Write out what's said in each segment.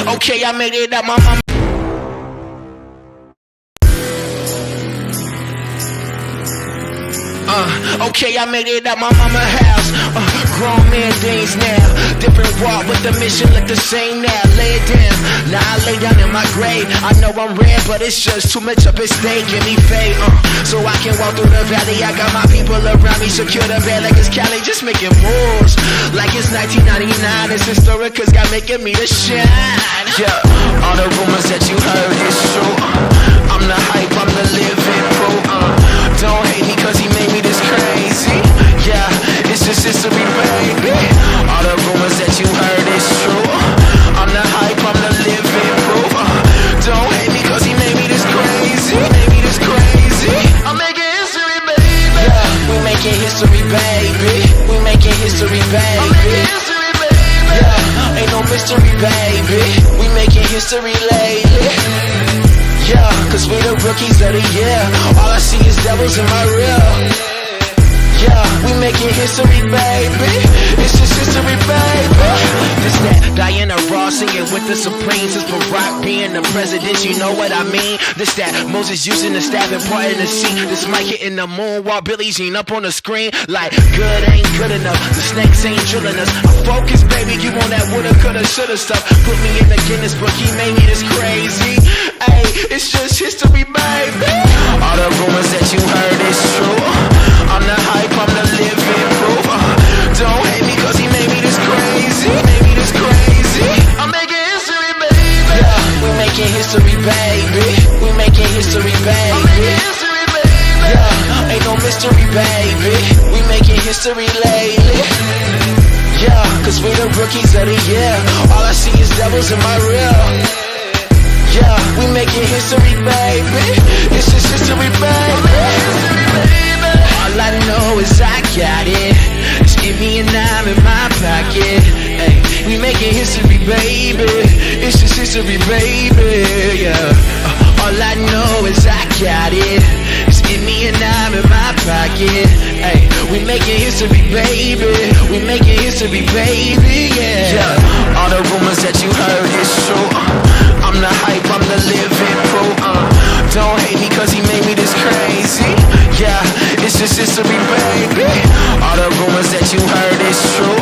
Okay, I made it out my mama. Okay, I made it out my mama house. Grown man things now. Different walk with the mission look the same now. Lay it down, now I lay down in my grave. I know I'm rare, but it's just too much up at stake. Give me faith, so I can walk through the valley. I got my people around me, secure the bed like it's Cali. Just making moves like it's 1999. It's historic, cause God making me to shine. Yeah, all the rumors that you heard is true. I'm the hype, I'm the living proof. Don't hate me cause he made me this crazy. Yeah, it's just history, baby. All the rumors that you heard is true. I'm the hype, I'm the living proof. Don't hate me cause he made me this crazy. Made me this crazy. I'm making history, baby. Yeah, we making history, baby. We making history, baby. I'm making history, baby. Yeah, ain't no mystery, baby. We making history lately. Yeah, cause we the rookies of the year. All I see is devils in my rear. Yeah, we making history, baby. It's just history, baby. This that Diana Ross singing with the Supremes. It's Barack being the president, you know what I mean. This that Moses using the staff and parting the sea. This mic hitting the moon while Billie Jean up on the screen. Like, good ain't good enough, the snakes ain't drilling us. I focus, baby, you on that woulda, coulda, shoulda stuff. Put me in the Guinness book, he made me this crazy. Hey, it's just history, baby. All the rumors that you heard is true. I'm the hype, I'm the living proof. Don't hate me cause he made me this crazy. Made me this crazy. I'm making history, baby. Yeah, we making history, baby. We making history, baby. I'm making history, baby. Yeah, ain't no mystery, baby. We making history lately. Yeah, cause we the rookies of the year. All I see is devils in my rear. Yeah, we making history, baby. It's just history, baby. History, baby. All I know is I got it. Just give me a dime in my pocket. Hey, we making history, baby. It's just history, baby. Yeah. All I know is I got it. Just give me a dime in my pocket. Hey, we making history, baby. We making history, baby. Yeah. All the rumors that you heard is true. I'm the hype, I'm the living proof. Don't hate me cause he made me this crazy. Yeah, it's just history, baby. All the rumors that you heard is true.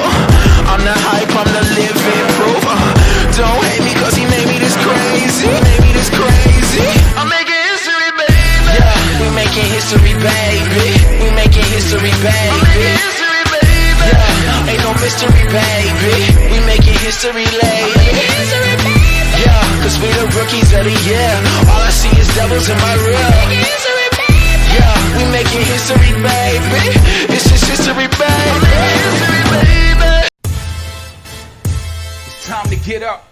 I'm the hype, I'm the living proof. Don't hate me cause he made me this crazy. Made me this crazy. I'm making history, baby. Yeah, we making history, baby. We making history, baby. I'm making history, baby. Yeah, ain't no mystery, baby. We making history lately. Yeah, cause we the rookies of the year. All I see is devils in my rear. Yeah, we making history, baby. It's just history, baby. History, baby. It's time to get up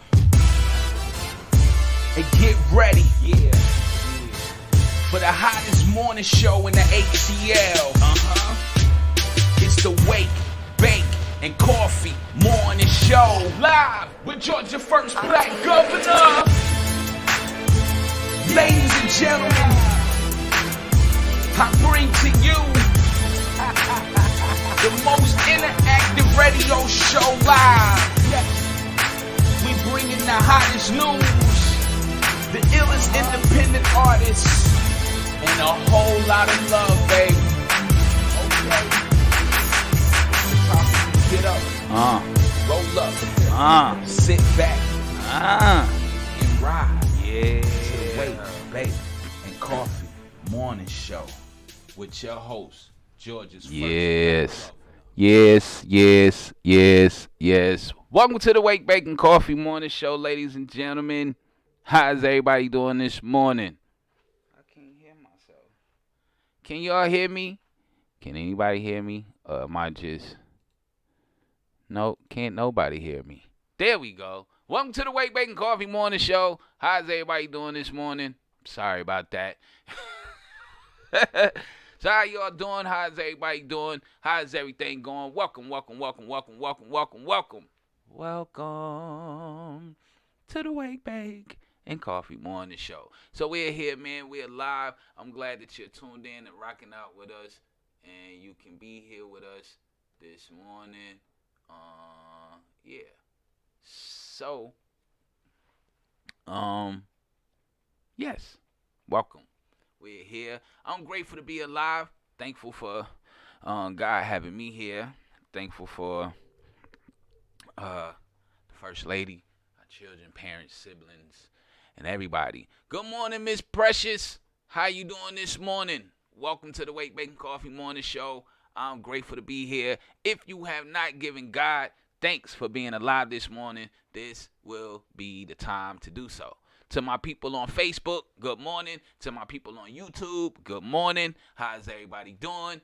and get ready. Yeah. For the hottest morning show in the ATL. It's the Wake, Bake, and Coffee Morning Show. Live with Georgia First Black Governor. Ladies and gentlemen, I bring to you the most interactive radio show live. We bringing the hottest news, the illest independent artists, and a whole lot of love, baby. Okay. Get up, roll up, sit back, and ride. Yeah. To the Wake, Bake, and Coffee Morning Show with your host, Georgia's First. Yes. Welcome to the Wake, Bake, and Coffee Morning Show, ladies and gentlemen. How's everybody doing this morning? I can't hear myself. Can y'all hear me? Can anybody hear me? Or am I just... No, can't nobody hear me. There we go. Welcome to the Wake, Bake, and Coffee Morning Show. How's everybody doing this morning? Sorry about that. So how y'all doing? How's everybody doing? How's everything going? Welcome to the Wake, Bake, and Coffee Morning Show. So we're here, man. We're live. I'm glad that you're tuned in and rocking out with us. And you can be here with us this morning. Yeah. So, Yes, welcome. We're here. I'm grateful to be alive. Thankful for God having me here. Thankful for the first lady, our children, parents, siblings, and everybody. Good morning, Miss Precious. How you doing this morning? Welcome to the Wake Bake and Coffee Morning Show. I'm grateful to be here. If you have not given God thanks for being alive this morning, this will be the time to do so. To my people on Facebook, good morning. To my people on YouTube, good morning. How's everybody doing?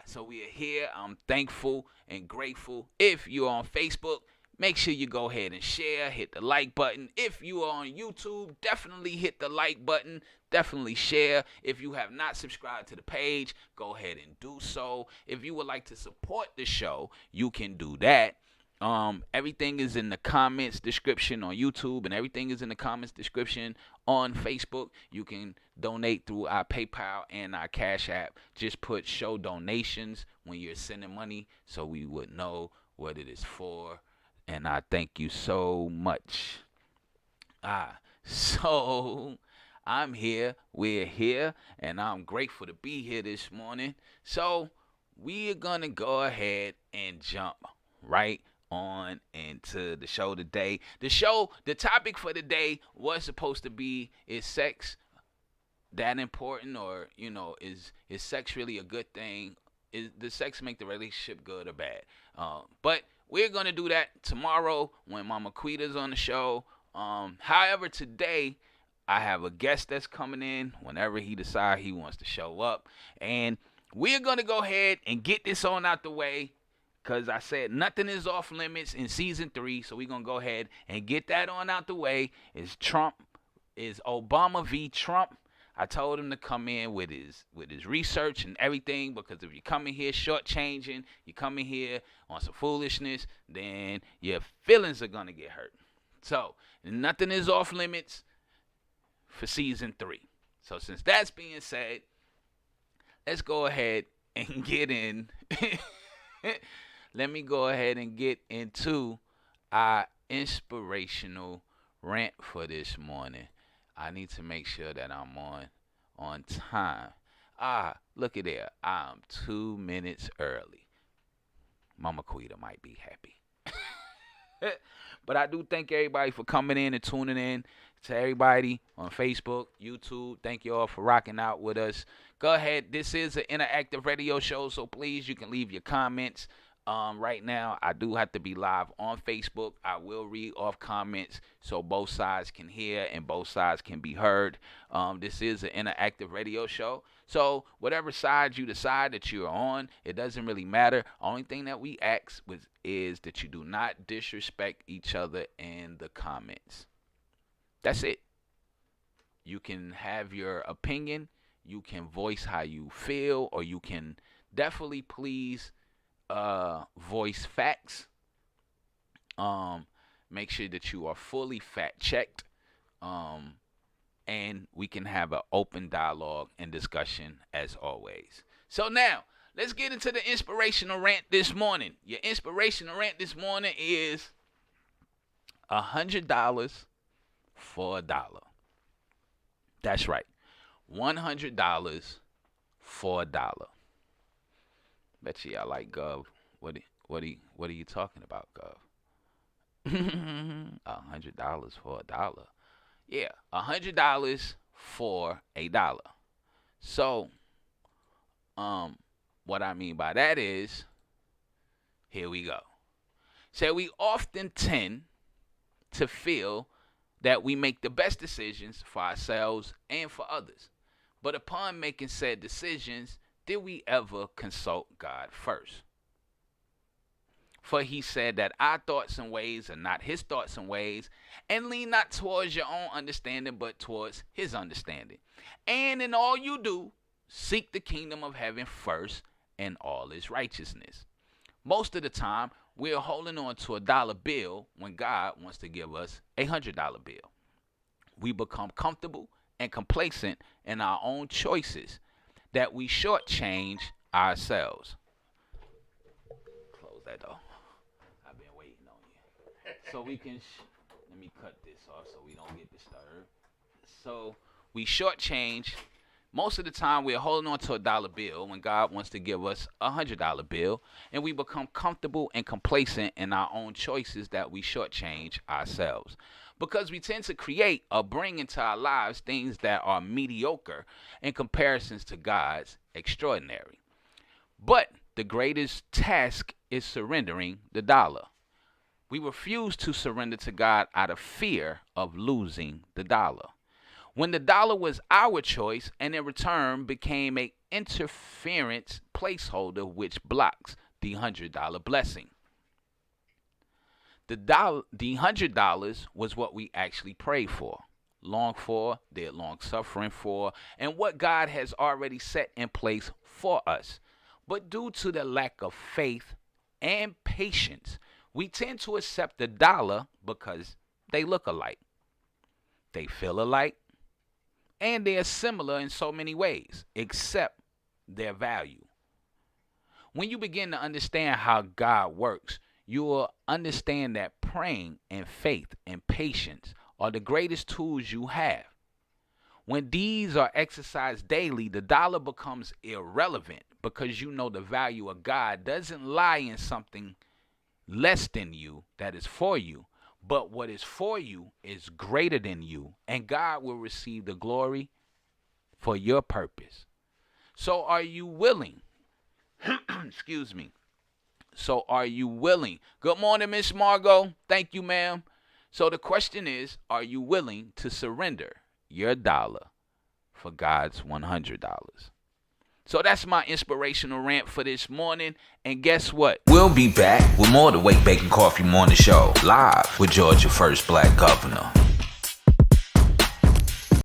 So we are here. I'm thankful and grateful. If you're on Facebook, make sure you go ahead and share, hit the like button. If you are on YouTube, definitely hit the like button. Definitely share. If you have not subscribed to the page, go ahead and do so. If you would like to support the show, you can do that. Everything is in the comments description on YouTube, and everything is in the comments description on Facebook. You can donate through our PayPal and our Cash App. Just put show donations when you're sending money so we would know what it is for. And I thank you so much. So I'm here, we're here, and I'm grateful to be here this morning. So we are going to go ahead and jump right on into the show today. The topic for today was supposed to be, is sex that important, or is sex really a good thing? Does sex make the relationship good or bad? But we're gonna do that tomorrow when Mama Quita's on the show. However, today I have a guest that's coming in whenever he decides he wants to show up, and we're gonna go ahead and get this on out the way. Because I said nothing is off limits in season 3, so we're going to go ahead and get that on out the way. Is Obama v. Trump. I told him to come in with his research and everything, because if you're coming here shortchanging, you're coming here on some foolishness, then your feelings are going to get hurt. So, nothing is off limits for season 3. So, since that's being said, let's go ahead and get in. Let me go ahead and get into our inspirational rant for this morning. I need to make sure that I'm on time. Look at there. I'm 2 minutes early. Mama Quita might be happy. But I do thank everybody for coming in and tuning in. To everybody on Facebook, YouTube, thank you all for rocking out with us. Go ahead. This is an interactive radio show, so please, you can leave your comments. Right now, I do have to be live on Facebook. I will read off comments so both sides can hear and both sides can be heard. This is an interactive radio show. So whatever side you decide that you're on, it doesn't really matter. Only thing that we ask is that you do not disrespect each other in the comments. That's it. You can have your opinion. You can voice how you feel, or you can definitely please voice facts. Make sure that you are fully fact checked, and we can have an open dialogue and discussion as always. So now let's get into the inspirational rant this morning. Your inspirational rant this morning is $100 for $1. That's right, $100 for $1. Bet you y'all like Gov. What are you talking about, Gov? $100 for $1. Yeah, $100 for $1. So, what I mean by that is, here we go. So we often tend to feel that we make the best decisions for ourselves and for others. But upon making said decisions, did we ever consult God first? For he said that our thoughts and ways are not his thoughts and ways, and lean not towards your own understanding, but towards his understanding. And in all you do, seek the kingdom of heaven first and all its righteousness. Most of the time, we're holding on to a dollar bill when God wants to give us a $100 bill. We become comfortable and complacent in our own choices that we shortchange ourselves. Close that door. I've been waiting on you. So we can, let Let me cut this off so we don't get disturbed. So we shortchange. Most of the time, we're holding on to a dollar bill when God wants to give us $100 bill, and we become comfortable and complacent in our own choices that we shortchange ourselves. Because we tend to create or bring into our lives things that are mediocre in comparisons to God's extraordinary. But the greatest task is surrendering the dollar. We refuse to surrender to God out of fear of losing the dollar. When the dollar was our choice and in return became an interference placeholder which blocks the $100 blessing. The $100 was what we actually prayed for, longed for, did long suffering for, and what God has already set in place for us. But due to the lack of faith and patience, we tend to accept the dollar because they look alike, they feel alike, and they are similar in so many ways, except their value. When you begin to understand how God works, you will understand that praying and faith and patience are the greatest tools you have. When these are exercised daily, the dollar becomes irrelevant because you know the value of God doesn't lie in something less than you that is for you. But what is for you is greater than you, and God will receive the glory for your purpose. So are you willing? Excuse me. So are you willing? Good morning, Miss Margot. Thank you, ma'am. So the question is, are you willing to surrender your dollar for God's $100? So that's my inspirational rant for this morning. And guess what? We'll be back with more of the WakeBake and Coffee Morning Show, live with Georgia's first black governor.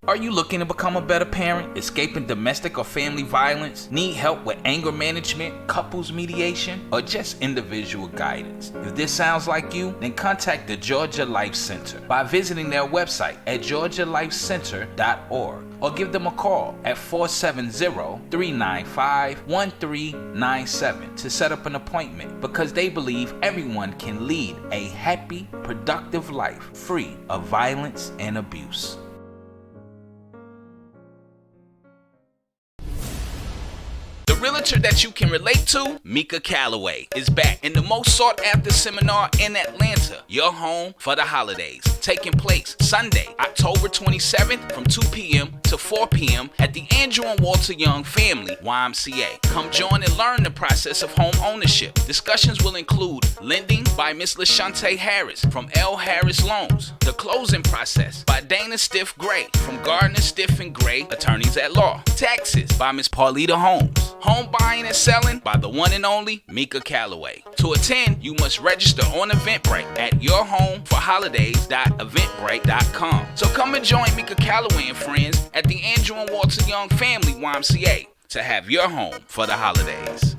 Are you looking to become a better parent, escaping domestic or family violence, need help with anger management, couples mediation, or just individual guidance? If this sounds like you, then contact the Georgia Life Center by visiting their website at georgialifecenter.org or give them a call at 470-395-1397 to set up an appointment, because they believe everyone can lead a happy, productive life free of violence and abuse. The realtor that you can relate to, Mika Calloway, is back in the most sought after seminar in Atlanta, Your Home for the Holidays, taking place Sunday, October 27th from 2 p.m. to 4 p.m. at the Andrew and Walter Young Family YMCA. Come join and learn the process of home ownership. Discussions will include lending by Miss LaShante Harris from L. Harris Loans, the closing process by Dana Stiff Gray from Gardner Stiff and Gray Attorneys at Law, taxes by Miss Paulita Holmes, home buying and selling by the one and only Mika Calloway. To attend, you must register on Eventbrite at yourhomeforholidays.eventbrite.com. So come and join Mika Calloway and friends at the Andrew and Walter Young Family YMCA to have your home for the holidays.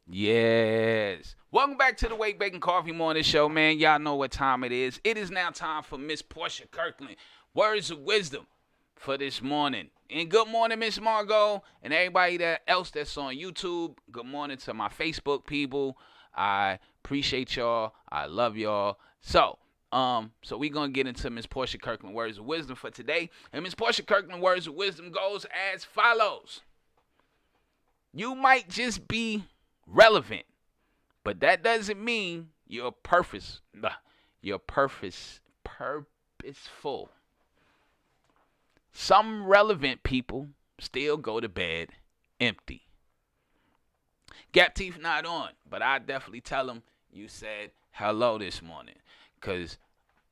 Yes. Welcome back to the WakeBake and Coffee Morning Show, man. Y'all know what time it is. It is now time for Miss Portia Kirkland. Words of wisdom for this morning. And good morning, Miss Margot, and everybody else that's on YouTube. Good morning to my Facebook people. I appreciate y'all. I love y'all. So we're going to get into Miss Portia Kirkland Words of Wisdom for today. And Miss Portia Kirkland Words of Wisdom goes as follows. You might just be relevant, but that doesn't mean you're purposeful. Some relevant people still go to bed empty. Gap Teeth not on, but I definitely tell him you said hello this morning, because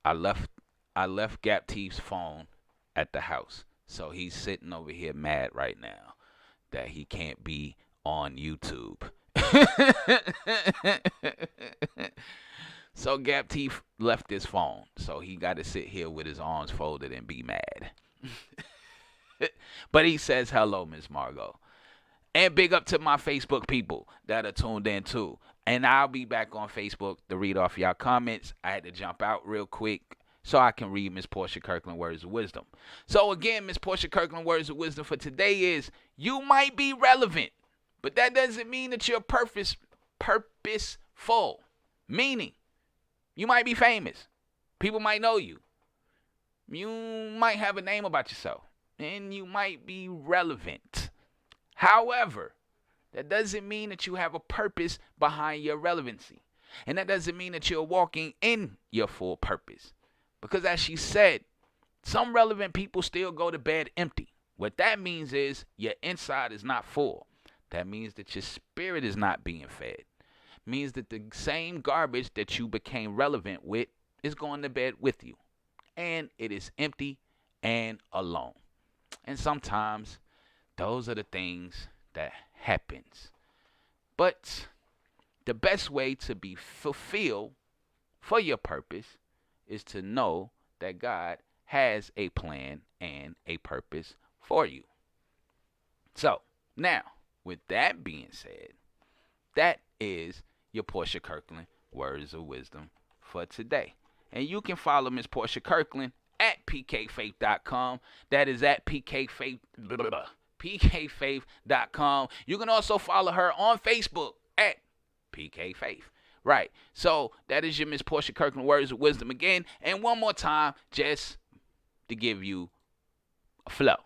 I left Gap Teeth's phone at the house. So he's sitting over here mad right now that he can't be on YouTube. So Gap Teeth left his phone, so he got to sit here with his arms folded and be mad. But he says hello, Miss Margot. And big up to my Facebook people that are tuned in too. And I'll be back on Facebook to read off y'all comments. I had to jump out real quick so I can read Miss Portia Kirkland Words of Wisdom. So again, Miss Portia Kirkland Words of Wisdom for today is, you might be relevant, but that doesn't mean that you're purposeful. Meaning, you might be famous. People might know you. You might have a name about yourself. And you might be relevant. However, that doesn't mean that you have a purpose behind your relevancy. And that doesn't mean that you're walking in your full purpose. Because as she said, some relevant people still go to bed empty. What that means is your inside is not full. That means that your spirit is not being fed. It means that the same garbage that you became relevant with is going to bed with you. And it is empty and alone. And sometimes those are the things that happens. But the best way to be fulfilled for your purpose is to know that God has a plan and a purpose for you. So, now, with that being said, that is your Portia Kirkland Words of Wisdom for today. And you can follow Miss Portia Kirkland at pkfaith.com. That is at pkfaith.com. You can also follow her on Facebook at pkfaith. Right. So that is your Miss Portia Kirkland Words of Wisdom again. And one more time, just to give you a flow.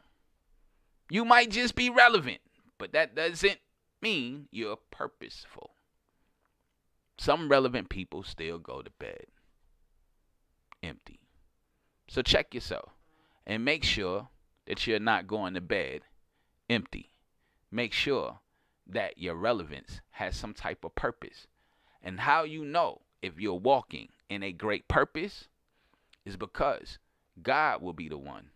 You might just be relevant, but that doesn't mean you're purposeful. Some relevant people still go to bed empty. So check yourself and make sure that you're not going to bed empty. Make sure that your relevance has some type of purpose. And how you know if you're walking in a great purpose is because God will be the one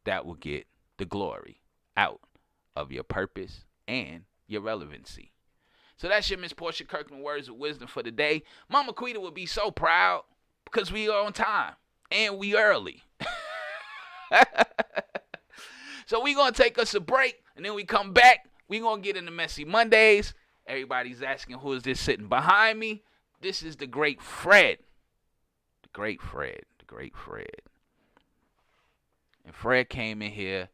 that will get the glory out of your purpose and your relevancy. So that's your Miss Portia Kirkland Words of Wisdom for today. Mama Quita would be so proud because we are on time and we early. So we're going to take us a break, and then we come back. We're going to get into Messy Mondays. Everybody's asking, who is this sitting behind me? This is the great Fred. The great Fred. The great Fred. And Fred came in here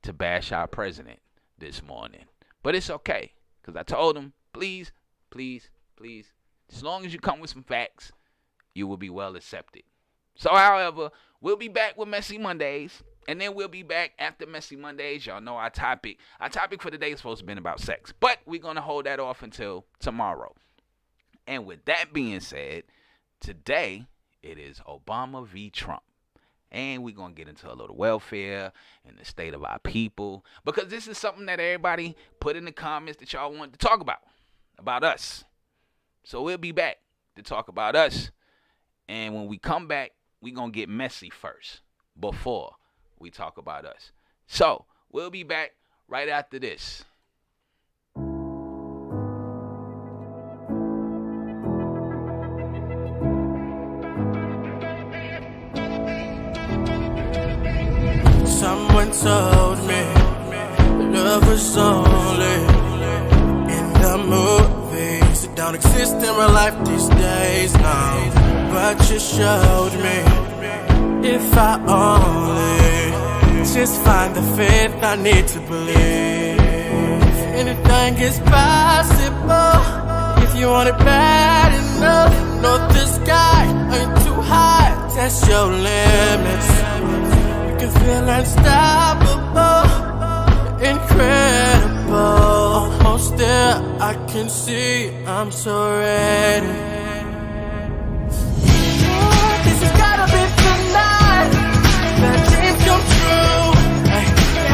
to bash our president this morning. But it's okay, because I told him, please, please, please, as long as you come with some facts, you will be well accepted. So, however, we'll be back with Messy Mondays. And then we'll be back after Messy Mondays. Y'all know our topic. Our topic for today is supposed to be about sex. But we're going to hold that off until tomorrow. And with that being said, today it is Obama v. Trump. And we're going to get into a little welfare and the state of our people. Because this is something that everybody put in the comments that y'all wanted to talk about us. So we'll be back to talk about us. And when we come back, we're going to get messy first before we talk about us. So, we'll be back right after this. Someone told me love was only in the movies. It don't exist in real life these days, no. But you showed me, if I only just find the faith I need to believe, anything is possible if you want it bad enough. Know the sky ain't too high, test your limits. You can feel unstoppable, incredible. Almost there, I can see I'm so ready. This has gotta be tonight. That dream come true.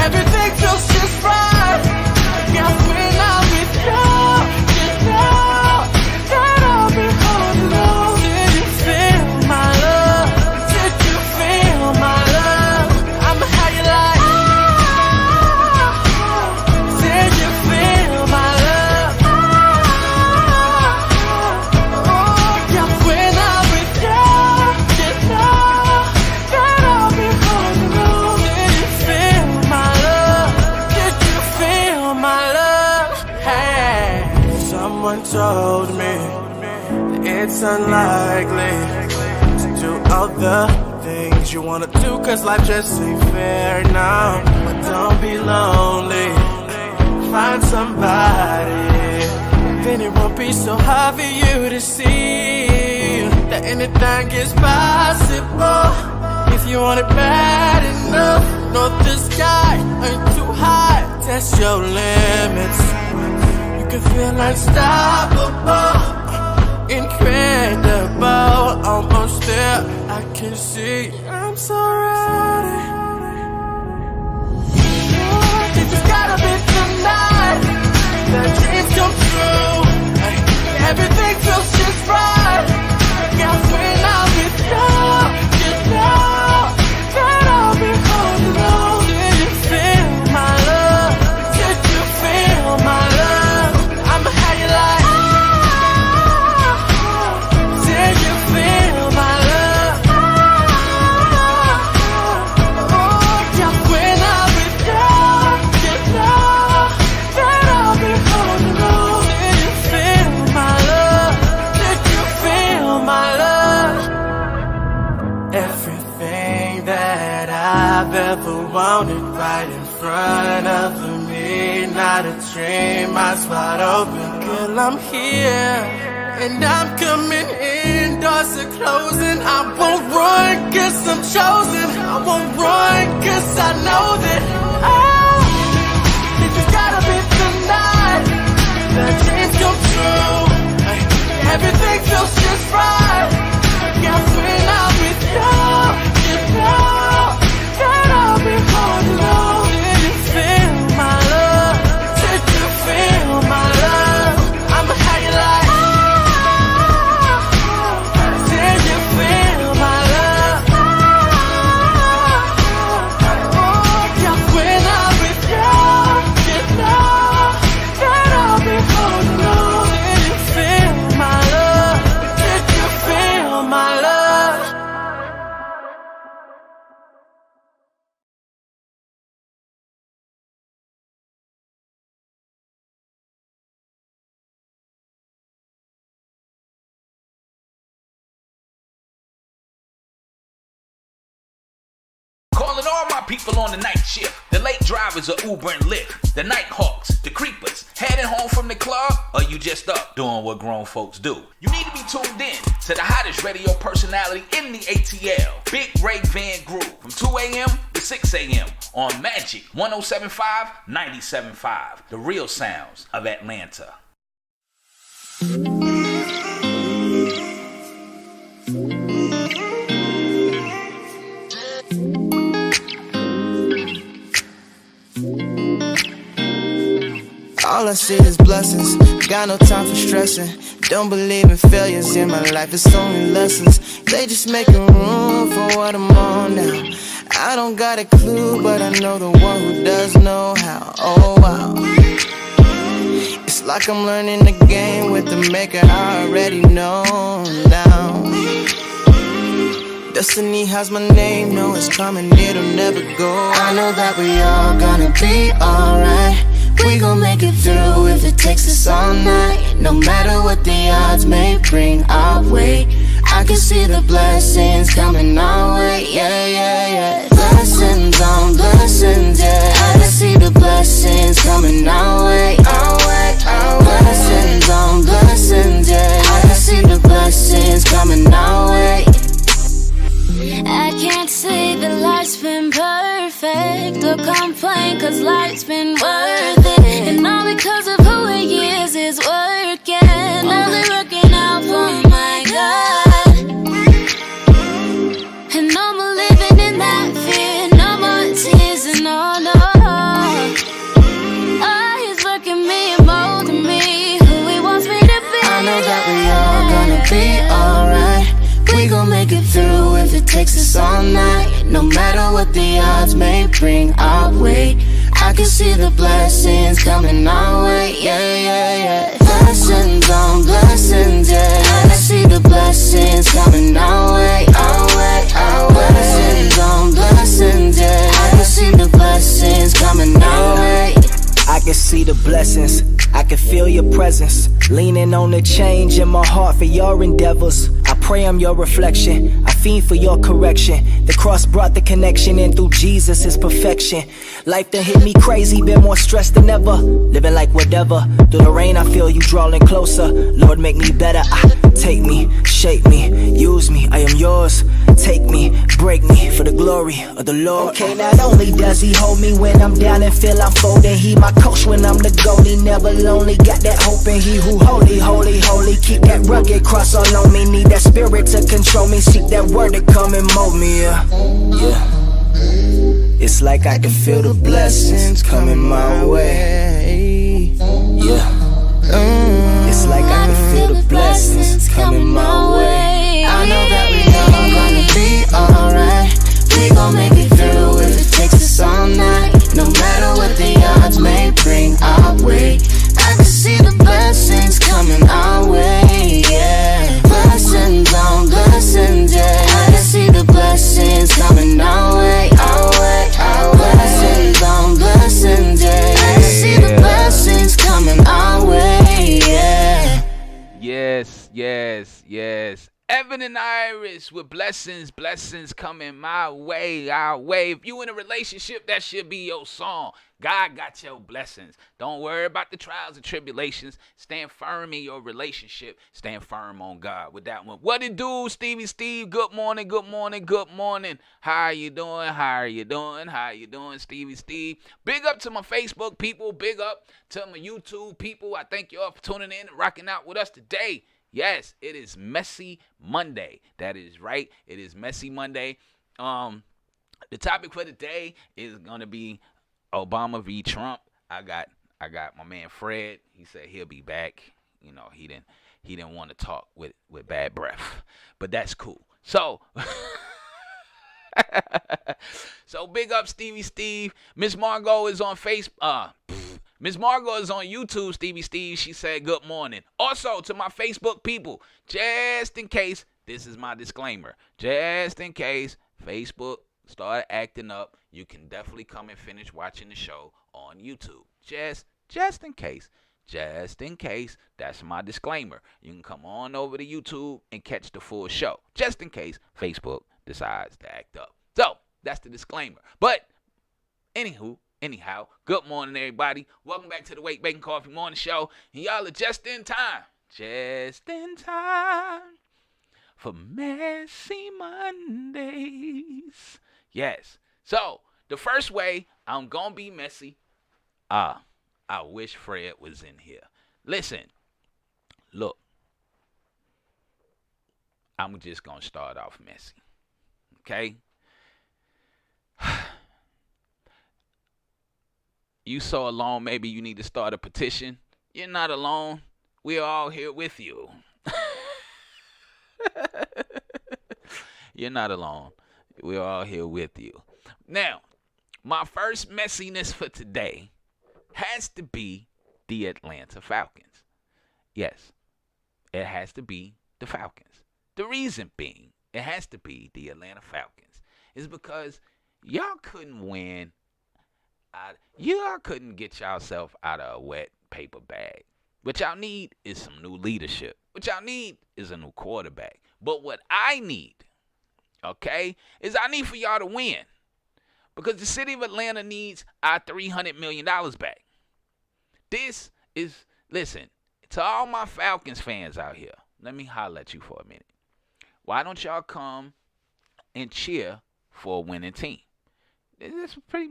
Everything feels just right. Guess when I'm with you, you know that I'll be holding on. Did you feel my love? Did you feel my love? I'm how you like. Did you feel my love? Oh, yeah, when I'm with you, you know that I'll be holding on. Did you feel my love? Did you feel my love? Hey, someone told me that it's unlikely to do all the things you wanna do, cause life just ain't fair now. But don't be lonely, find somebody, then it won't be so hard for you to see that anything is possible. If you want it bad enough, know the sky ain't too high, test your limits. You can feel unstoppable, incredible, almost there. I can see I'm so ready. It just gotta be tonight that dreams come true. Everything feels just right. Yeah, when I'm with you, you know that I'll be holding on. Did you feel my love? Did you feel my love? I'ma have you like, did you feel my love? Oh, yeah, when I'm with you, you know that I'll be holding on. Did you feel my love? Did you feel my love? Everything that I've ever wanted right in front of me, not a dream, eyes wide open. Girl, I'm here, and I'm coming in, doors are closing. I won't run, cause I'm chosen. I won't run, cause I know that it just gotta be tonight that dreams come true. Everything feels just right. Yeah, when I'm with you, you know that I'll be holding on. Did you feel my love? Did you feel my love? I'ma have you like, did you feel my love? Oh, yeah, when I'm with you, you know that I'll be holding on. Did you feel my love? Did you feel my love? Calling all my people on the night shift, the late drivers of Uber and Lyft, the night hawks, the creepers, heading home from the club, or you just up doing what grown folks do. You need to be tuned in to the hottest radio personality in the ATL, Big Ray Van Groove, from 2 a.m. to 6 a.m. on Magic 107.5, 97.5, the real sounds of Atlanta. All I see is blessings, got no time for stressing. Don't believe in failures in my life, it's only lessons. They just making room for what I'm on now. I don't got a clue, but I know the one who does know how. Oh wow, it's like I'm learning the game with the maker I already know now. Destiny has my name, know it's coming, it'll never go. I know that we all gonna be alright. We gon' make it through if it takes us all night. No matter what the odds may bring our way, I can see the blessings coming our way. Yeah, yeah, yeah. Blessings on blessings, yeah. I can see the blessings coming our way. Our way, our way. Blessings on blessings, yeah. I can see the blessings coming our way. I can't say that life's been perfect or complain, cause life's been worth it. And all because of who he is working. Only working out for my God. And no more living in that fear, no more tears and oh no. Oh, he's working me and molding me who he wants me to be. I know that we all gonna be alright. We gon' make it through if it takes us all night. No matter what the odds may bring our way, I can see the blessings coming our way. Yeah, yeah, yeah. Blessings on blessings, yeah. I can see the blessings coming our way. Our way, our way. Blessings on blessings, yeah. I can see the blessings coming our way. I can see the blessings, I can feel your presence. Leaning on the change in my heart for your endeavors. I pray I'm your reflection. I fiend for your correction. The cross brought the connection, and through Jesus is perfection. Life done hit me crazy, been more stressed than ever. Living like whatever. Through the rain I feel you drawing closer. Lord, make me better. Take me, shape me, use me, I am yours. Take me, break me for the glory of the Lord. Okay, not only does he hold me when I'm down and feel I'm folding, he my coach when I'm the goalie. Never lonely, got that hope in he who holy, holy, holy. Keep that rugged cross all on me. Need that spirit to control me. Seek that word to come and mold me, yeah. It's like I can feel the blessings coming my way. Yeah. It's like I can feel the blessings coming my way. I know that we all gonna be alright. We gon' make it through if it takes us all night. No matter what the odds may bring our way, I can see the blessings coming our way, yeah. Blessings on blessings, yeah. I can see the blessings coming our way, our way, our way. Blessings on blessings, yeah. I can see the blessings coming our way, yeah. Yes, yes, yes. Evan and Iris with blessings, blessings coming my way, our way. If you in a relationship, that should be your song. God got your blessings. Don't worry about the trials and tribulations. Stand firm in your relationship. Stand firm on God with that one. What it do, Stevie Steve? Good morning, good morning, good morning. How you doing? How are you doing? How you doing, Stevie Steve? Big up to my Facebook people. Big up to my YouTube people. I thank you all for tuning in and rocking out with us today. Yes, it is Messy Monday. That is right. It is Messy Monday. The topic for today is gonna be Obama v. Trump. I got my man Fred. He said he'll be back. You know, he didn't want to talk with bad breath, but that's cool. So so big up Stevie Steve. Miss Margot is on Facebook. Miss Margot is on YouTube, Stevie Steve. She said good morning. Also, to my Facebook people, just in case, this is my disclaimer. Just in case Facebook started acting up, you can definitely come and finish watching the show on YouTube. Just in case. Just in case, that's my disclaimer. You can come on over to YouTube and catch the full show. Just in case Facebook decides to act up. So, that's the disclaimer. But, anyhow, good morning, everybody. Welcome back to the WakeBake Coffee Morning Show. And y'all are just in time. Just in time for Messy Mondays. Yes. So, the first way I'm going to be messy, I wish Fred was in here. Listen, look, I'm just going to start off messy. Okay? You so alone, maybe you need to start a petition. You're not alone. We're all here with you. You're not alone. We're all here with you. Now, my first messiness for today has to be the Atlanta Falcons. Yes, it has to be the Falcons. The reason being, it has to be the Atlanta Falcons is because y'all couldn't win. Y'all couldn't get yourself out of a wet paper bag. What y'all need is some new leadership. What y'all need is a new quarterback. But what I need, okay, is I need for y'all to win. Because the city of Atlanta needs our $300 million back. This is, listen, to all my Falcons fans out here, let me holler at you for a minute. Why don't y'all come and cheer for a winning team? This pretty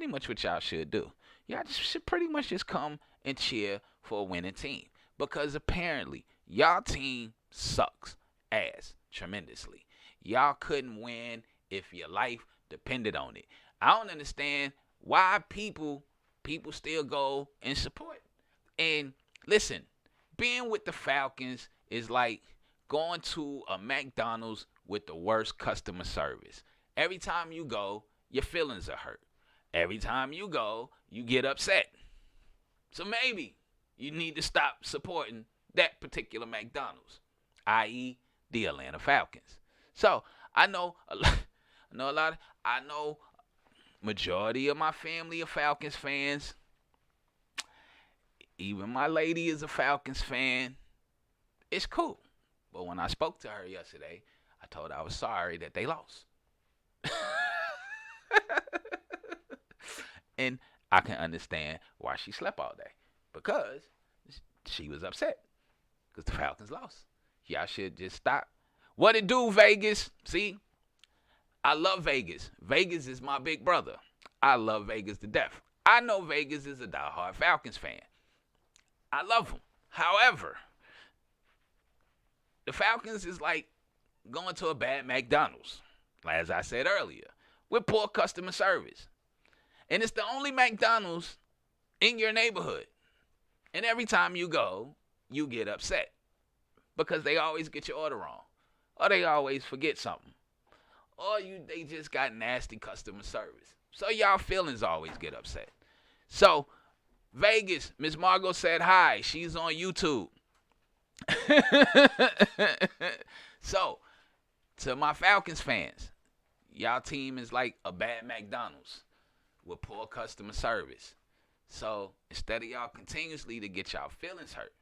much what y'all should do. Y'all should pretty much just come and cheer for a winning team. Because apparently, y'all team sucks ass tremendously. Y'all couldn't win if your life depended on it. I don't understand why people still go and support. And listen, being with the Falcons is like going to a McDonald's with the worst customer service. Every time you go, your feelings are hurt. Every time you go, you get upset. So maybe you need to stop supporting that particular McDonald's, i.e. the Atlanta Falcons. So I know majority of my family are Falcons fans. Even my lady is a Falcons fan. It's cool. But when I spoke to her yesterday, I told her I was sorry that they lost. And I can understand why she slept all day. Because she was upset. Because the Falcons lost. Y'all should just stop. What it do, Vegas? See? I love Vegas. Vegas is my big brother. I love Vegas to death. I know Vegas is a diehard Falcons fan. I love them. However, the Falcons is like going to a bad McDonald's, as I said earlier, with poor customer service. And it's the only McDonald's in your neighborhood. And every time you go, you get upset because they always get your order wrong, or they always forget something, or they just got nasty customer service. So y'all feelings always get upset. So Vegas, Miss Margot said hi. She's on YouTube. So, to my Falcons fans, y'all team is like a bad McDonald's with poor customer service. So, instead of y'all continuously to get y'all feelings hurt,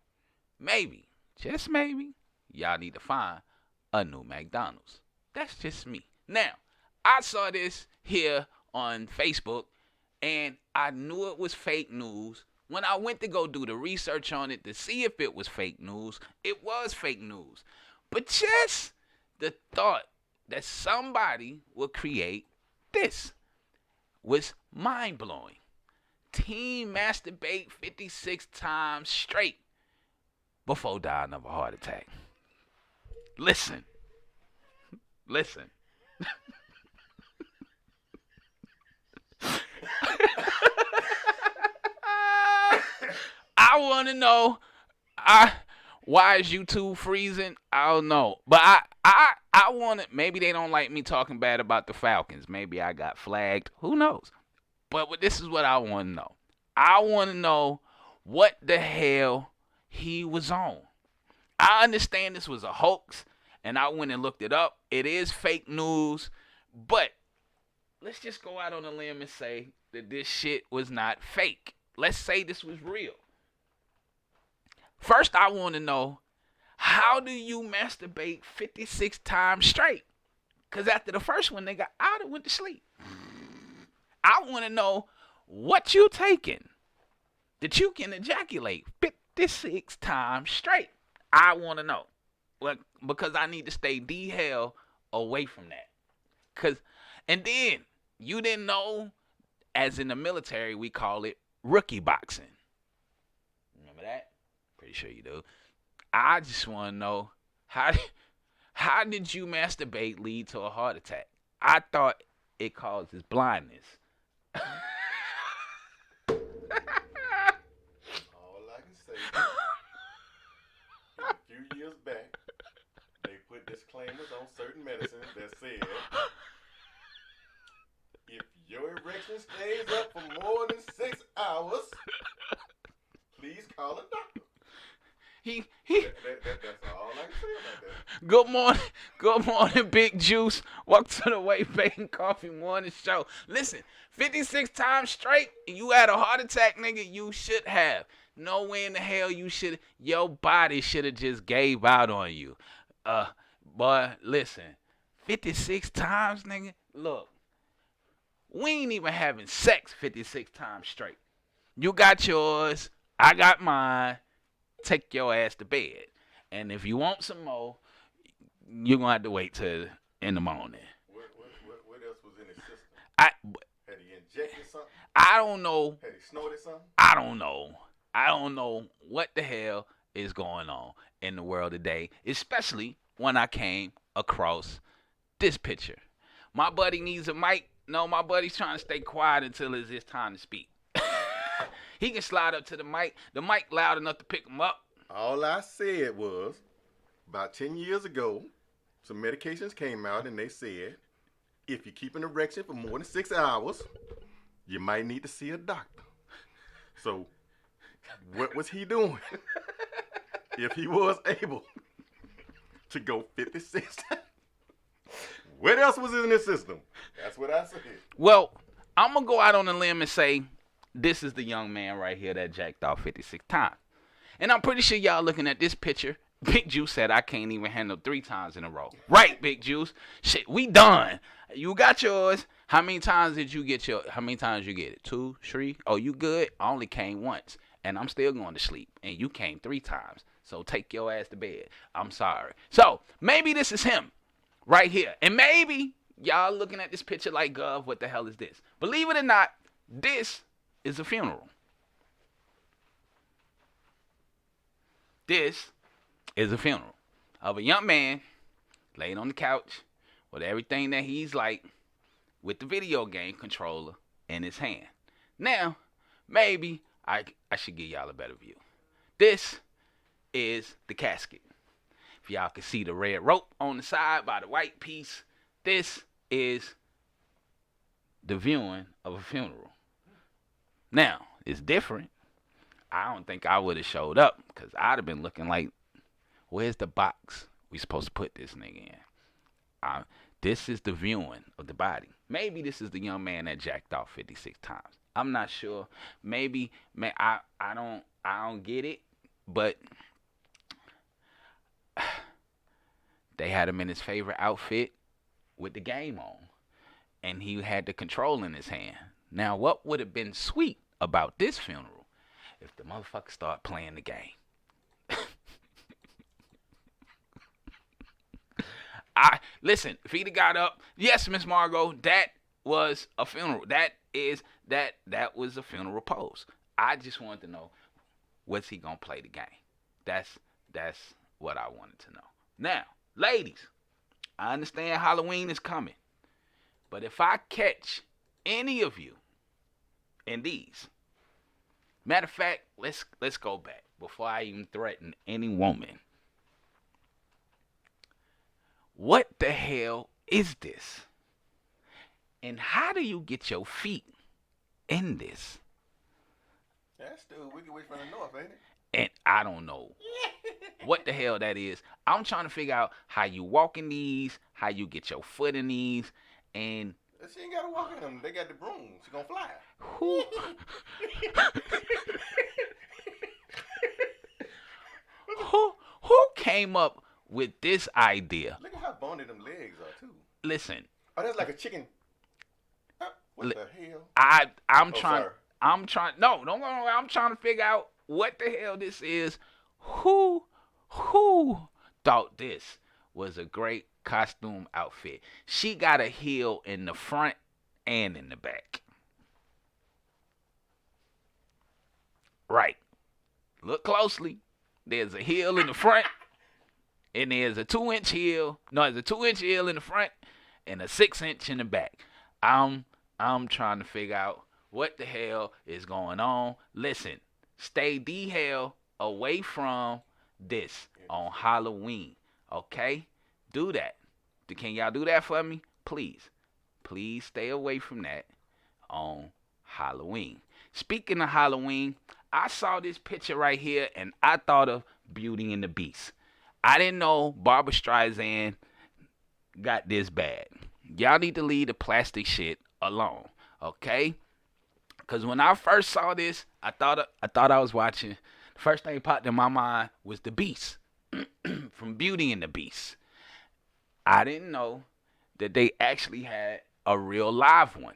maybe, just maybe, y'all need to find a new McDonald's. That's just me. Now, I saw this here on Facebook, and I knew it was fake news. When I went to go do the research on it to see if it was fake news, it was fake news. But just the thought that somebody would create this was mind-blowing. Teen masturbate 56 times straight before dying of a heart attack. Listen. I want to know, why is YouTube freezing? I don't know. But I want to, maybe they don't like me talking bad about the Falcons. Maybe I got flagged. Who knows? But this is what I want to know. I want to know what the hell he was on. I understand this was a hoax, and I went and looked it up. It is fake news, but let's just go out on a limb and say that this shit was not fake. Let's say this was real. First, I want to know, how do you masturbate 56 times straight? Because after the first one, they got out and went to sleep. I want to know what you taking that you can ejaculate 56 times straight. I want to know. Well, because I need to stay the hell away from that. And then, you didn't know, as in the military, we call it rookie boxing. Remember that? Pretty sure you do. I just want to know, how did you masturbate lead to a heart attack? I thought it causes blindness. All I can say, a few years back, they put disclaimers on certain medicines that said, if your erection stays up for more than 6 hours, please call a doctor. That's all I can say about that. Good morning, Big Juice. Welcome to the WakeBake Coffee Morning Show. Listen, 56 times straight, you had a heart attack, nigga. You should have. No way in the hell you should. Your body should have just gave out on you. Boy, listen, 56 times, nigga. Look, we ain't even having sex 56 times straight. You got yours, I got mine. Take your ass to bed. And if you want some more, you're going to have to wait till in the morning. What else was in his system? Had he injected something? I don't know. Had he snorted something? I don't know what the hell is going on in the world today, especially when I came across this picture. My buddy needs a mic. No, my buddy's trying to stay quiet until it's his time to speak. He can slide up to the mic loud enough to pick him up. All I said was, about 10 years ago, some medications came out and they said, if you keep an erection for more than 6 hours, you might need to see a doctor. So, what was he doing if he was able to go 56 times? What else was in his system? That's what I said. Well, I'm going to go out on a limb and say, this is the young man right here that jacked off 56 times. And I'm pretty sure y'all looking at this picture Big Juice said I can't even handle 3 times in a row. Right, Big Juice. Shit, we done. You got yours. How many times you get it? 2, 3? Oh, you good? I only came once. And I'm still going to sleep. And you came 3 times. So take your ass to bed. I'm sorry. So maybe this is him right here. And maybe y'all looking at this picture like, Gov, what the hell is this? Believe it or not, this is a funeral. This is a funeral of a young man laid on the couch with everything that he's like with the video game controller in his hand. Now, maybe I should give y'all a better view. This is the casket. If y'all can see the red rope on the side by the white piece, this is the viewing of a funeral. Now, it's different. I don't think I would have showed up because I'd have been looking like, where's the box we supposed to put this nigga in? This is the viewing of the body. Maybe this is the young man that jacked off 56 times. I'm not sure. Maybe, man, I don't get it, but they had him in his favorite outfit with the game on, and he had the control in his hand. Now, what would have been sweet about this funeral if the motherfucker start playing the game? Listen, if he'd have got up, yes, Miss Margot, that was a funeral. That was a funeral pose. I just wanted to know, was he gonna play the game? That's what I wanted to know. Now, ladies, I understand Halloween is coming, but if I catch any of you in these, matter of fact, let's go back before I even threaten any woman. What the hell is this? And how do you get your feet in this? That's still Wicked Witch from the North, ain't it? And I don't know what the hell that is. I'm trying to figure out how you walk in these, how you get your foot in these, and she ain't gotta walk in them. They got the broom. She gonna fly. Who came up with this idea? Look at how bony them legs are too. Listen. Oh, that's like a chicken. What the hell? I'm trying. No, don't go away. I'm trying to figure out what the hell this is. Who thought this was a great costume outfit? She got a heel in the front and in the back. Right. Look closely. There's a heel in the front, and there's a 2-inch heel. No, there's a 2-inch heel in the front and a 6-inch in the back. I'm trying to figure out what the hell is going on. Listen, stay the hell away from this on Halloween, okay? Do that. Can y'all do that for me? Please. Please stay away from that on Halloween. Speaking of Halloween, I saw this picture right here, and I thought of Beauty and the Beast. I didn't know Barbra Streisand got this bad. Y'all need to leave the plastic shit alone, okay? Because when I first saw this, I thought I was watching. The first thing that popped in my mind was the Beast from Beauty and the Beast. I didn't know that they actually had a real live one.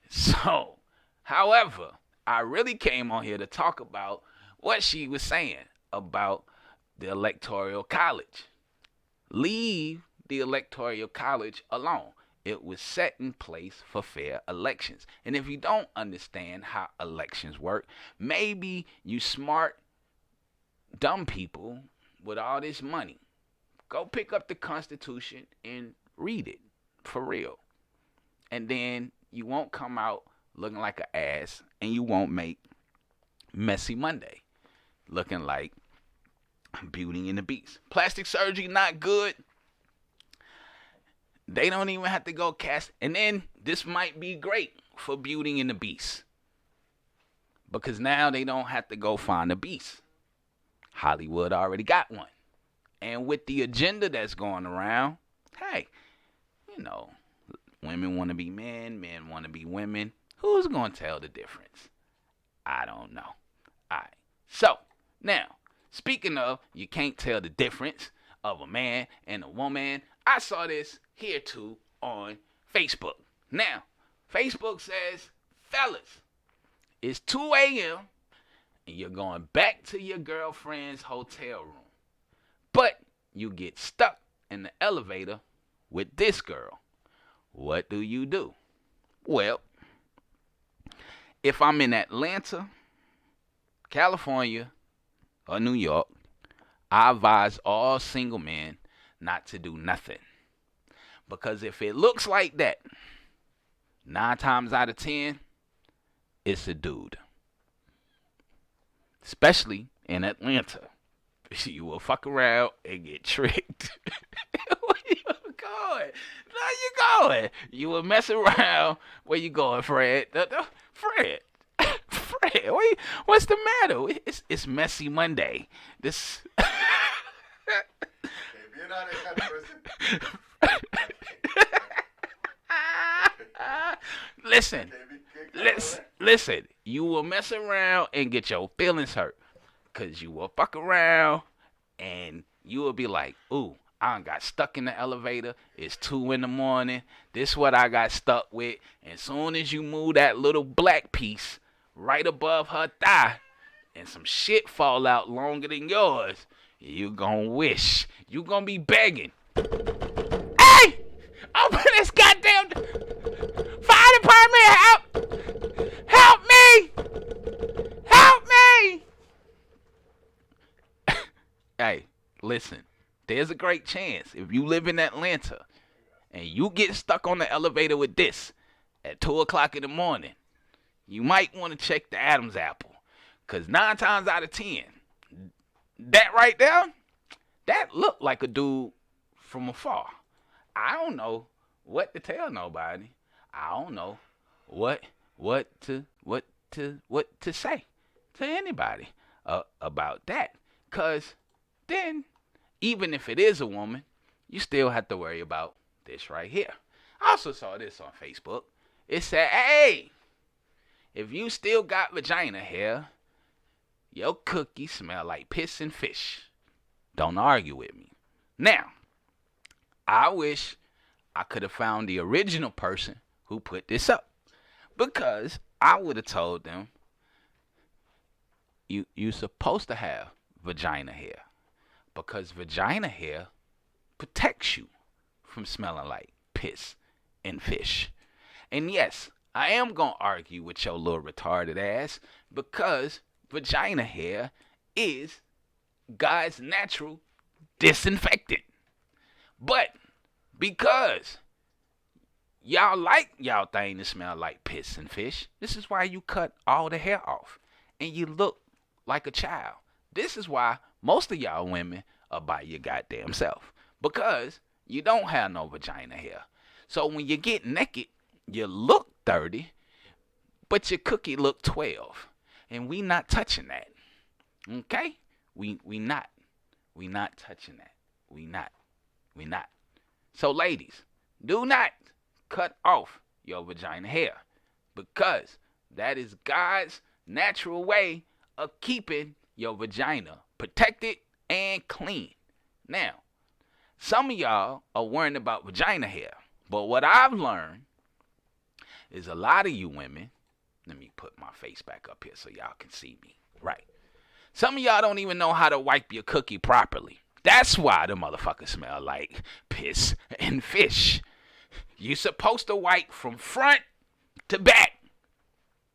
So, however, I really came on here to talk about what she was saying about the Electoral College. Leave the Electoral College alone. It was set in place for fair elections. And if you don't understand how elections work, maybe you smart, dumb people with all this money, go pick up the Constitution and read it for real. And then you won't come out looking like an ass, and you won't make Messy Monday looking like Beauty and the Beast. Plastic surgery, not good. They don't even have to go cast. And then this might be great for Beauty and the Beast, because now they don't have to go find a beast. Hollywood already got one. And with the agenda that's going around, hey, you know, women want to be men, men want to be women. Who's going to tell the difference? I don't know. All right. So, now, Speaking of, you can't tell the difference of a man and a woman. I saw this here too on Facebook. Now, Facebook says, fellas, it's 2 a.m. and you're going back to your girlfriend's hotel room. But you get stuck in the elevator with this girl. What do you do? Well, if I'm in Atlanta, California, or New York, I advise all single men not to do nothing. Because if it looks like that, 9 times out of 10, it's a dude. Especially in Atlanta. You will fuck around and get tricked. Where you going? Where you going? You will mess around. Where you going, Fred? Fred. Fred, what's the matter? It's Messy Monday. This. Listen. You will mess around and get your feelings hurt. Because you will fuck around and you will be like, ooh, I done got stuck in the elevator. It's 2 a.m. This what I got stuck with. And soon as you move that little black piece right above her thigh and some shit fall out longer than yours, you gonna wish. You gonna be begging. Hey! Open this goddamn fire department! Help me! Help me! Hey, listen. There's a great chance if you live in Atlanta and you get stuck on the elevator with this at 2 o'clock in the morning, you might want to check the Adam's apple. Because 9 times out of 10, that right there, that looked like a dude from afar. I don't know what to tell nobody. I don't know what to say to anybody about that. Because then, even if it is a woman, you still have to worry about this right here. I also saw this on Facebook. It said, hey, if you still got vagina hair, your cookies smell like piss and fish. Don't argue with me. Now, I wish I could have found the original person who put this up. Because I would have told them, you're supposed to have vagina hair. Because vagina hair protects you from smelling like piss and fish. And yes, I am going to argue with your little retarded ass because vagina hair is God's natural disinfectant. But because y'all like y'all thing to smell like piss and fish, this is why you cut all the hair off and you look like a child. This is why most of y'all women are by your goddamn self. Because you don't have no vagina hair. So when you get naked, you look 30, but your cookie look 12. And we not touching that. Okay? We not. We not touching that. We not. So ladies, do not cut off your vagina hair. Because that is God's natural way of keeping your vagina protected and clean. Now, some of y'all are worrying about vagina hair. But what I've learned is a lot of you women, let me put my face back up here so y'all can see me. Right. Some of y'all don't even know how to wipe your cookie properly. That's why the motherfuckers smell like piss and fish. You're supposed to wipe from front to back.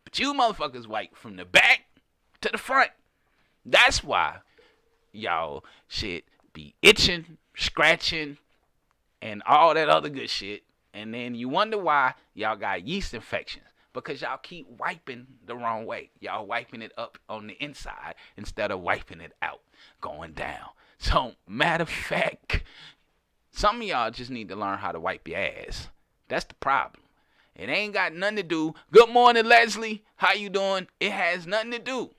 But you motherfuckers wipe from the back to the front. That's why y'all shit be itching, scratching, and all that other good shit. And then you wonder why y'all got yeast infections. Because y'all keep wiping the wrong way. Y'all wiping it up on the inside instead of wiping it out, going down. So, matter of fact, some of y'all just need to learn how to wipe your ass. That's the problem. It ain't got nothing to do. Good morning, Leslie. How you doing? It has nothing to do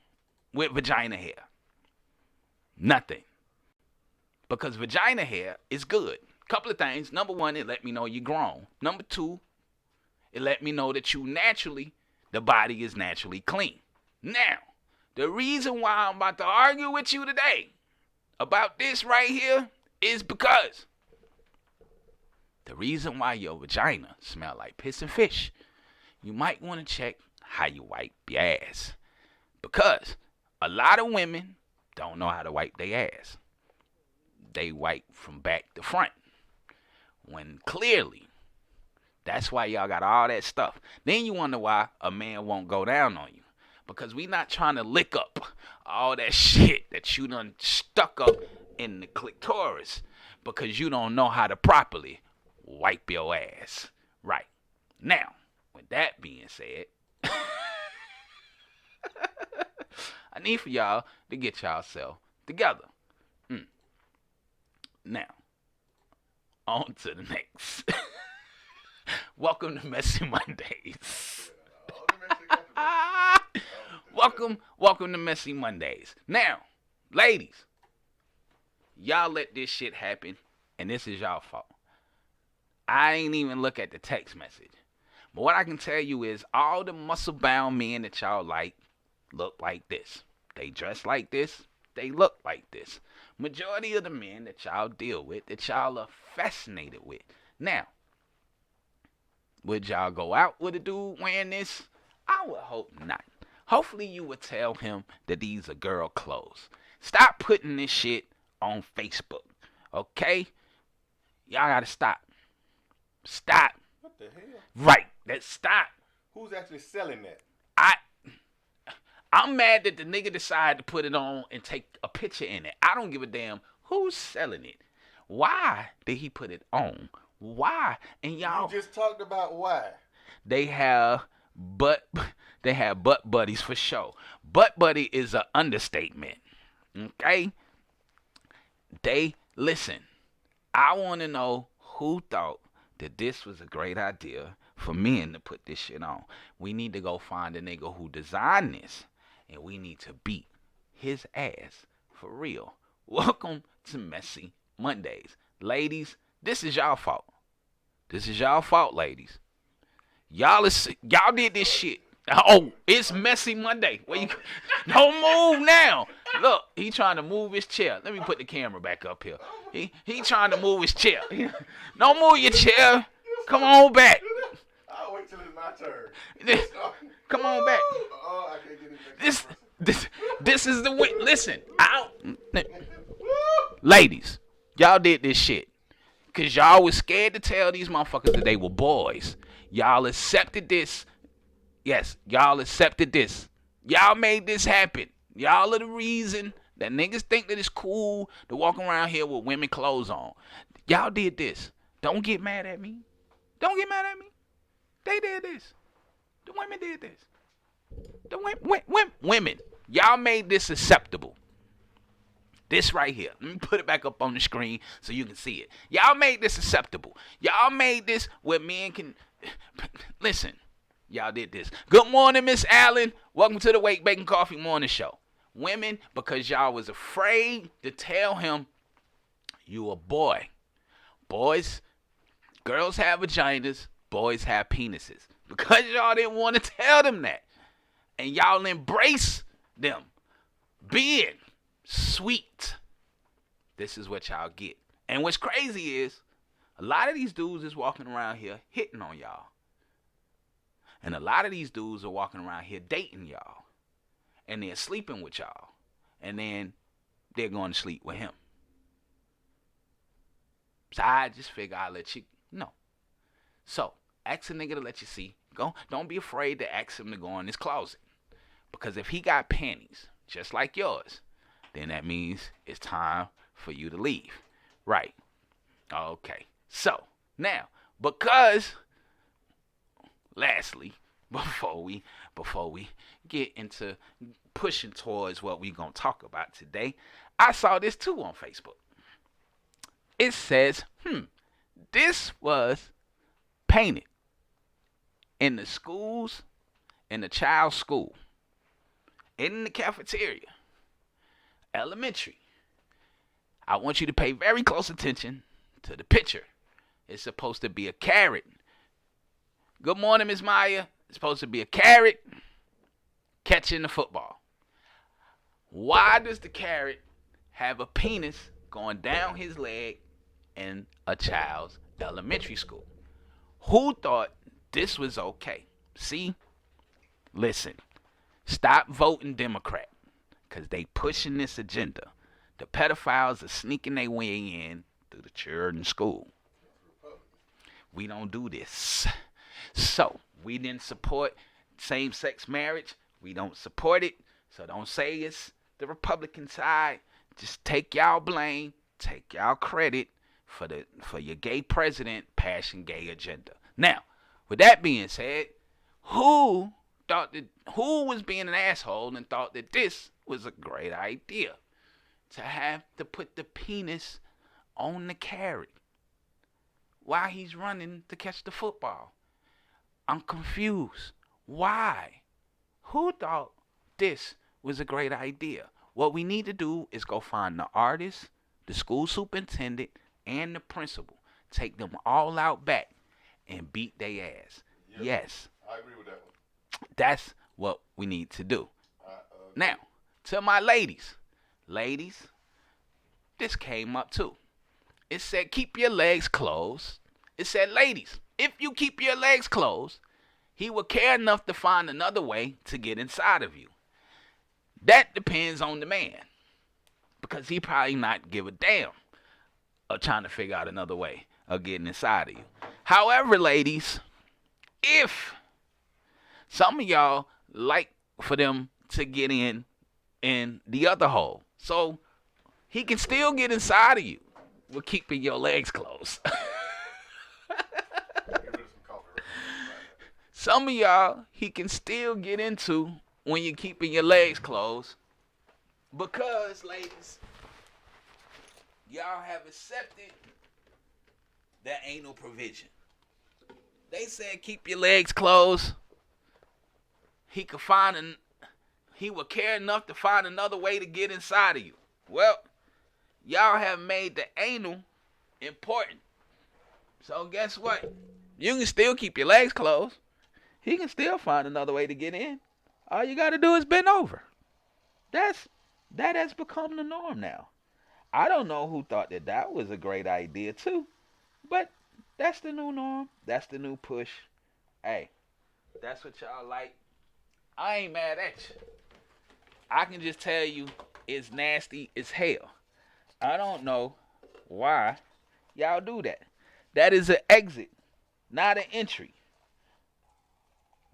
with vagina hair. Nothing. Because vagina hair is good. Couple of things. Number one, it let me know you're grown. Number two, it let me know that the body is naturally clean. Now, The reason why I'm about to argue with you today about this right here is because the reason why your vagina smell like piss and fish, you might want to check how you wipe your ass. Because a lot of women don't know how to wipe their ass. They wipe from back to front. When clearly, that's why y'all got all that stuff. Then you wonder why a man won't go down on you. Because we not trying to lick up all that shit that you done stuck up in the clitoris. Because you don't know how to properly wipe your ass. Right. Now, with that being said, I need for y'all to get y'allself together. Now, on to the next. Welcome to Messy Mondays. Welcome to Messy Mondays. Now, ladies, y'all let this shit happen, and this is y'all fault. I ain't even look at the text message. But what I can tell you is all the muscle-bound men that y'all like look like this. They dress like this. They look like this. Majority of the men that y'all deal with, that y'all are fascinated with. Now, would y'all go out with a dude wearing this? I would hope not. Hopefully you would tell him that these are girl clothes. Stop putting this shit on Facebook. Okay? Y'all gotta stop. Stop. What the hell? Right. Let's stop. Who's actually selling that? I'm mad that the nigga decided to put it on and take a picture in it. I don't give a damn who's selling it. Why did he put it on? Why? And y'all You just talked about why. they have butt buddies for sure. Butt buddy is an understatement. Okay? Listen. I want to know who thought that this was a great idea for men to put this shit on. We need to go find a nigga who designed this, and we need to beat his ass for real. Welcome to Messy Mondays. Ladies, this is y'all fault. This is y'all fault, ladies. Y'all did this shit. Oh, it's Messy Monday. Don't move now. Look, he trying to move his chair. Let me put the camera back up here. He trying to move his chair. Don't move your chair. Come on back. I'll wait till it's my turn. Come on back. Oh, I can't get it. This is the way. Listen, ladies, y'all did this shit because y'all was scared to tell these motherfuckers that they were boys. Y'all accepted this. Yes, y'all accepted this. Y'all made this happen. Y'all are the reason that niggas think that it's cool to walk around here with women clothes on. Y'all did this. Don't get mad at me. Don't get mad at me. They did this. The women did this. The women. Y'all made this acceptable. This right here. Let me put it back up on the screen so you can see it. Y'all made this acceptable. Y'all made this where men can... Listen. Y'all did this. Good morning, Miss Allen. Welcome to the WakeBake Coffee Morning Show. Women, because y'all was afraid to tell him you a boy. Boys, girls have vaginas. Boys have penises. Because y'all didn't want to tell them that. And y'all embrace them being sweet. This is what y'all get. And what's crazy is a lot of these dudes is walking around here hitting on y'all. And a lot of these dudes are walking around here dating y'all. And they're sleeping with y'all. And then they're going to sleep with him. So I just figure I'll let you know. So, ask a nigga to let you see. Don't be afraid to ask him to go in his closet. Because if he got panties, just like yours, then that means it's time for you to leave. Right. Okay. So, now, because... Lastly, before we get into pushing towards what we're going to talk about today, I saw this too on Facebook. It says, this was painted in the schools, in the child's school, in the cafeteria, elementary. I want you to pay very close attention to the picture. It's supposed to be a carrot. Good morning, Miss Maya. It's supposed to be a carrot catching the football. Why does the carrot have a penis going down his leg in a child's elementary school? Who thought this was okay? See? Listen. Stop voting Democrat, because they pushing this agenda. The pedophiles are sneaking their way in through the children's school. We don't do this. So, we didn't support same-sex marriage. We don't support it. So don't say it's the Republican side. Just take y'all blame, take y'all credit for your gay president passing gay agenda. Now, with that being said, who was being an asshole and thought that this was a great idea to have to put the penis on the carrot while he's running to catch the football? I'm confused. Why? Who thought this was a great idea? What we need to do is go find the artist, the school superintendent, and the principal. Take them all out back and beat their ass. Yep. Yes. I agree with that one. That's what we need to do. Now, to my ladies. Ladies, this came up too. It said, keep your legs closed. It said, ladies, if you keep your legs closed, he will care enough to find another way to get inside of you. That depends on the man, because he probably not give a damn of trying to figure out another way of getting inside of you. However, ladies, if some of y'all like for them to get in the other hole, so he can still get inside of you with keeping your legs closed. Some of y'all he can still get into when you're keeping your legs closed, because, ladies, y'all have accepted that anal provision. They said keep your legs closed. He would care enough to find another way to get inside of you. Well, y'all have made the anal important. So guess what? You can still keep your legs closed. He can still find another way to get in. All you got to do is bend over. That has become the norm now. I don't know who thought that was a great idea too, but that's the new norm. That's the new push. Hey, that's what y'all like. I ain't mad at you. I can just tell you it's nasty as hell. I don't know why y'all do that. That is an exit, not an entry.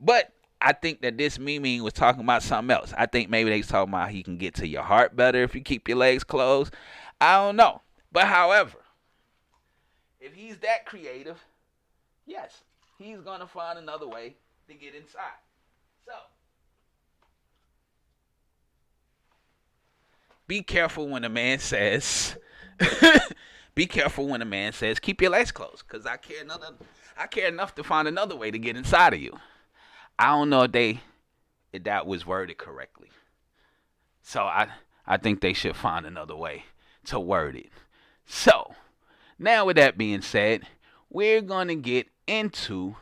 But I think that this Mimi was talking about something else. I think maybe they was talking about he can get to your heart better if you keep your legs closed. I don't know. But however, if he's that creative, yes, he's going to find another way to get inside. So, be careful when a man says, keep your legs closed, because I care enough to find another way to get inside of you. I don't know if that was worded correctly. So I think they should find another way to word it. So, now with that being said, we're going to get into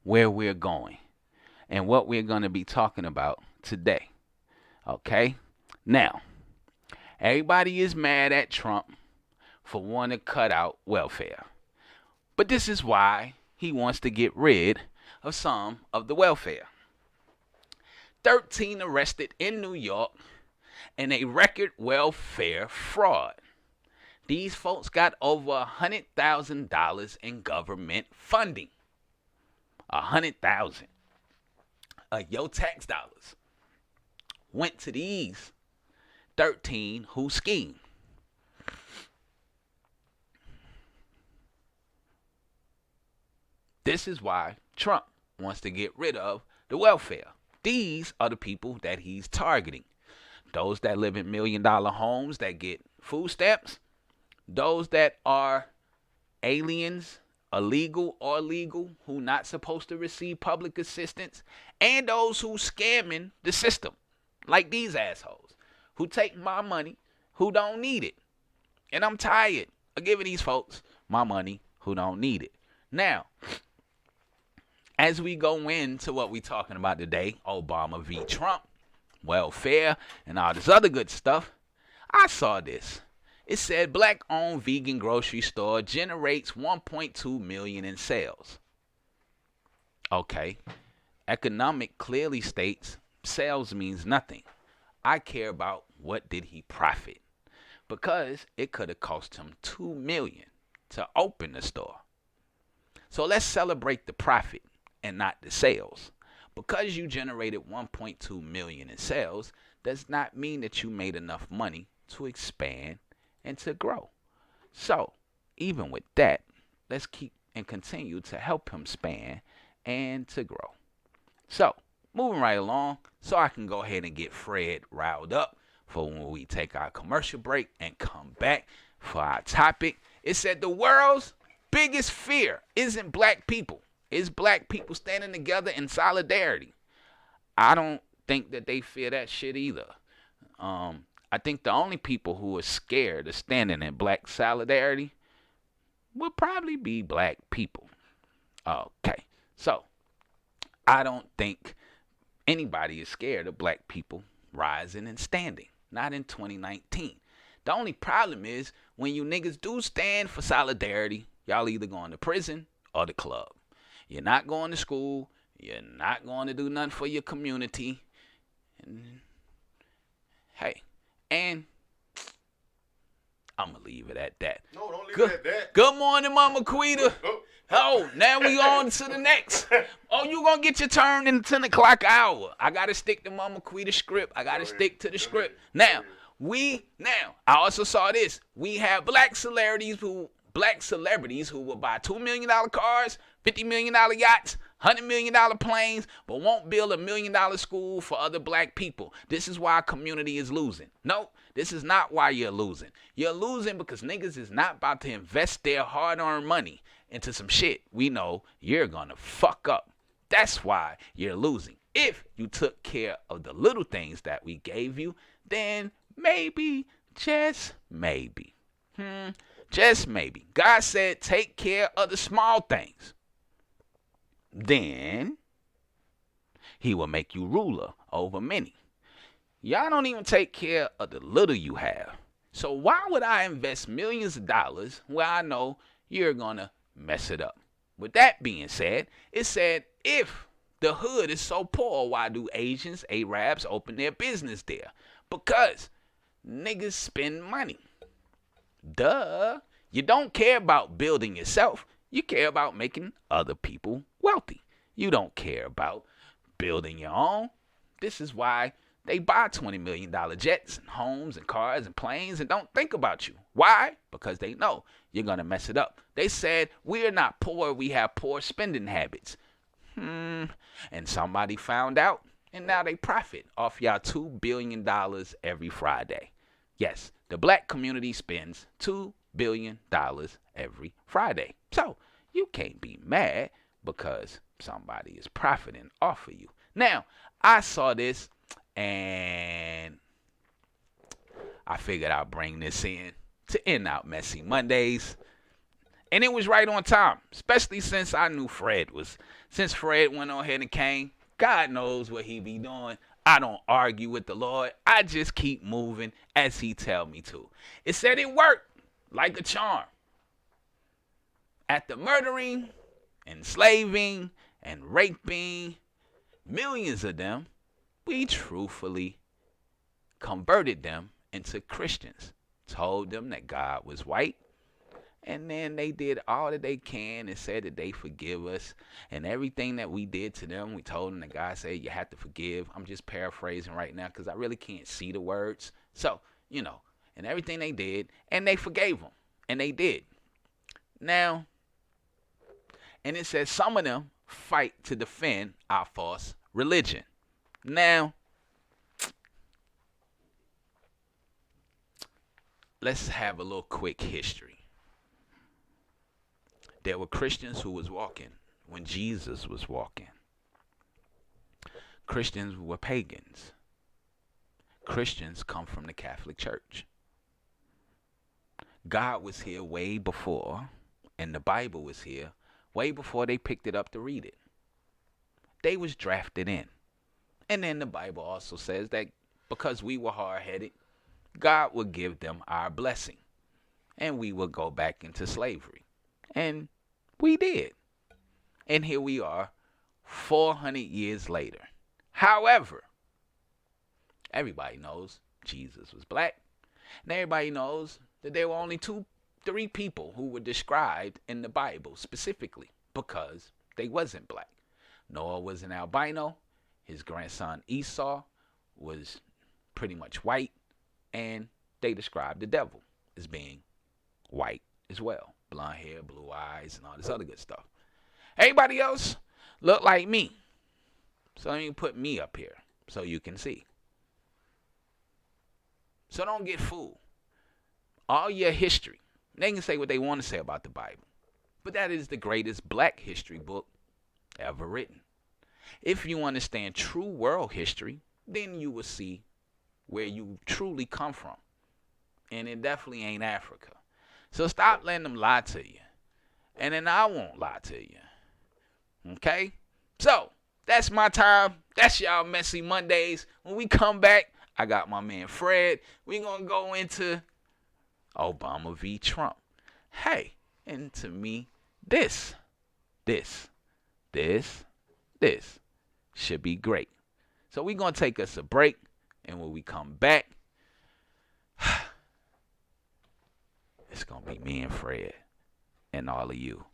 where we're going and what we're going to be talking about today. Okay? Now, everybody is mad at Trump for wanting to cut out welfare. But this is why he wants to get rid of some of the welfare. 13 arrested in New York in a record welfare fraud. These folks got over $100,000 in government funding. $100,000 of your tax dollars went to these 13 who schemed. This is why Trump wants to get rid of the welfare. These are the people that he's targeting. Those that live in $1 million homes that get food stamps. Those that are aliens, illegal or legal, who not supposed to receive public assistance. And those who scamming the system. Like these assholes who take my money who don't need it. And I'm tired of giving these folks my money who don't need it. Now, as we go into what we're talking about today, Obama v. Trump, welfare, and all this other good stuff, I saw this. It said black-owned vegan grocery store generates $1.2 million in sales. Okay. Economic clearly states sales means nothing. I care about what did he profit. Because it could have cost him $2 million to open the store. So let's celebrate the profit and not the sales. Because you generated $1.2 million in sales does not mean that you made enough money to expand and to grow. So even with that, let's keep and continue to help him expand and to grow. So moving right along, so I can go ahead and get Fred riled up for when we take our commercial break and come back for our topic. It said the world's biggest fear isn't black people. It's black people standing together in solidarity. I don't think that they fear that shit either. I think the only people who are scared of standing in black solidarity would probably be black people. Okay, so I don't think anybody is scared of black people rising and standing. Not in 2019. The only problem is when you niggas do stand for solidarity, y'all either going to prison or the club. You're not going to school. You're not going to do nothing for your community. And I'm going to leave it at that. No, don't leave it at that. Good morning, Mama Quita. Oh, now we on to the next. Oh, you going to get your turn in the 10 o'clock hour. I got to stick to Mama Quita's script. I got to stick to the script. Now, I also saw this. We have black celebrities who will buy $2 million cars, $50 million yachts, $100 million planes, but won't build $1 million school for other black people. This is why our community is losing. No, this is not why you're losing. You're losing because niggas is not about to invest their hard-earned money into some shit we know you're gonna fuck up. That's why you're losing. If you took care of the little things that we gave you, then maybe, just maybe, just maybe, God said take care of the small things. Then he will make you ruler over many. Y'all don't even take care of the little you have. So why would I invest millions of dollars where I know you're gonna mess it up? With that being said, it said if the hood is so poor, why do Asians, Arabs open their business there? Because niggas spend money. Duh. You don't care about building yourself. You care about making other people wealthy. You don't care about building your own. This is why they buy $20 million jets and homes and cars and planes and don't think about you. Why? Because they know you're going to mess it up. They said, we're not poor, we have poor spending habits. And somebody found out, and now they profit off y'all $2 billion every Friday. Yes, the black community spends $2 billion every Friday. So you can't be mad because somebody is profiting off of you. Now, I saw this and I figured I'd bring this in to end out Messy Mondays. And it was right on time, especially since I knew since Fred went on ahead and came, God knows what he be doing. I don't argue with the Lord. I just keep moving as he tell me to. It said it worked like a charm. After murdering, enslaving, and raping millions of them, we truthfully converted them into Christians. Told them that God was white. And then they did all that they can and said that they forgive us. And everything that we did to them, we told them that God said, you have to forgive. I'm just paraphrasing right now because I really can't see the words. So, and everything they did, and they forgave them. And they did. Now, and it says some of them fight to defend our false religion. Now, let's have a little quick history. There were Christians who was walking when Jesus was walking. Christians were pagans. Christians come from the Catholic Church. God was here way before, and the Bible was here way before they picked it up to read it. They was drafted in. And then the Bible also says that because we were hard-headed, God would give them our blessing. And we would go back into slavery. And we did. And here we are 400 years later. However, everybody knows Jesus was black. And everybody knows that there were only 3 people who were described in the Bible specifically because they wasn't black. Noah was an albino. His grandson Esau was pretty much white. And they described the devil as being white as well. Blonde hair, blue eyes, and all this other good stuff. Everybody else looked like me. So let me put me up here so you can see. So don't get fooled. All your history, they can say what they want to say about the Bible, but that is the greatest black history book ever written. If you understand true world history, then you will see where you truly come from. And it definitely ain't Africa. So stop letting them lie to you. And then I won't lie to you. Okay? So, that's my time. That's y'all Messy Mondays. When we come back, I got my man Fred. We're going to go into Obama v. Trump. Hey, and to me, this should be great. So we're going to take us a break. And when we come back, it's going to be me and Fred and all of you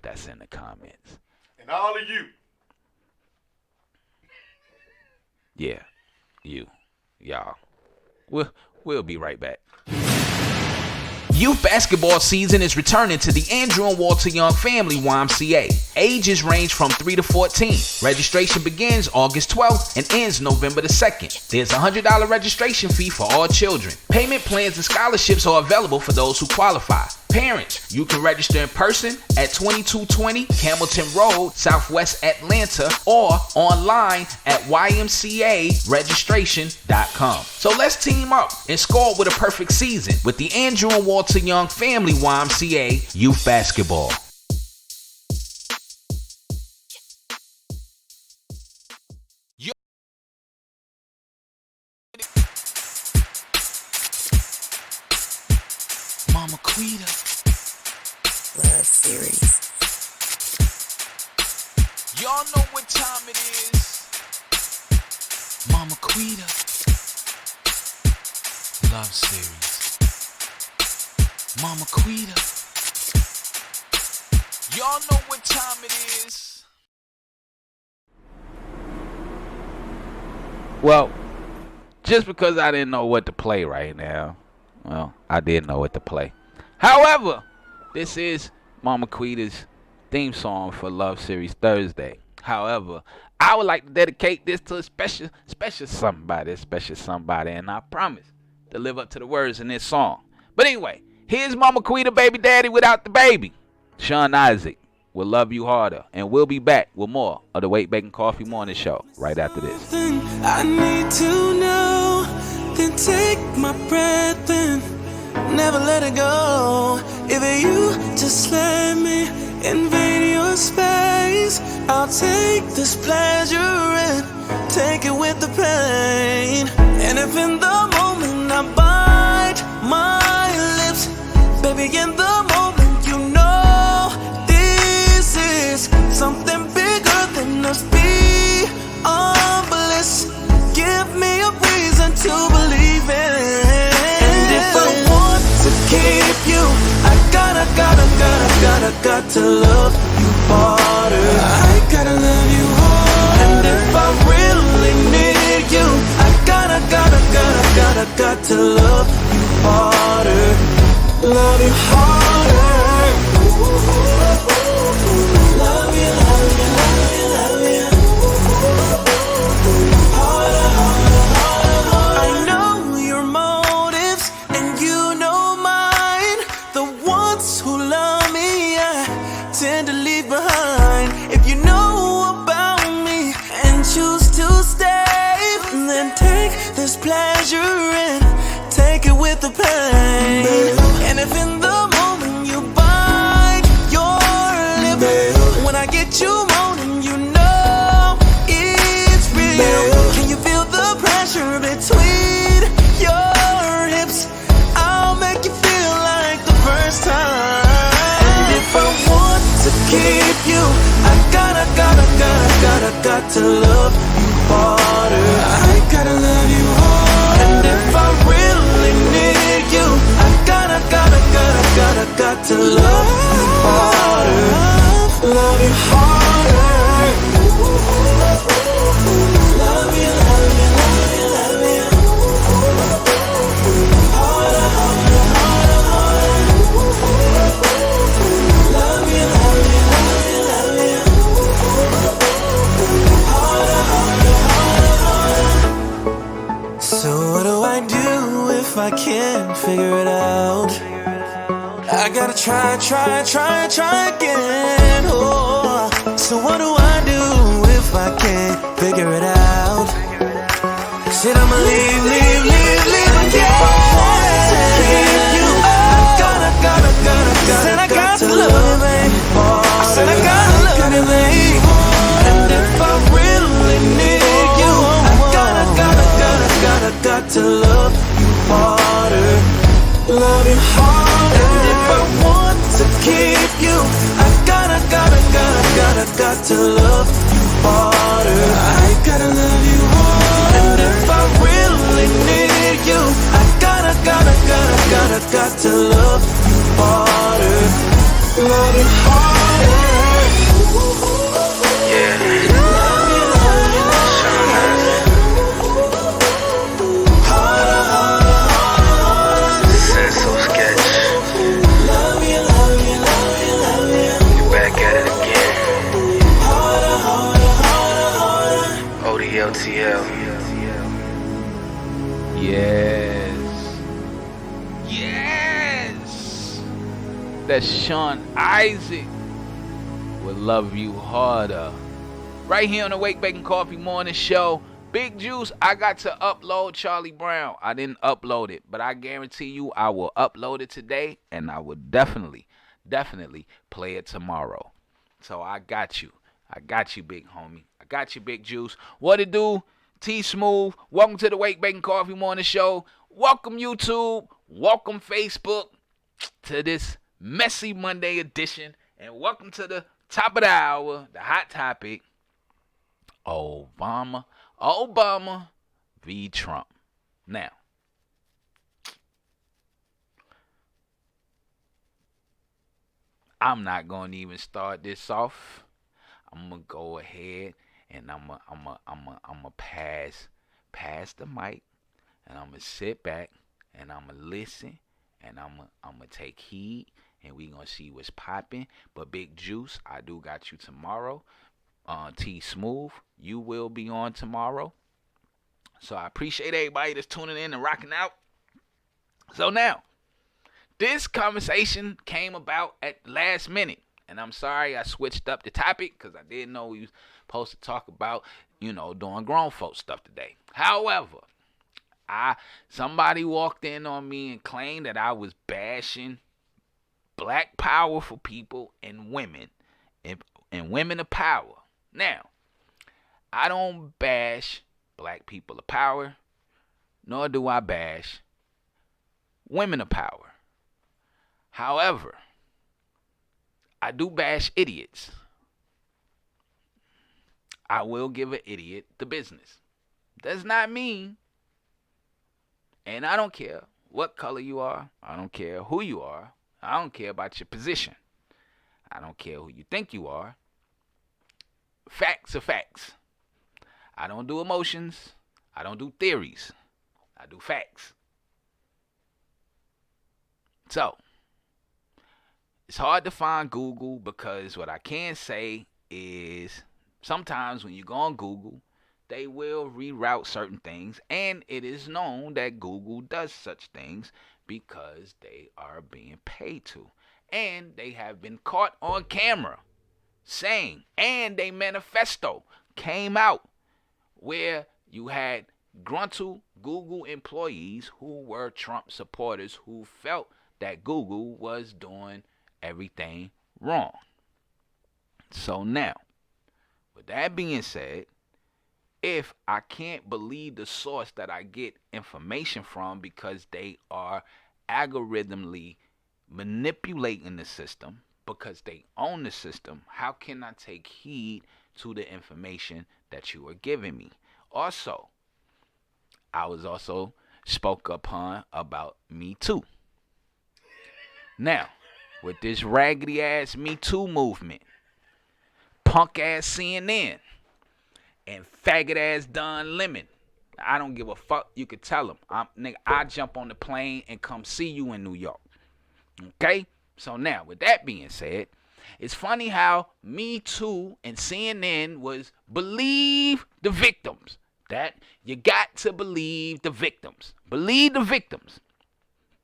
that's in the comments. And all of you. Yeah, y'all. We'll be right back. Youth basketball season is returning to the Andrew and Walter Young Family YMCA. Ages range from 3 to 14. Registration begins August 12th and ends November the 2nd. There's a $100 registration fee for all children. Payment plans and scholarships are available for those who qualify. Parents, you can register in person at 2220 Hamilton Road, Southwest Atlanta, or online at ymcaregistration.com. So let's team up and score with a perfect season with the Andrew and Walter Young Family YMCA Youth Basketball. Mama Quita. Love series. Y'all know what time it is. Mama Quita. Love series. Mama Quita. Y'all know what time it is. Well, just because I didn't know what to play right now, well, I did know what to play. However, this is Mama Quita's theme song for Love Series Thursday. However, I would like to dedicate this to a special somebody, and I promise to live up to the words in this song. But anyway, here's Mama Quita, baby daddy without the baby. Sean Isaac will Love You Harder, and we'll be back with more of the WakeBake and Coffee Morning Show right after this. I need to know, then take my breath in, never let it go. If you just let me invade your space, I'll take this pleasure and take it with the pain. And if in the moment I bite my lips, baby, in the moment you know this is something bigger than us beyond bliss. Give me a reason to believe in. And if I want to keep you, I gotta to love you harder. I gotta love you harder. And if I really need you, I gotta to love you harder. Love you harder. Love you, love you, love you, love you. Harder, harder, harder, harder. I know your motives and you know mine. The ones who love me, I tend to leave behind. If you know about me and choose to stay, then take this pleasure and take it with the pain. And if in the moment keep you. I got to love you harder. I gotta love you harder. And if I really need you, I gotta to love you harder. Love you harder. Love you, love you, love you, love you. Harder, harder, harder, harder. Love you, love you, love you, love you. Harder, harder, harder, harder. So what do I do if I can't figure it out? I gotta try again. Oh, so what do I do if I can't figure it out? Said I'ma leave again. Said I got to love you, babe. Said I gotta love you, babe. And if I really need you, I got to love you harder. Love you harder. And if I want to keep you, I gotta to love you harder. I gotta love you harder. And if I really need you, I gotta to love you harder. Love you harder. Yeah. Yes. That's Sean Isaac will Love You Harder. Right here on the WakeBake and Coffee Morning Show. Big Juice, I got to upload Charlie Brown. I didn't upload it, but I guarantee you I will upload it today, and I will definitely play it tomorrow. So I got you. I got you, big homie. I got you, Big Juice. What it do? T Smooth. Welcome to the WakeBake and Coffee Morning Show. Welcome, YouTube. Welcome, Facebook, to this messy Monday edition. And welcome to the top of the hour, the hot topic, Obama v. Trump. Now, I'm not going to even start this off. I'm going to go ahead and I'm going to pass the mic, and I'm going to sit back and I'm going to listen, and I'm going to take heed, and we going to see what's popping. But Big Juice, I do got you tomorrow. T Smooth, you will be on tomorrow. So I appreciate everybody that's tuning in and rocking out. So now, this conversation came about at the last minute. And I'm sorry I switched up the topic because I didn't know we was supposed to talk about, doing grown folk stuff today. However, somebody walked in on me and claimed that I was bashing black powerful people and women and women of power. Now, I don't bash black people of power, nor do I bash women of power. However, I do bash idiots. I will give an idiot the business. Does not mean, and I don't care what color you are. I don't care who you are. I don't care about your position. I don't care who you think you are. Facts are facts. I don't do emotions. I don't do theories. I do facts. So, it's hard to find Google, because what I can say is sometimes when you go on Google, they will reroute certain things, and it is known that Google does such things because they are being paid to. And they have been caught on camera saying, and a manifesto came out where you had gruntled Google employees who were Trump supporters who felt that Google was doing everything wrong. So now, with that being said, if I can't believe the source that I get information from because they are algorithmically manipulating the system, because they own the system, how can I take heed to the information that you are giving me? Also, I was also spoke upon about Me Too. Now, with this raggedy ass Me Too movement, punk ass CNN, and faggot ass Don Lemon, I don't give a fuck. You could tell them, nigga, I jump on the plane and come see you in New York. Okay? So now, with that being said, it's funny how Me Too and CNN was believe the victims. That you got to believe the victims. Believe the victims.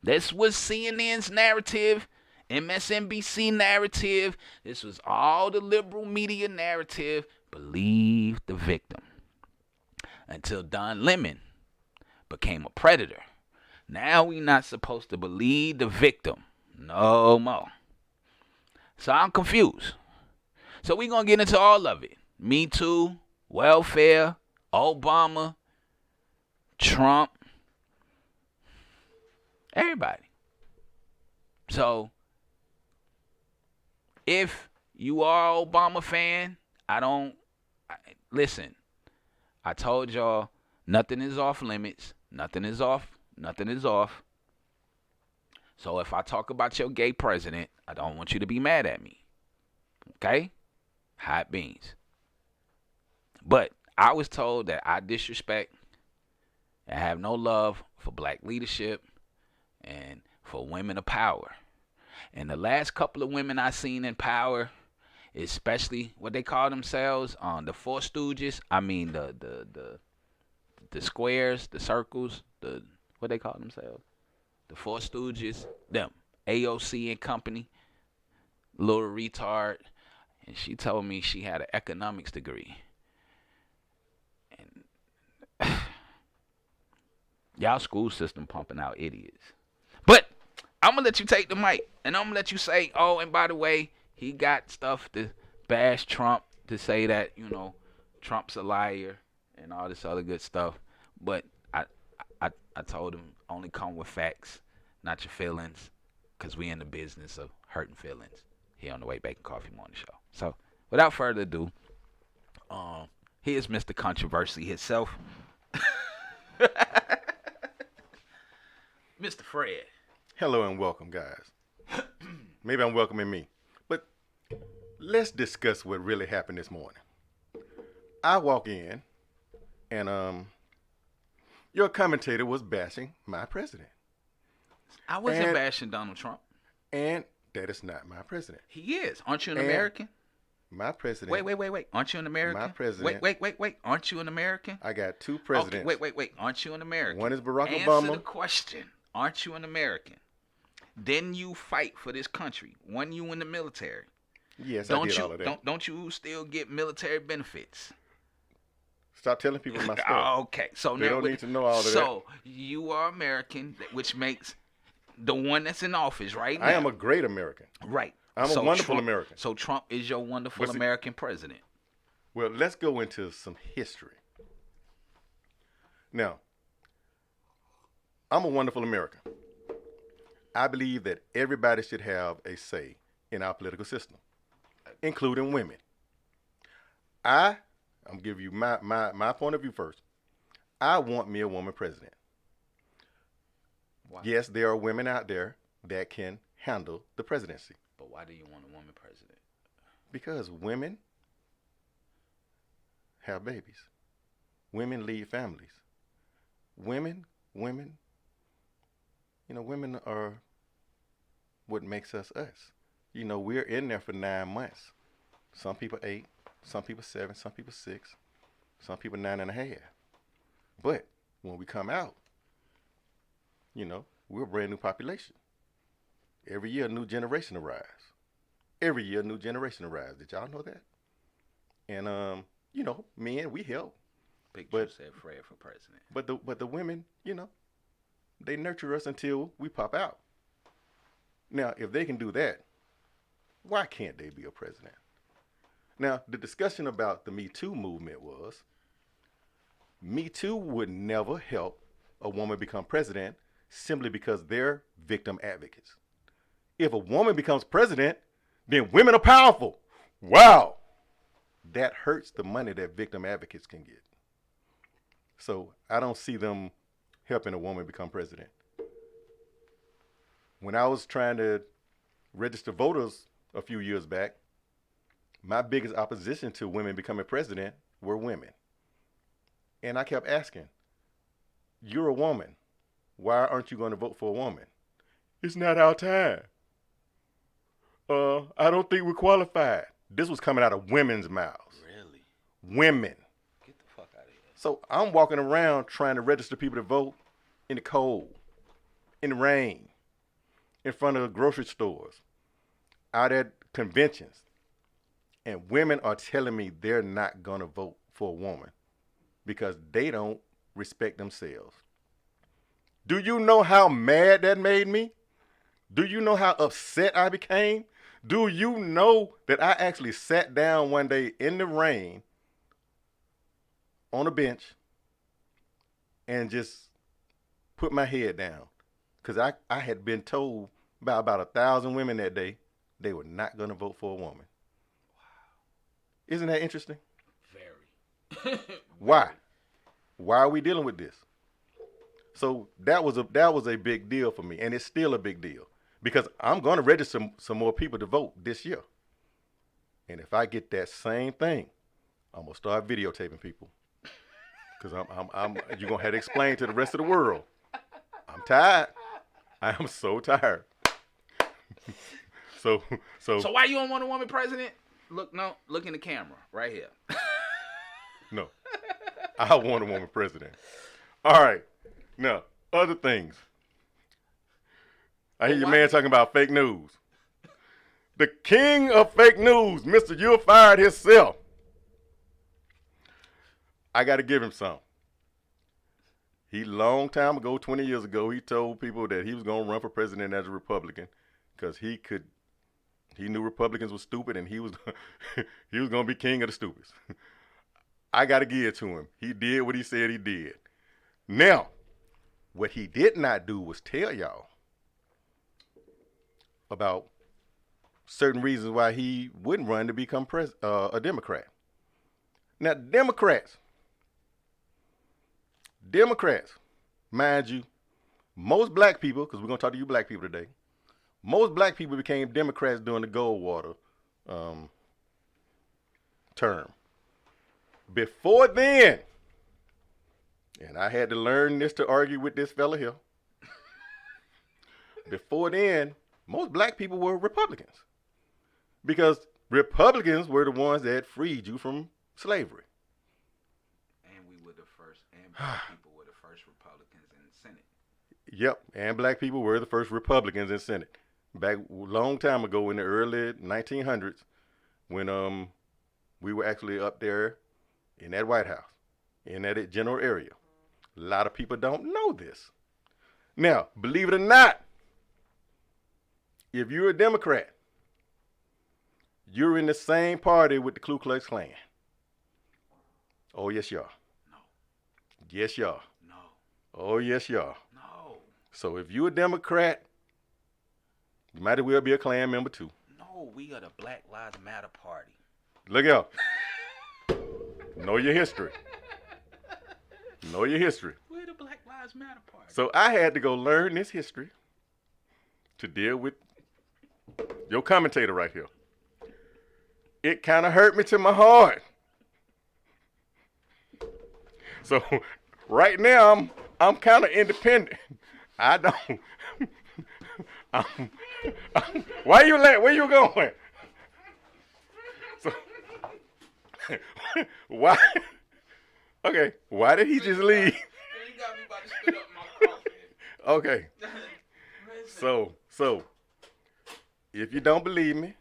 This was CNN's narrative, MSNBC narrative. This was all the liberal media narrative. Believe the victim. Until Don Lemon became a predator. Now we not supposed to believe the victim no more. So I'm confused. So we going to get into all of it. Me Too, welfare, Obama, Trump, everybody. So if you are an Obama fan, listen, I told y'all nothing is off limits. Nothing is off. Nothing is off. So if I talk about your gay president, I don't want you to be mad at me. Okay? Hot beans. But I was told that I disrespect and have no love for black leadership and for women of power. And the last couple of women I seen in power, especially what they call themselves, the Four Stooges. I mean the squares, the circles, what they call themselves, the Four Stooges. Them AOC and company, little retard, and she told me she had an economics degree. And y'all school system pumping out idiots. But I'm gonna let you take the mic, and I'm gonna let you say, oh, and by the way, he got stuff to bash Trump, to say that, Trump's a liar and all this other good stuff. But I told him, only come with facts, not your feelings, because we in the business of hurting feelings here on the WakeBake and Coffee Morning Show. So without further ado, here's Mr. Controversy himself, Mr. Fred. Hello and welcome, guys. Maybe I'm welcoming me. But let's discuss what really happened this morning. I walk in, and your commentator was bashing my president. I wasn't bashing Donald Trump. And that is not my president. He is. Aren't you an American? My president. Wait. Aren't you an American? My president. Wait. Aren't you an American? I got two presidents. Okay, wait. Aren't you an American? One is Barack Obama. Answer the question. Aren't you an American? Didn't you fight for this country? Weren't you in the military? Yes, I did all of that. Don't you still get military benefits? Stop telling people my stuff. Okay, so they now don't need to know all of that. So you are American, which makes the one that's in office right now. I am a great American. Right. I'm a wonderful American. So Trump is your wonderful American president. Well, let's go into some history. Now, I'm a wonderful American. I believe that everybody should have a say in our political system, including women. I'm going to give you my point of view first. I want me a woman president. Why? Yes, there are women out there that can handle the presidency. But why do you want a woman president? Because women have babies. Women lead families. Women, women are what makes us us. We're in there for 9 months. Some people 8, some people 7, some people 6, some people 9.5. But when we come out, we're a brand new population. Every year a new generation arrives. Did y'all know that? And men, we help. Big Joe said Fred for president. But the women, they nurture us until we pop out. Now, if they can do that, why can't they be a president? Now, the discussion about the Me Too movement was, Me Too would never help a woman become president simply because they're victim advocates. If a woman becomes president, Then women are powerful. Wow. That hurts the money that victim advocates can get. So I don't see them helping a woman become president. When I was trying to register voters a few years back, my biggest opposition to women becoming president were women. And I kept asking, you're a woman. Why aren't you going to vote for a woman? It's not our time. I don't think we're qualified. This was coming out of women's mouths. Really? Women. Get the fuck out of here. So I'm walking around trying to register people to vote in the cold, in the rain, in front of grocery stores, out at conventions. And women are telling me they're not going to vote for a woman because they don't respect themselves. Do you know how mad that made me? Do you know how upset I became? Do you know that I actually sat down one day in the rain on a bench and just put my head down? Because I had been told by about 1,000 women that day they were not going to vote for a woman. Wow. Isn't that interesting? Very. Why? Why are we dealing with this? So that was a big deal for me, and it's still a big deal because I'm going to register some more people to vote this year. And if I get that same thing, I'm gonna start videotaping people because you're gonna have to explain to the rest of the world. I'm tired. I am so tired. So why you don't want a woman president? Look in the camera right here. No, I want a woman president. All right. Now, other things. I hear your man talking about fake news. The king of fake news, Mr. You're Fired himself. I got to give him some. He long time ago, 20 years ago, he told people that he was going to run for president as a Republican because he knew Republicans were stupid and he was going to be king of the stupids. I got to give it to him. He did what he said he did. Now, what he did not do was tell y'all about certain reasons why he wouldn't run to become a Democrat. Now, Democrats, mind you, most black people, because we're going to talk to you black people today, most black people became Democrats during the Goldwater term. Before then, and I had to learn this to argue with this fella here. Before then, most black people were Republicans because Republicans were the ones that freed you from slavery. And we were the first, and black people were the first Republicans in the Senate. Yep, and black people were the first Republicans in Senate. Back a long time ago in the early 1900s when we were actually up there in that White House, in that general area. A lot of people don't know this. Now, believe it or not, if you're a Democrat, you're in the same party with the Ku Klux Klan. Oh, yes, y'all. No. Yes, y'all. No. Oh, yes, y'all. No. So if you're a Democrat, you might as well be a Klan member too. No, we are the Black Lives Matter Party. Look out. Know your history. Know your history. We're the Black Lives Matter Party. So I had to go learn this history to deal with your commentator right here. It kind of hurt me to my heart. So right now I'm kind of independent. I don't. Why you where you going? So why? Okay, why did he just leave? You got me about to spit up my coffee. Okay. So if you don't believe me,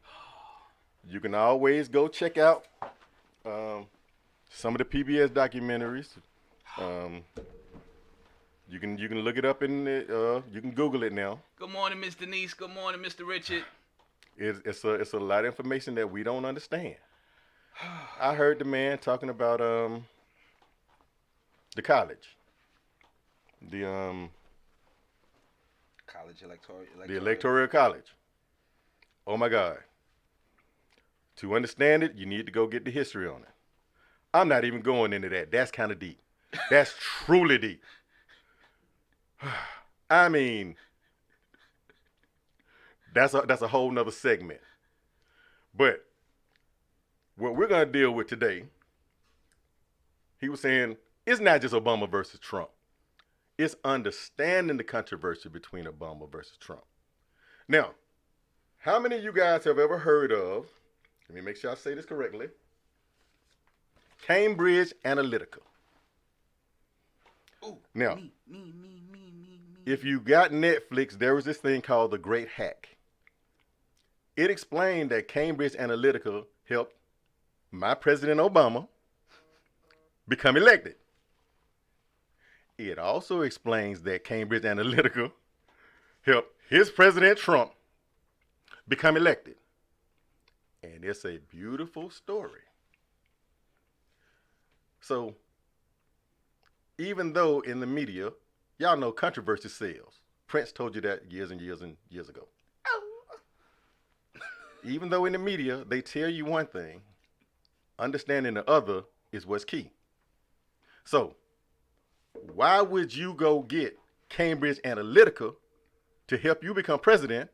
you can always go check out some of the PBS documentaries. You can look it up in you can Google it now. Good morning, Miss Denise. Good morning, Mr. Richard. It's a lot of information that we don't understand. I heard the man talking about the college. The College electoral. The electoral college. Oh my God. To understand it, you need to go get the history on it. I'm not even going into that. That's kind of deep. That's truly deep. I mean, that's a whole nother segment. But what we're going to deal with today, he was saying, it's not just Obama versus Trump. It's understanding the controversy between Obama versus Trump. Now, how many of you guys have ever heard of, let me make sure I say this correctly, Cambridge Analytica? Ooh, now, me. If you got Netflix, there was this thing called The Great Hack. It explained that Cambridge Analytica helped my President Obama become elected. It also explains that Cambridge Analytica helped his President Trump become elected. And it's a beautiful story. So, even though in the media, y'all know controversy sells. Prince told you that years and years and years ago. Even though in the media, they tell you one thing, understanding the other is what's key. So, why would you go get Cambridge Analytica to help you become president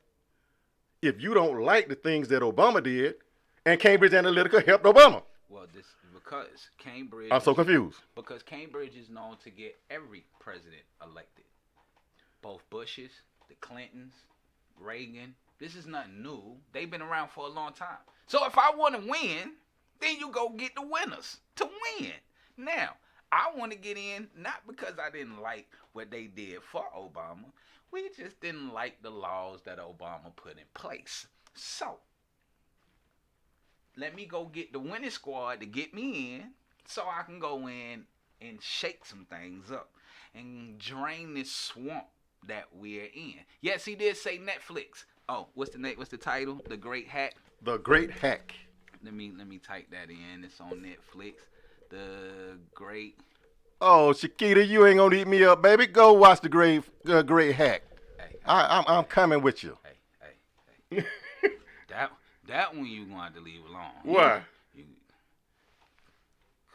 if you don't like the things that Obama did and Cambridge Analytica helped Obama? Well, this because Cambridge. I'm so confused. Because Cambridge is known to get every president elected. Both Bushes, the Clintons, Reagan. This is nothing new. They've been around for a long time. So if I want to win, then you go get the winners to win. Now, I want to get in not because I didn't like what they did for Obama. We just didn't like the laws that Obama put in place. So, let me go get the winning squad to get me in so I can go in and shake some things up and drain this swamp that we're in. Yes, he did say Netflix. Oh, what's the title? The Great Hack? The Great Hack. Let me type that in. It's on Netflix. The Great. Oh, Shakita, you ain't gonna eat me up, baby. Go watch the Great Hack. Hey, I'm coming with you. Hey. that one you gonna have to leave alone. Why?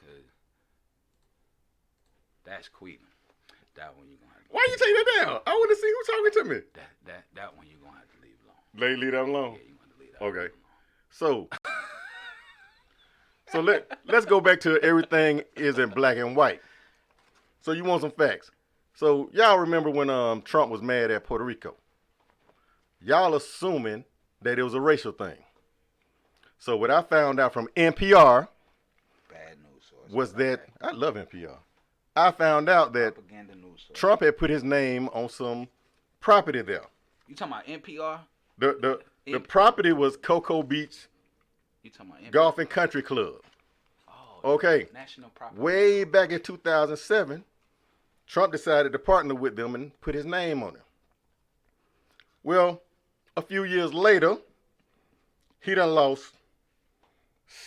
Cause that's Queen. That one you gonna have to. Why you take that down? I want to see who's talking to me. That one you gonna have to leave alone. Leave that alone. Yeah, you gonna have to leave that. Okay. So let's go back to everything is in black and white. So you want some facts. So y'all remember when Trump was mad at Puerto Rico? Y'all assuming that it was a racial thing. So what I found out from NPR Bad news source. was that, I love NPR. I found out that Propaganda news source. Trump had put his name on some property there. You talking about NPR? The property was Cocoa Beach You talking about NPR? Golf and Country Club. Oh, Okay. National property. Way back in 2007, Trump decided to partner with them and put his name on it. Well, a few years later, he done lost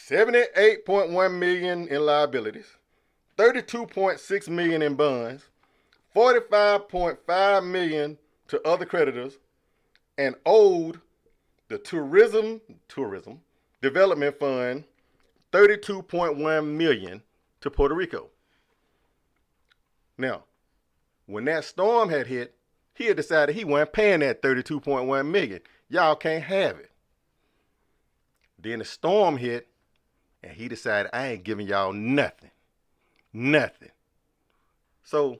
$78.1 million in liabilities, $32.6 million in bonds, $45.5 million to other creditors, and owed the Tourism Development Fund $32.1 million to Puerto Rico. Now, when that storm had hit, he had decided he wasn't paying that $32.1 million. Y'all can't have it. Then the storm hit, and he decided, I ain't giving y'all nothing. Nothing. So,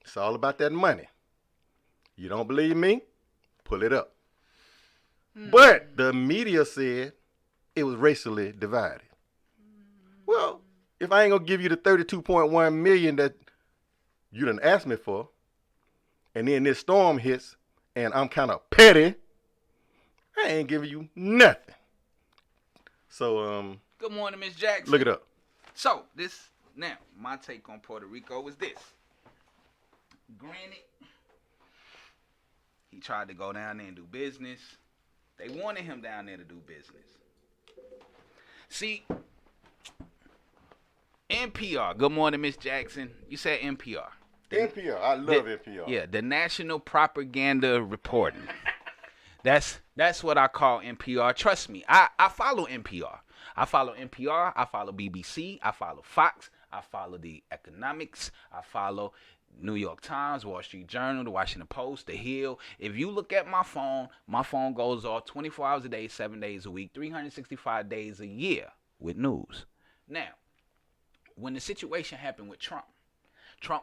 it's all about that money. You don't believe me? Pull it up. But the media said it was racially divided. Well, if I ain't gonna give you the $32.1 million that you done asked me for, and then this storm hits, and I'm kind of petty, I ain't giving you nothing. So, Good morning, Miss Jackson. look it up. So, my take on Puerto Rico is this. Granted, he tried to go down there and do business. They wanted him down there to do business. See, NPR. Good morning, Miss Jackson. You said NPR. NPR. I love NPR. Yeah, the National Propaganda Reporting. That's what I call NPR. Trust me, I follow NPR. I follow NPR. I follow BBC. I follow Fox. I follow the Economics. I follow New York Times, Wall Street Journal, the Washington Post, The Hill. If you look at my phone goes off 24 hours a day, 7 days a week, 365 days a year with news. Now, when the situation happened with Trump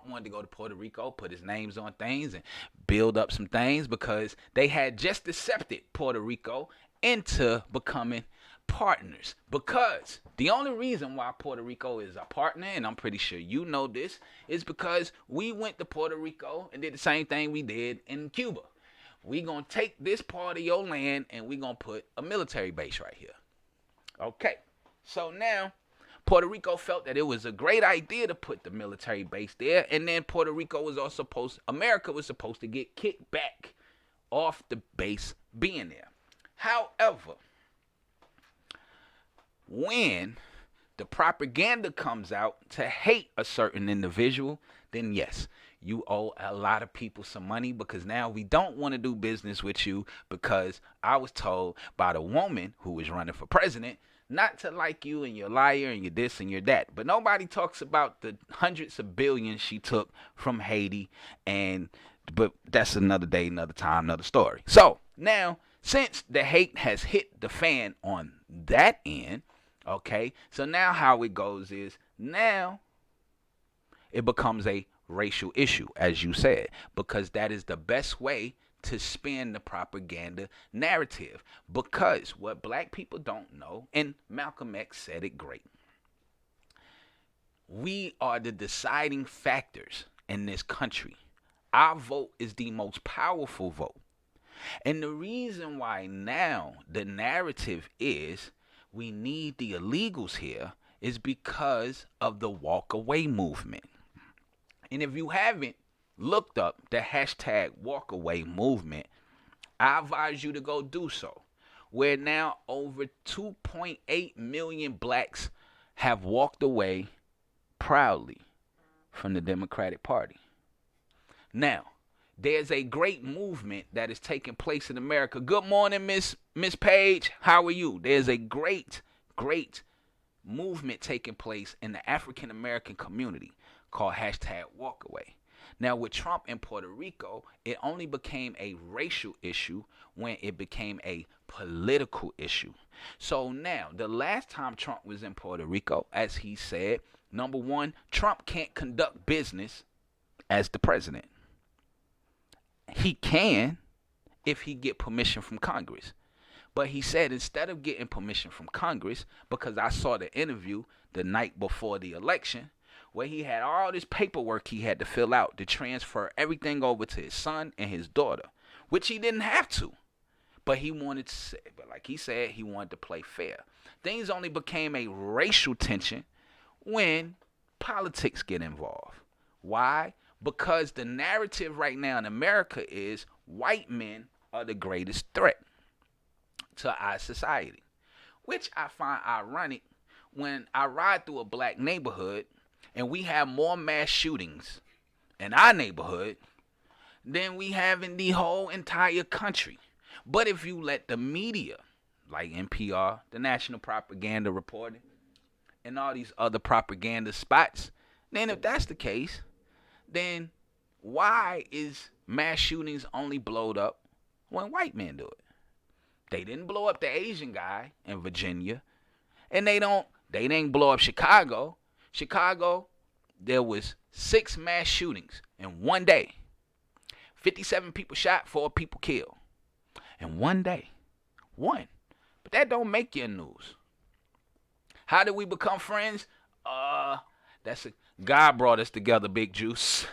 wanted to go to Puerto Rico, put his names on things and build up some things because they had just accepted Puerto Rico into becoming partners. Because the only reason why Puerto Rico is a partner, and I'm pretty sure you know this, is because we went to Puerto Rico and did the same thing we did in Cuba. We gonna take this part of your land and we gonna put a military base right here. Okay, so now Puerto Rico felt that it was a great idea to put the military base there, and then America was supposed to get kicked back off the base being there. However, when the propaganda comes out to hate a certain individual, then yes, you owe a lot of people some money because now we don't want to do business with you because I was told by the woman who was running for president not to like you and you're a liar and you're this and you're that. But nobody talks about the hundreds of billions she took from Haiti. But that's another day, another time, another story. So now, since the hate has hit the fan on that end, okay, so now how it goes is now it becomes a racial issue, as you said, because that is the best way to spin the propaganda narrative. Because what black people don't know, and Malcolm X said it great, we are the deciding factors in this country. Our vote is the most powerful vote. And the reason why now the narrative is we need the illegals here is because of the walk away movement. And if you haven't looked up the hashtag walkaway movement, I advise you to go do so. Where now over 2.8 million blacks have walked away proudly from the Democratic Party. Now, there's a great movement that is taking place in America. Good morning, Miss Page. How are you? There's a great movement taking place in the African American community called hashtag walkaway. Now, with Trump in Puerto Rico, it only became a racial issue when it became a political issue. So now, the last time Trump was in Puerto Rico, as he said, number one, Trump can't conduct business as the president. He can if he get permission from Congress. But he said instead of getting permission from Congress, because I saw the interview the night before the election, where he had all this paperwork he had to fill out to transfer everything over to his son and his daughter, which he didn't have to. But he wanted to say, but like he said, he wanted to play fair. Things only became a racial tension when politics get involved. Why? Because the narrative right now in America is white men are the greatest threat to our society, which I find ironic when I ride through a black neighborhood and we have more mass shootings in our neighborhood than we have in the whole entire country. But if you let the media, like NPR, the National Propaganda Reporting, and all these other propaganda spots, then if that's the case, then why is mass shootings only blowed up when white men do it? They didn't blow up the Asian guy in Virginia, and they didn't blow up Chicago. Chicago, there was 6 mass shootings in one day. 57 people shot, 4 people killed. In one day. One. But that don't make you news. How did we become friends? God brought us together, Big Juice.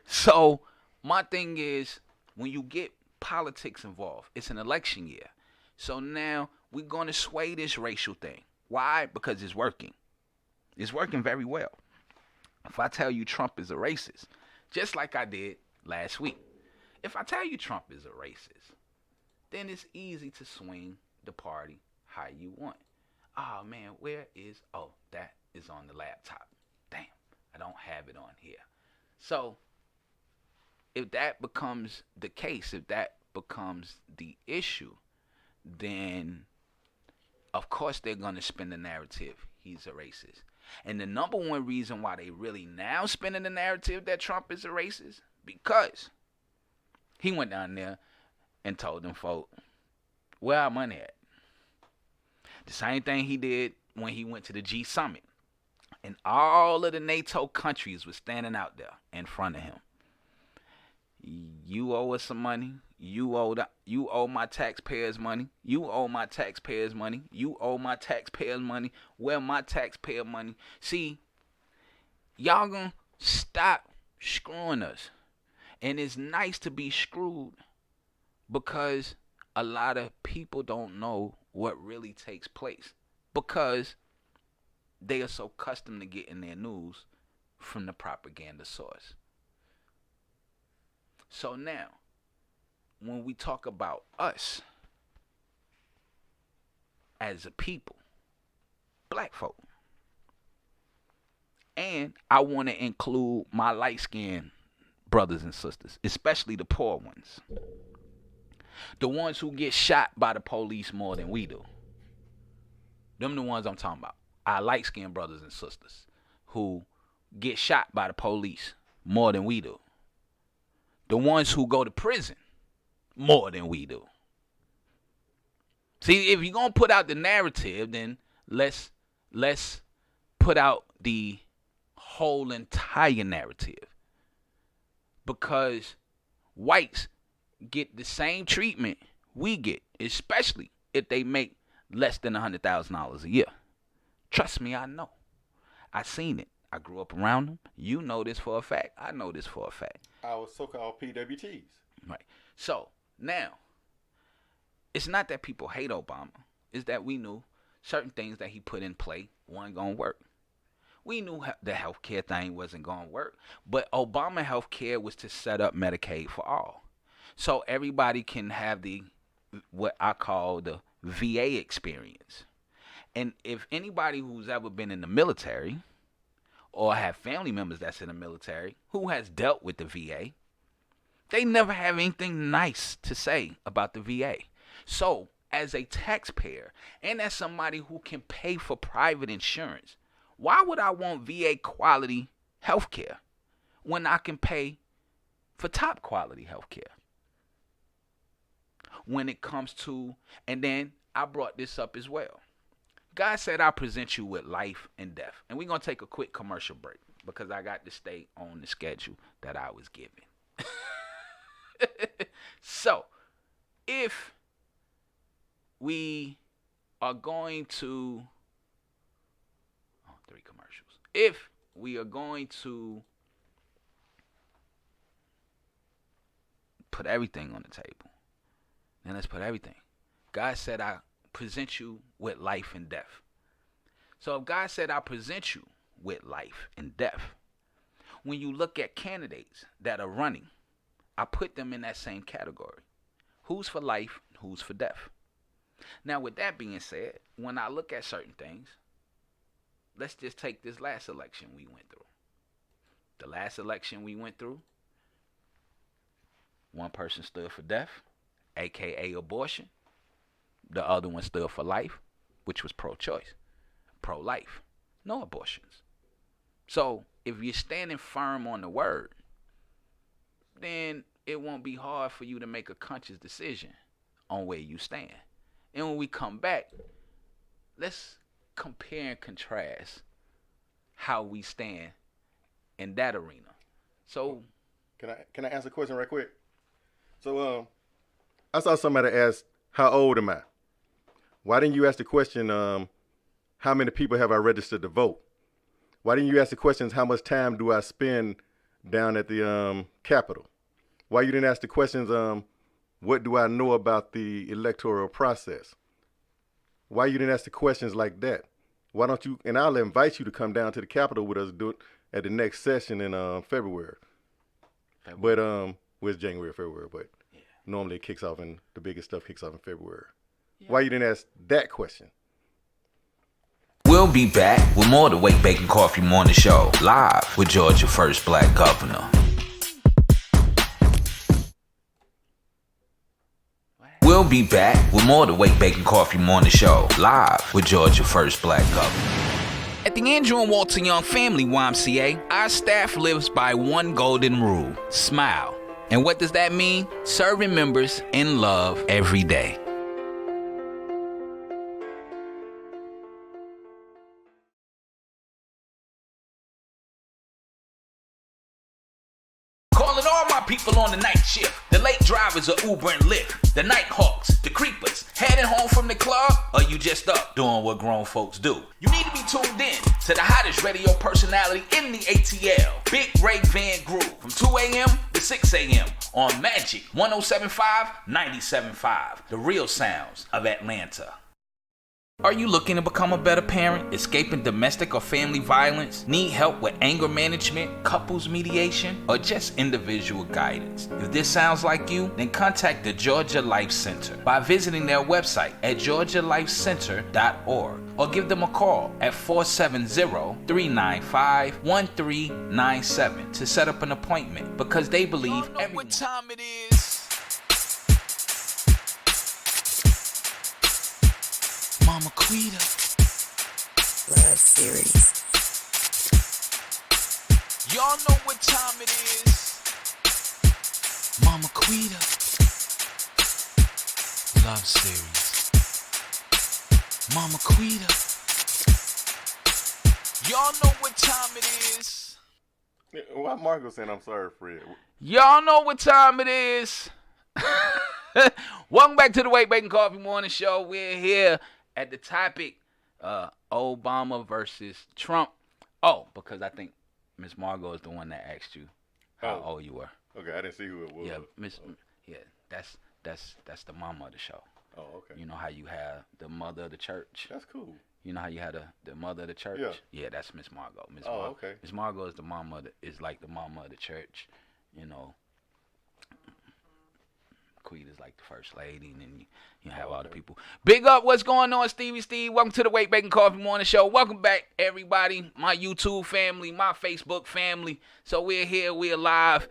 So, my thing is, when you get politics involved, it's an election year. So now we're going to sway this racial thing. Why? Because it's working. It's working very well. If I tell you Trump is a racist, just like I did last week, if I tell you Trump is a racist, then it's easy to swing the party how you want. Oh man, that is on the laptop. Damn, I don't have it on here. So if that becomes the case, if that becomes the issue, then of course they're going to spin the narrative he's a racist. And the number one reason why they really now spinning the narrative that Trump is a racist, because he went down there and told them folk, where our money at? The same thing he did when he went to the G Summit. And all of the NATO countries were standing out there in front of him. You owe us some money. You owe my taxpayers money. You owe my taxpayers money. You owe my taxpayers money. Where my taxpayer money? See, y'all gonna stop screwing us. And it's nice to be screwed because a lot of people don't know what really takes place because they are so accustomed to getting their news from the propaganda source. So now, when we talk about us as a people, black folk, and I want to include my light-skinned brothers and sisters, especially the poor ones, the ones who get shot by the police more than we do. Them the ones I'm talking about. Our light-skinned brothers and sisters who get shot by the police more than we do. The ones who go to prison more than we do. See, if you're going to put out the narrative, then let's put out the whole entire narrative. Because whites get the same treatment we get, especially if they make less than $100,000 a year. Trust me, I know. I seen it. I grew up around them. You know this for a fact. I know this for a fact. Our so-called PWTs. Right. So, now, it's not that people hate Obama. It's that we knew certain things that he put in play weren't going to work. We knew the healthcare thing wasn't going to work. But Obama healthcare was to set up Medicaid for all. So, everybody can have what I call the VA experience. And if anybody who's ever been in the military or have family members that's in the military who has dealt with the VA, they never have anything nice to say about the VA. So, as a taxpayer and as somebody who can pay for private insurance, why would I want VA quality health care when I can pay for top quality health care? When it comes to, and then I brought this up as well. God said, I present you with life and death. And we're going to take a quick commercial break because I got to stay on the schedule that I was given. So, if we are going to, three commercials. If we are going to put everything on the table, then let's put everything. God said, I present you with life and death. So if God said I present you with life and death, when you look at candidates that are running, I put them in that same category. Who's for life, who's for death? Now with that being said, when I look at certain things, let's just take this last election we went through. The last election we went through, one person stood for death, aka abortion. The other one stood for life, which was pro-choice, pro-life, no abortions. So if you're standing firm on the word, then it won't be hard for you to make a conscious decision on where you stand. And when we come back, let's compare and contrast how we stand in that arena. So, can I answer a question right quick? So, I saw somebody ask, "How old am I?" Why didn't you ask the question, how many people have I registered to vote? Why didn't you ask the questions, how much time do I spend down at the Capitol? Why you didn't ask the questions, what do I know about the electoral process? Why you didn't ask the questions like that? Why don't you, and I'll invite you to come down to the Capitol with us, do it at the next session in February. But, it's January, February, but yeah. Normally it kicks off and the biggest stuff kicks off in February. Yeah. Why you didn't ask that question? We'll be back with more of the WakeBake and Coffee Morning Show, live with Georgia's first black governor. We'll be back with more of the Wake, Bake, and Coffee Morning Show, live with Georgia's first black governor. At the Andrew and Walter Young Family YMCA, our staff lives by one golden rule: smile. And what does that mean? Serving members in love every day. Calling all my people on the night shift, the late drivers of Uber and Lyft, the night hawks, the creepers, heading home from the club, or you just up doing what grown folks do. You need to be tuned in to the hottest radio personality in the ATL, Big Ray Van Groove, from 2 a.m. to 6 a.m. on Magic 107.5, 97.5, the real sounds of Atlanta. Are you looking to become a better parent, escaping domestic or family violence, need help with anger management, couples mediation, or just individual guidance? If this sounds like you, then contact the Georgia Life Center by visiting their website at georgialifecenter.org or give them a call at 470-395-1397 to set up an appointment, because they believe everyone... What time it is? Mama Quita. Love series. Y'all know what time it is. Mama Quita. Love series. Mama Quita. Y'all know what time it is. Why Marco saying I'm sorry, Fred? Y'all know what time it is. Welcome back to the Wake, Bake, and Coffee Morning Show. We're here at the topic, Obama versus Trump. Oh, because I think Miss Margot is the one that asked you how old you were. Okay, I didn't see who it was. Yeah, that's the mama of the show. Oh, okay. You know how you have the mother of the church? That's cool. You know how you had the mother of the church? Yeah, that's Miss Margot. Okay. Miss Margot is the mama is like the mama of the church. You know, Queen is like the first lady, and then you have all the people. Big up, what's going on, Stevie Steve? Welcome to the Wake, Bake, and Coffee Morning Show. Welcome back, everybody. My YouTube family, my Facebook family. So we're here, we're live.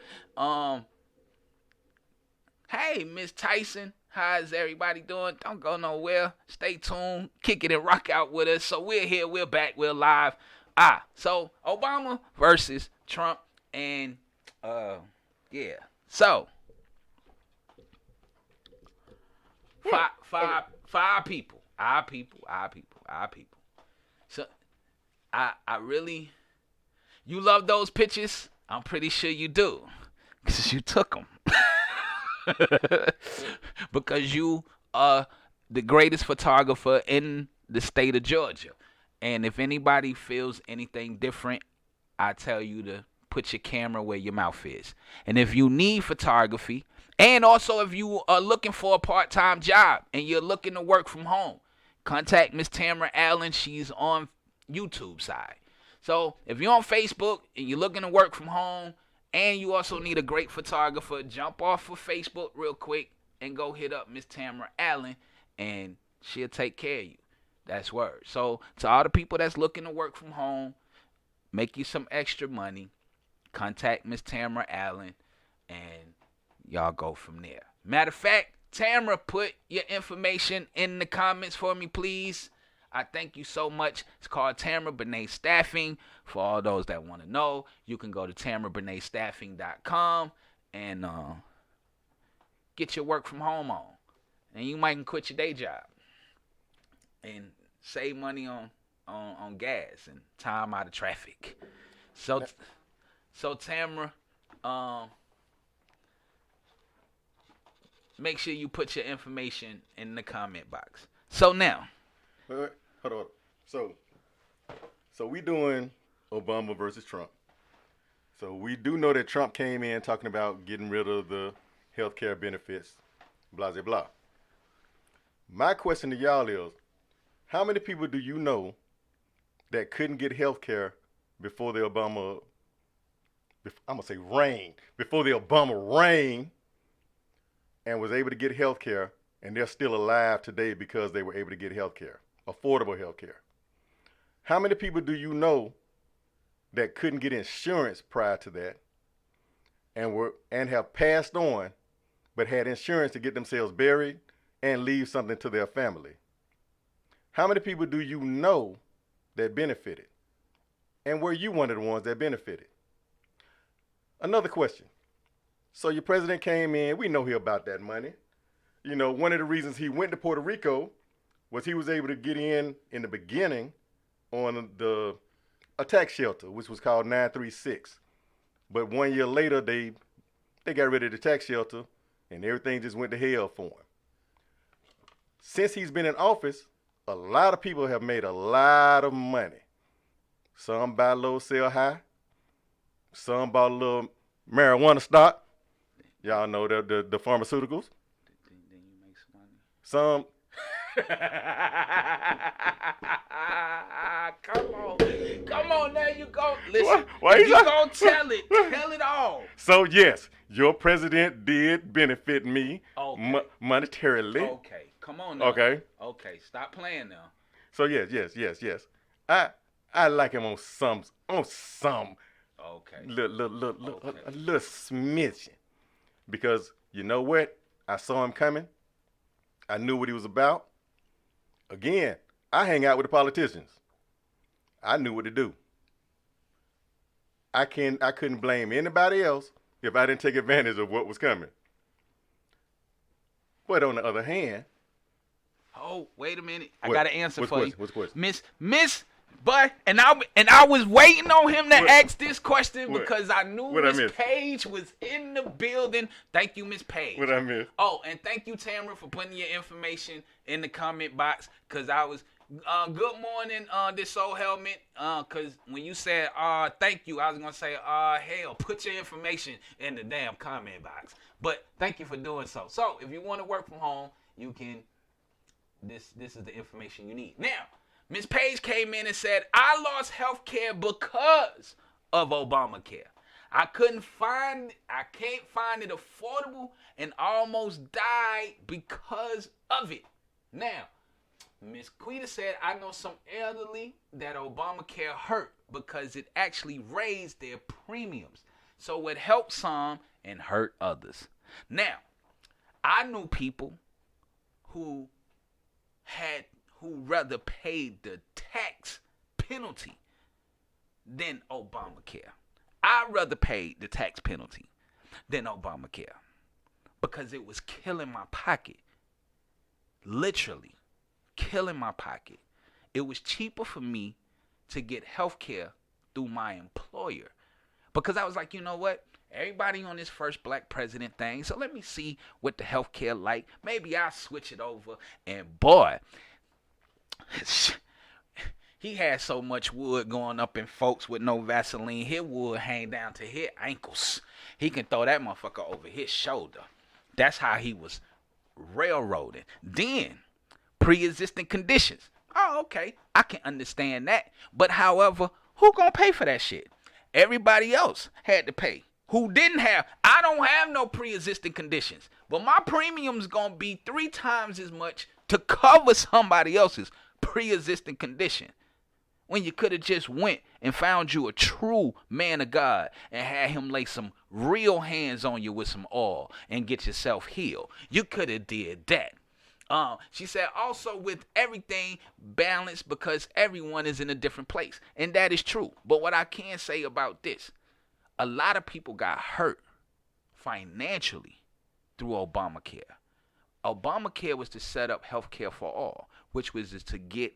Hey, Miss Tyson, how's everybody doing? Don't go nowhere. Stay tuned. Kick it and rock out with us. So we're here, we're back, we're live. So Obama versus Trump, and so five people. Our people. So I really, you love those pictures? I'm pretty sure you do, because you took them. Because you are the greatest photographer in the state of Georgia. And if anybody feels anything different, I tell you to put your camera where your mouth is. And if you need photography, and also if you are looking for a part-time job and you're looking to work from home, contact Miss Tamara Allen. She's on YouTube side. So if you're on Facebook and you're looking to work from home and you also need a great photographer, jump off of Facebook real quick and go hit up Miss Tamara Allen, and she'll take care of you. That's word. So to all the people that's looking to work from home, make you some extra money, contact Miss Tamara Allen, and y'all go from there. Matter of fact, Tamara, put your information in the comments for me, please. I thank you so much. It's called Tamara Benet Staffing. For all those that want to know, you can go to TamaraBenetStaffing.com and get your work from home on. And you might can quit your day job and save money on gas and time out of traffic. So Tamara, make sure you put your information in the comment box. So now, wait, hold on. So we doing Obama versus Trump. So we do know that Trump came in talking about getting rid of the health care benefits, blah, blah, blah. My question to y'all is, how many people do you know that couldn't get health care before the Obama, before the Obama reign, and was able to get health care, and they're still alive today because they were able to get health care, affordable health care? How many people do you know that couldn't get insurance prior to that and have passed on but had insurance to get themselves buried and leave something to their family. How many people do you know that benefited? And were you one of the ones that benefited? Another question. So your president came in, we know he about that money. You know, one of the reasons he went to Puerto Rico was he was able to get in the beginning on a tax shelter, which was called 936. But 1 year later, they got rid of the tax shelter, and everything just went to hell for him. Since he's been in office, a lot of people have made a lot of money. Some buy low, sell high. Some bought a little marijuana stock. Y'all know the pharmaceuticals. Then you make some money. Some. Come on, there you go. Listen, why you gonna tell it. Tell it all. So yes, your president did benefit me monetarily. Okay, come on now. Okay, stop playing now. So yes. I like him on some. Okay. A little smidgen. Because you know what? I saw him coming. I knew what he was about. Again, I hang out with the politicians. I knew what to do. I couldn't blame anybody else if I didn't take advantage of what was coming. But on the other hand, oh, wait a minute. I got an answer for you. What's the question? Miss, but and I was waiting on him to ask this question because I knew Miss Page was in the building. Thank you, Miss Page. What I missed? Oh, and thank you, Tamara, for putting your information in the comment box because I was good morning, this old helmet. Cause when you said thank you, I was gonna say hell, put your information in the damn comment box. But thank you for doing so. So if you want to work from home, you can. This is the information you need. Now, Ms. Page came in and said, I lost health care because of Obamacare. I can't find it affordable and almost died because of it. Now, Ms. Quita said, I know some elderly that Obamacare hurt because it actually raised their premiums. So it helped some and hurt others. Now, I knew people who rather paid the tax penalty than Obamacare. I'd rather pay the tax penalty than Obamacare because it was killing my pocket. Literally killing my pocket. It was cheaper for me to get health care through my employer because I was like, you know what? Everybody on this first black president thing, so let me see what the health care like. Maybe I'll switch it over. And boy, he had so much wood going up in folks with no Vaseline. His wood hang down to his ankles. He can throw that motherfucker over his shoulder. That's how he was railroading. Then, pre-existing conditions. Oh, okay. I can understand that. But however, who gonna pay for that shit? Everybody else had to pay. Who didn't have. I don't have no pre-existing conditions. But my premium's gonna be 3 times as much to cover somebody else's pre-existing condition. When you could have just went and found you a true man of God and had him lay some real hands on you with some oil and get yourself healed. You could have did that. She said also with everything balanced because everyone is in a different place. And that is true. But what I can say about this, a lot of people got hurt financially through Obamacare. Obamacare was to set up health care for all, which was to get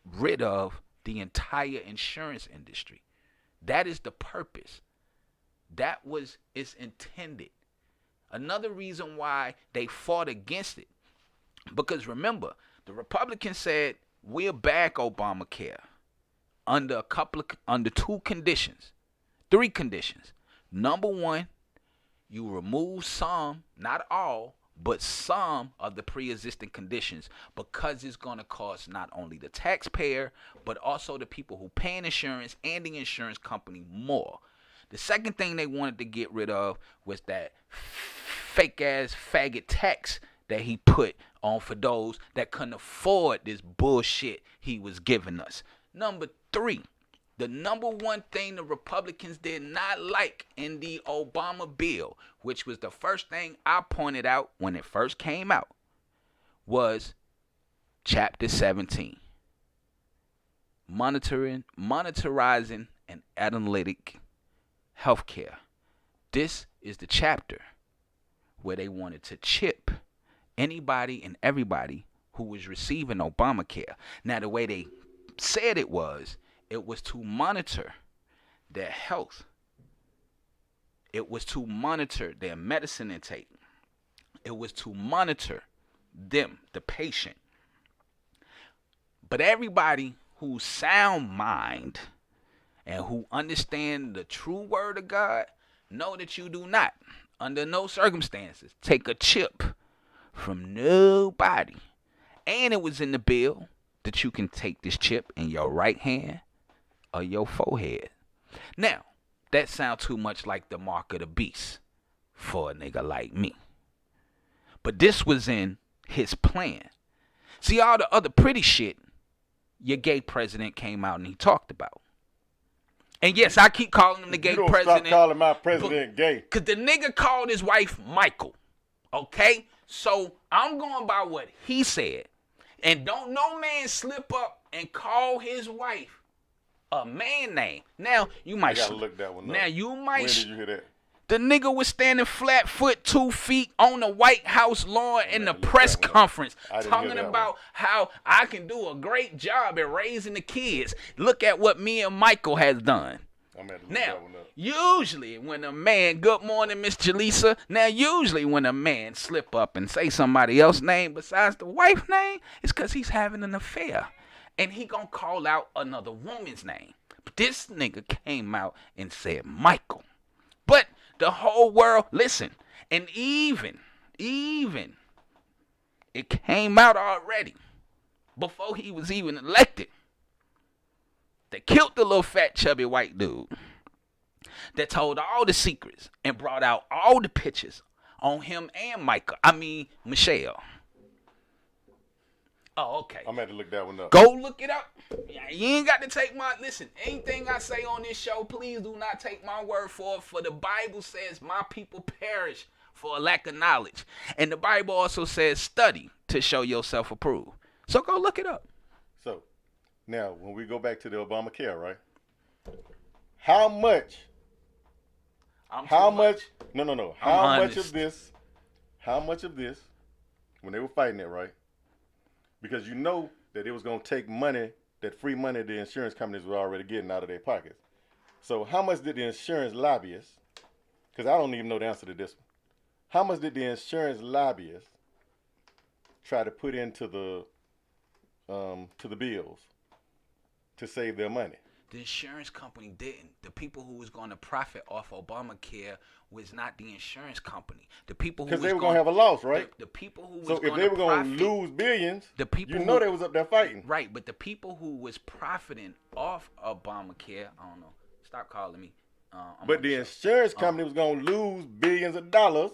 rid of the entire insurance industry. That is the purpose. That was its intended. Another reason why they fought against it, because remember, the Republicans said we'll back Obamacare under 2 conditions. 3 conditions. Number 1, you remove some, not all, but some of the pre-existing conditions because it's going to cost not only the taxpayer, but also the people who pay insurance and the insurance company more. The second thing they wanted to get rid of was that fake-ass faggot tax that he put on for those that couldn't afford this bullshit he was giving us. Number 3, the number 1 thing the Republicans did not like in the Obama bill, which was the first thing I pointed out when it first came out, was chapter 17. Monitorizing and analytic healthcare. This is the chapter where they wanted to chip anybody and everybody who was receiving Obamacare. Now, the way they said it was to monitor their health. It was to monitor their medicine intake. It was to monitor them, the patient. But everybody who's sound mind and who understand the true word of God know that you do not, under no circumstances, take a chip from nobody. And it was in the bill that you can take this chip in your right hand or your forehead. Now, that sounds too much like the mark of the beast for a nigga like me. But this was in his plan. See, all the other pretty shit your gay president came out and he talked about. And yes, I keep calling him the gay president. Stop calling my president gay. Because the nigga called his wife Michael. Okay? So I'm going by what he said. And don't no man slip up and call his wife a man name. Now, you might... I gotta look that one up. Now, you might... When did you hear that? The nigga was standing flat foot, 2 feet on the White House lawn in the press conference talking about how I can do a great job at raising the kids. Look at what me and Michael has done. Now, usually when a man, good morning, Miss Jaleesa. Now, usually when a man slip up and say somebody else's name besides the wife's name, it's because he's having an affair. And he gonna call out another woman's name. But this nigga came out and said Michael. But the whole world, listen, and even, it came out already before he was even elected. They killed the little fat chubby white dude that told all the secrets and brought out all the pictures on him and Michelle. Oh, okay. I'm going to have to look that one up. Go look it up. You ain't got to take listen, anything I say on this show, please do not take my word for it. For the Bible says my people perish for a lack of knowledge. And the Bible also says study to show yourself approved. So go look it up. So, now, when we go back to the Obamacare, right? How much How much of this, when they were fighting it, right? Because you know that it was going to take money, that free money the insurance companies were already getting out of their pockets. So how much did the insurance lobbyists, because I don't even know the answer to this one, how much did the insurance lobbyists try to put into the bills to save their money? The insurance company didn't. The people who was going to profit off Obamacare was not the insurance company. The people who, because they were going to have a loss, right? The people who was so if they were going to lose billions, the people they was up there fighting, right? But the people who was profiting off Obamacare, I don't know. Stop calling me. But the insurance company was going to lose billions of dollars,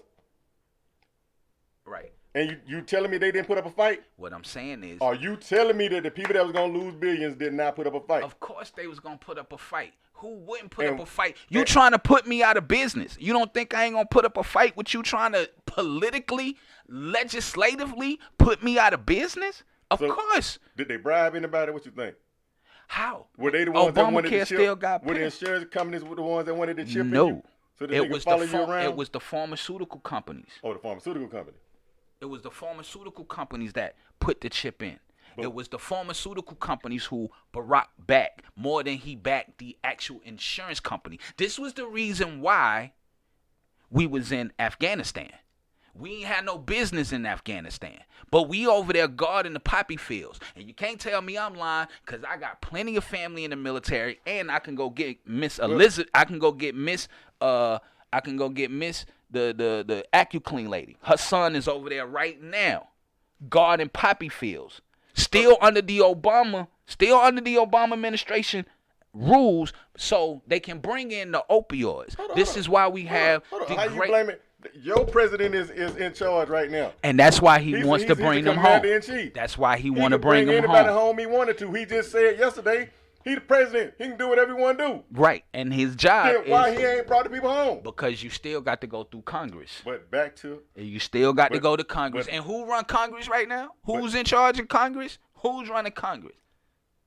right? And you telling me they didn't put up a fight? What I'm saying is... Are you telling me that the people that was going to lose billions did not put up a fight? Of course they was going to put up a fight. Who wouldn't put up a fight? You trying to put me out of business. You don't think I ain't going to put up a fight with you trying to politically, legislatively put me out of business? Of course. Did they bribe anybody? What you think? How? Were they the ones that wanted to chip? Still got were the insurance companies the ones that wanted to chip? No. So that they could follow you around? It was the pharmaceutical companies. Oh, the pharmaceutical company. It was the pharmaceutical companies that put the chip in. It was the pharmaceutical companies who Barack backed more than he backed the actual insurance company. This was the reason why we was in Afghanistan. We ain't had no business in Afghanistan. But we over there guarding the poppy fields. And you can't tell me I'm lying, because I got plenty of family in the military, and I can go get Miss Elizabeth. I can go get Miss the AccuClean lady. Her son is over there right now guarding poppy fields. Still under the Obama administration rules, so they can bring in the opioids. This is why we have the How you blame it? Your president is in charge right now. And that's why he wants to bring them home. That's why he want to bring them home. Anybody home he wanted to. He just said yesterday He the president. He can do whatever he want to do. Right, and his job Then why is he ain't brought the people home? because you still got to go through Congress. But back to You still got to but- go to Congress. but- And who run Congress right now? Who's in charge of Congress? Who's running Congress?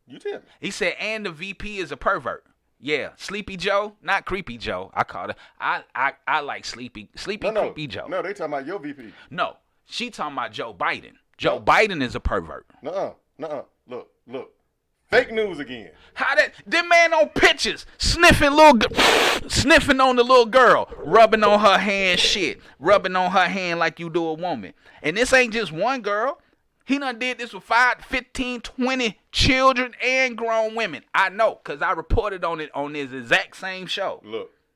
you tell me. He said, and the VP is a pervert. Yeah, Sleepy Joe, not Creepy Joe. I called her. I like Sleepy Creepy Joe. No, they talking about your VP. No, she talking about Joe Biden. Joe Biden is a pervert. Nuh-uh. Look. Fake news again. How that man on pictures sniffing sniffing on the little girl, rubbing on her hand rubbing on her hand like you do a woman. And this ain't just one girl. He done did this with 5, 15, 20 children and grown women. I know, because I reported on it on this exact same show.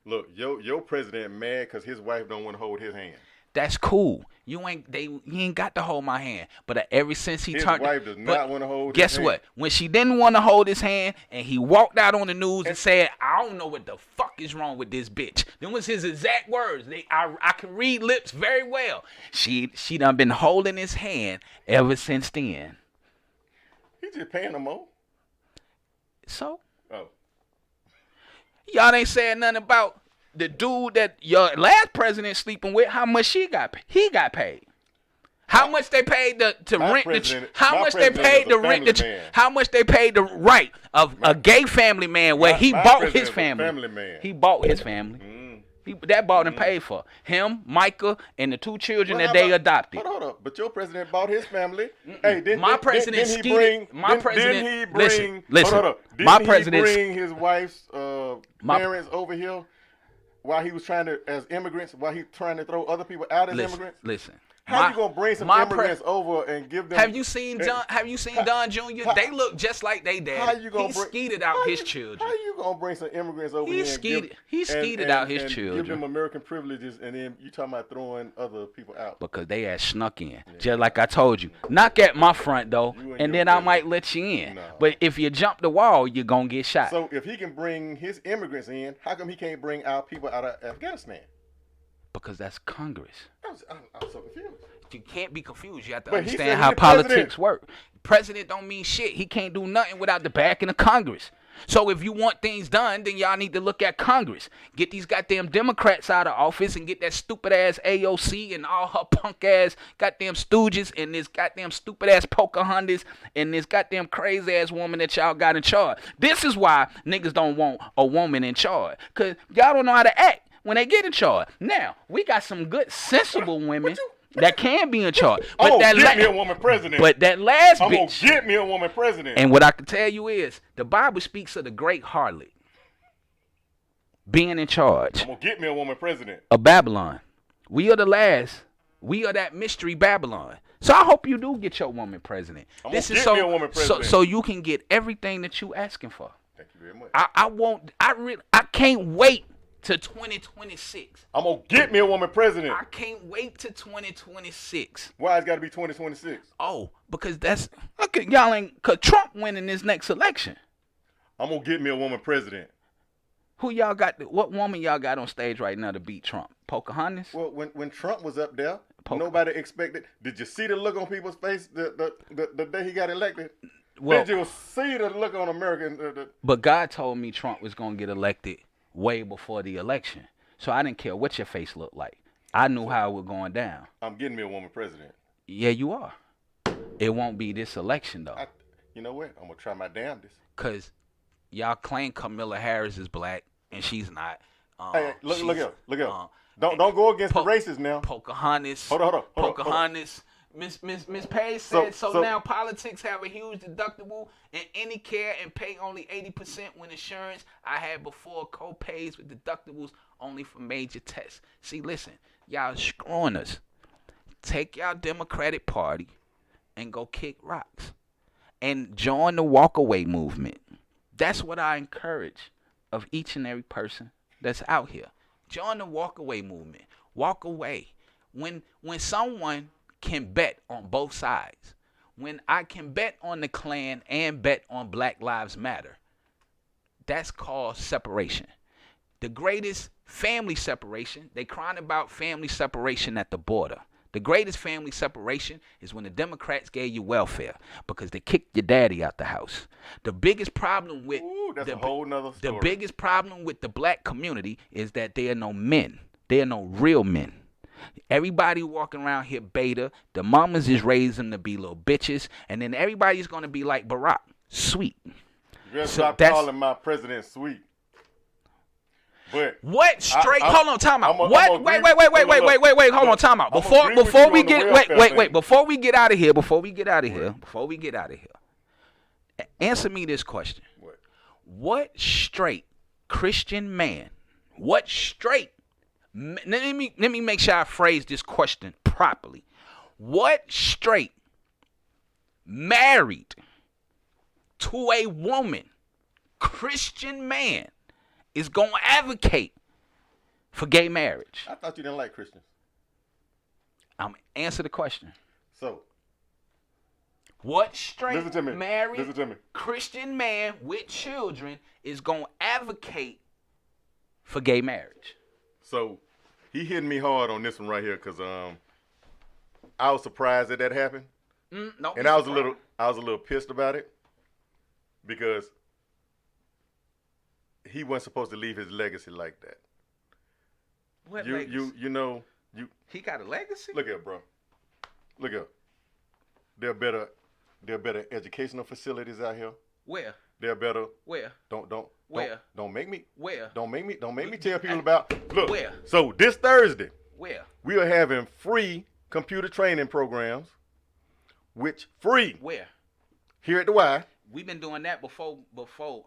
Look, your president mad because his wife don't want to hold his hand. That's cool. You ain't got to hold my hand. But ever since he His turned, wife does not want to hold guess his hand. what? When she didn't want to hold his hand, and he walked out on the news and said, "I don't know what the fuck is wrong with this bitch." Them was his exact words. I can read lips very well. She done been holding his hand ever since then. He just paying them more. So Oh. y'all ain't saying nothing about the dude that your last president sleeping with. How much he got paid? How much they paid to My rent president- how my much they president paid is to a rent the family man. how much they paid to right of a gay family man where he My bought president his is a family. family man. He bought his family. That bought and paid for him, Micah, and the 2 children Well, that how they about- adopted. Hold up. But your president bought his family. Hey, My president didn't he skeeted- bring? my president- Didn't he bring? listen, Hold up. Didn't my he president's- bring his wife's My- parents over here while he was trying to, as immigrants, while he trying to throw other people out as immigrants? Listen. How you gonna bring some immigrants over and give them? Have you seen Don Jr.? They look just like they dad. How you gonna he bring? skeeted out how his you- children. How you gonna bring some immigrants over He here? he skeeted out his and children. Give them American privileges, and then you talking about throwing other people out? Because they had snuck in. Just like I told you. Knock at my front door, You and and your then I president. might let you in. No. But if you jump the wall, you're going to get shot. So if he can bring his immigrants in, how come he can't bring our people out of Afghanistan? Because that's Congress. I'm so confused. You can't be confused. You have to But he said understand he how the president. politics work. President don't mean shit. He can't do nothing without the backing of Congress. So if you want things done, then y'all need to look at Congress. Get these goddamn Democrats out of office and get that stupid ass AOC and all her punk ass goddamn stooges and this goddamn stupid ass Pocahontas and this goddamn crazy ass woman that y'all got in charge. This is why niggas don't want a woman in charge. Because y'all don't know how to act when they get in charge. Now, we got some good, sensible women that can be in charge. But I'm that gonna get me a woman president. But that last I'm bitch. gonna get me a woman president. And what I can tell you is, the Bible speaks of the great harlot being in charge I'm gonna get me a woman president. of Babylon. We are the last. We are that mystery Babylon. So I hope you do get your woman president. I'm This gonna is get so, me a woman president. so you can get everything that you asking for. Thank you very much. I can't wait to 2026. I'm gonna get me a woman president. I can't wait to 2026. Why it's got to be 2026? Oh, because that's look at y'all ain't cause Trump winning this next election. I'm gonna get me a woman president. Who y'all got? What woman y'all got on stage right now to beat Trump? Pocahontas? Well, when Trump was up there, nobody expected. Did you see the look on people's face the day he got elected? Well, Did you see the look on American? But God told me Trump was gonna get elected way before the election, so I didn't care what your face looked like. I knew how it was going down. I'm getting me a woman president. Yeah, you are. It won't be this election though, You know what? I'm gonna try my damnedest. cause y'all claim Kamala Harris is black and she's not. Hey, look here. Don't go against the racists now. Pocahontas. Hold on. Pocahontas. Miss Page said so now politics have a huge deductible in any care and pay only 80% when insurance. I had before co-pays with deductibles only for major tests. See, listen, y'all screwing us. Take y'all Democratic Party and go kick rocks and join the walkaway movement. That's what I encourage of each and every person that's out here. Join the walkaway movement. Walk away. When someone can bet on both sides, when I can bet on the Klan and bet on Black Lives Matter, that's called separation. The greatest family separation, they crying about family separation at the border. The greatest family separation is when the Democrats gave you welfare because they kicked your daddy out the house. The biggest problem with that's a whole nother story. The biggest problem with the black community is that there are no men. There are no real men. Everybody walking around here beta. The mamas is raising them to be little bitches, and then everybody's gonna be like Barack, sweet. Just stop calling my president sweet. But what straight? Hold on, time out. Wait, hold on, time out. Before we get out of here, answer me this question. What straight Christian man? What straight? Let me make sure I phrase this question properly. What straight married to a woman Christian man is going to advocate for gay marriage? I thought you didn't like Christians. Answer the question. So, what straight listen to me. Christian man with children is going to advocate for gay marriage? So, he hit me hard on this one right here because I was surprised that happened. No, and I was a little pissed about it because he wasn't supposed to leave his legacy like that. What legacy? He got a legacy? Look here, bro. Look here. There are better educational facilities out here. Where? They're better. Where? Where? Don't make me. Where? Don't make me tell people about. Look. Where? So this Thursday. Where? We are having free computer training programs, which free. Where? Here at the Y. We've been doing that before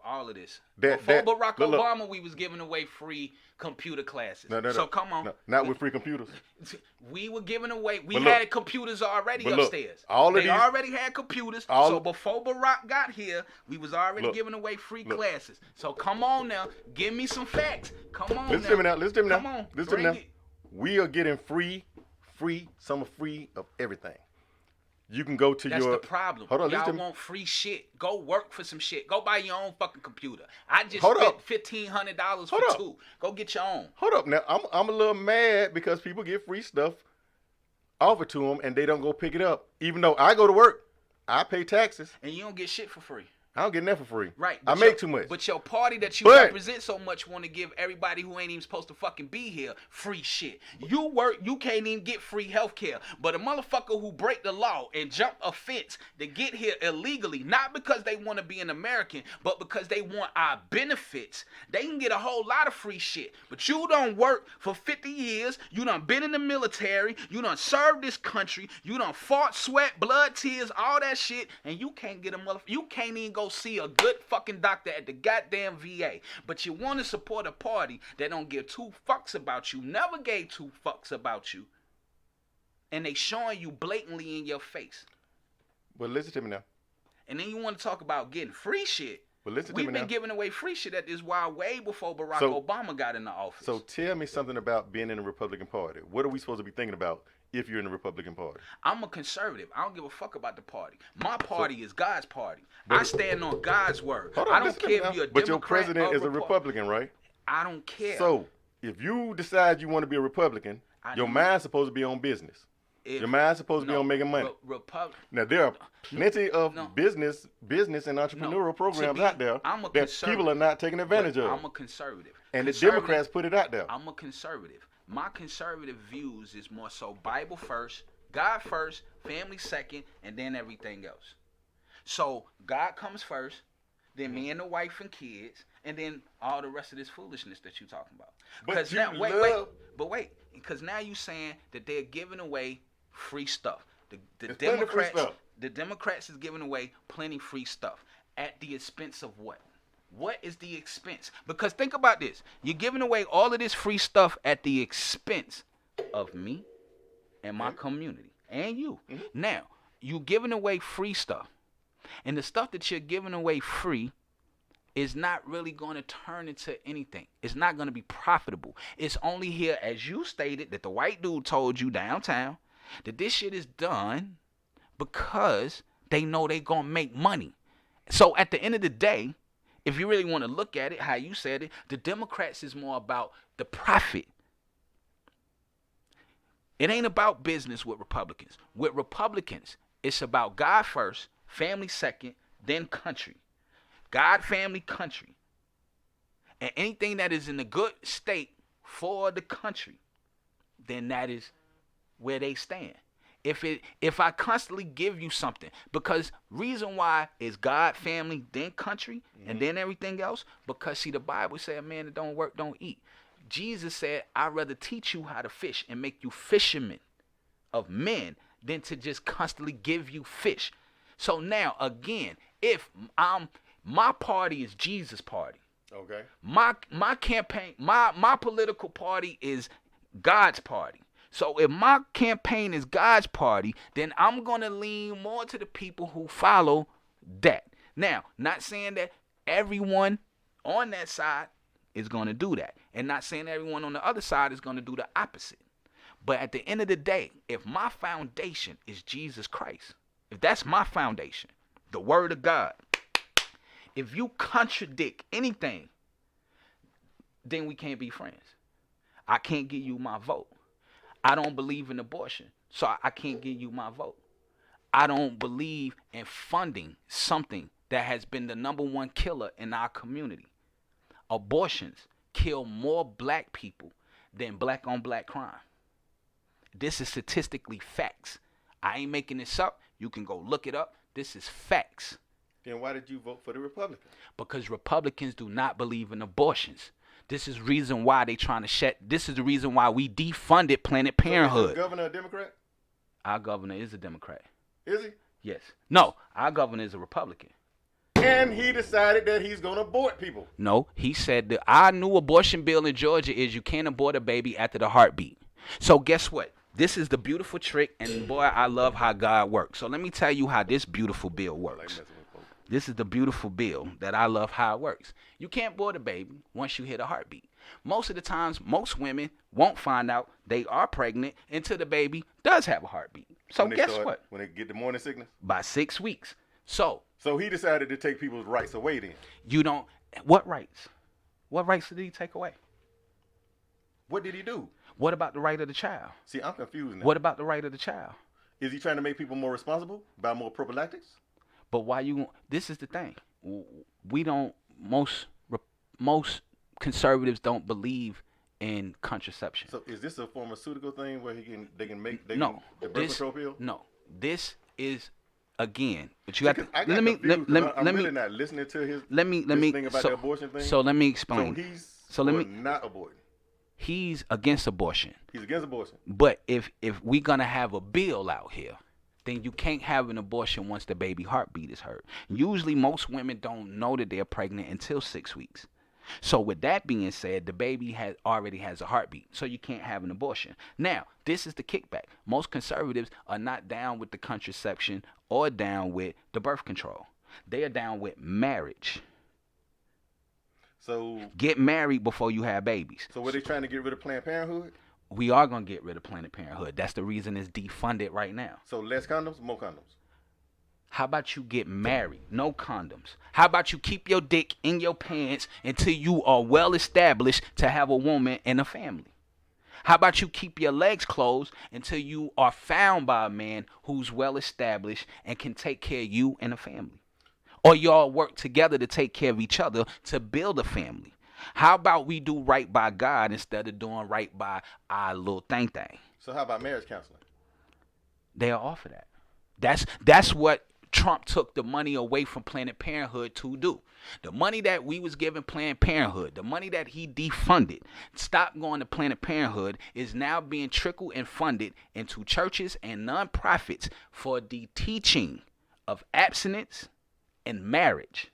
all of this. Before Barack Obama, we was giving away free computer classes. No. So come on. No, not with free computers. We were giving away. We had computers already upstairs. They already had computers. So before Barack got here, we was already giving away free classes. So come on now, give me some facts. Come on. Listen to me now. Come on. Listen to me now. We are getting free of everything. You can go to That's the problem. Hold on, y'all want free shit. Go work for some shit. Go buy your own fucking computer. I just spent $1,500 for two. Go get your own. Hold up. Now, I'm a little mad because people get free stuff offered to them and they don't go pick it up. Even though I go to work, I pay taxes. And you don't get shit for free. I don't get nothing for free. Right. I make too much. But your party that you represent so much want to give everybody who ain't even supposed to fucking be here free shit. You work, you can't even get free health care. But a motherfucker who break the law and jump a fence to get here illegally, not because they want to be an American, but because they want our benefits, they can get a whole lot of free shit. But you don't work for 50 years. You done been in the military. You done served this country. You done fought, sweat, blood, tears, all that shit. And you can't get a motherfucker. You can't even go see a good fucking doctor at the goddamn VA, but you want to support a party that don't give two fucks about you, never gave two fucks about you, and they showing you blatantly in your face. But listen to me now. And then you want to talk about getting free shit. But listen to We've me been now. giving away free shit at this wild way before Barack Obama got in the office. So tell me something about being in the Republican Party. What are we supposed to be thinking about if you're in the Republican Party? I'm a conservative. I don't give a fuck about the party. My party is God's party. I stand on God's word. I don't care if you're a Democrat but your president is a Republican, right? I don't care. So if you decide you want to be a Republican, your mind's supposed to be on business. Your mind's supposed to be on making money. Now there are plenty of business and entrepreneurial programs out there that people are not taking advantage of. I'm a conservative. And the Democrats put it out there. I'm a conservative. My conservative views is more so Bible first, God first, family second, and then everything else. So God comes first, then me and the wife and kids, and then all the rest of this foolishness that you're talking about. But you wait, because now you saying that they're giving away free stuff. The Democrats is giving away plenty free stuff at the expense of what? What is the expense? Because think about this. You're giving away all of this free stuff at the expense of me and my community and you. Mm-hmm. Now, you're giving away free stuff. And the stuff that you're giving away free is not really going to turn into anything. It's not going to be profitable. It's only here, as you stated, that the white dude told you downtown, that this shit is done because they know they going to make money. So at the end of the day, if you really want to look at it, how you said it, the Democrats is more about the profit. It ain't about business with Republicans. With Republicans, it's about God first, family second, then country. God, family, country. And anything that is in a good state for the country, then that is where they stand. If I constantly give you something, because reason why is God, family, then country, and then everything else, because see, the Bible said a man that don't work don't eat. Jesus said, I'd rather teach you how to fish and make you fishermen of men than to just constantly give you fish. So now, again, if my party is Jesus' party. Okay. My campaign, my political party is God's party. So if my campaign is God's party, then I'm going to lean more to the people who follow that. Now, not saying that everyone on that side is going to do that. And not saying everyone on the other side is going to do the opposite. But at the end of the day, if my foundation is Jesus Christ, if that's my foundation, the word of God, if you contradict anything, then we can't be friends. I can't give you my vote. I don't believe in abortion, so I can't give you my vote. I don't believe in funding something that has been the number one killer in our community. Abortions kill more black people than black on black crime. This is statistically facts. I ain't making this up. You can go look it up. This is facts. Then why did you vote for the Republicans? Because Republicans do not believe in abortions. This is reason why they trying to shut. This is the reason why we defunded Planned Parenthood. So is the governor a Democrat? Our governor is a Democrat. Is he? Yes. No, our governor is a Republican. And he decided that he's going to abort people. No, he said that our new abortion bill in Georgia is you can't abort a baby after the heartbeat. So guess what? This is the beautiful trick, and boy, I love how God works. So let me tell you how this beautiful bill works. This is the beautiful bill that I love how it works. You can't abort a baby once you hit a heartbeat. Most of the times, most women won't find out they are pregnant until the baby does have a heartbeat. So guess what? When they get the morning sickness? By 6 weeks. So he decided to take people's rights away then? You don't. What rights? What rights did he take away? What did he do? What about the right of the child? See, I'm confused now. What about the right of the child? Is he trying to make people more responsible by more prophylactics? But why you? This is the thing. We don't. Most conservatives don't believe in contraception. So is this a pharmaceutical thing where they can make the birth control pill? No. This is again. But you have to. I'm really not listening to his. Let me. Thing about the abortion thing. So let me explain. So he's not aborting. He's against abortion. He's against abortion. But if we're gonna have a bill out here, then you can't have an abortion once the baby heartbeat is heard. Usually most women don't know that they're pregnant until 6 weeks. So with that being said, the baby already has a heartbeat, so you can't have an abortion. Now, this is the kickback. Most conservatives are not down with the contraception or down with the birth control. They are down with marriage. So get married before you have babies. So were they trying to get rid of Planned Parenthood? We are going to get rid of Planned Parenthood. That's the reason it's defunded right now. So less condoms, more condoms. How about you get married? No condoms. How about you keep your dick in your pants until you are well established to have a woman and a family? How about you keep your legs closed until you are found by a man who's well established and can take care of you and a family? Or y'all work together to take care of each other to build a family. How about we do right by God instead of doing right by our little thing? So how about marriage counseling? They are off of that. That's what Trump took the money away from Planned Parenthood to do. The money that we was giving Planned Parenthood, the money that he defunded, stopped going to Planned Parenthood, is now being trickled and funded into churches and nonprofits for the teaching of abstinence and marriage.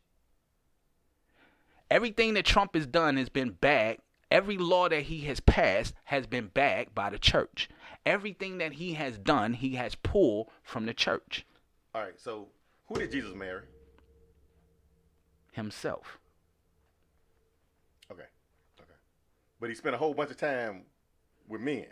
Everything that Trump has done has been bagged. Every law that he has passed has been bagged by the church. Everything that he has done, he has pulled from the church. All right, so who did Jesus marry? Himself. Okay. But he spent a whole bunch of time with men.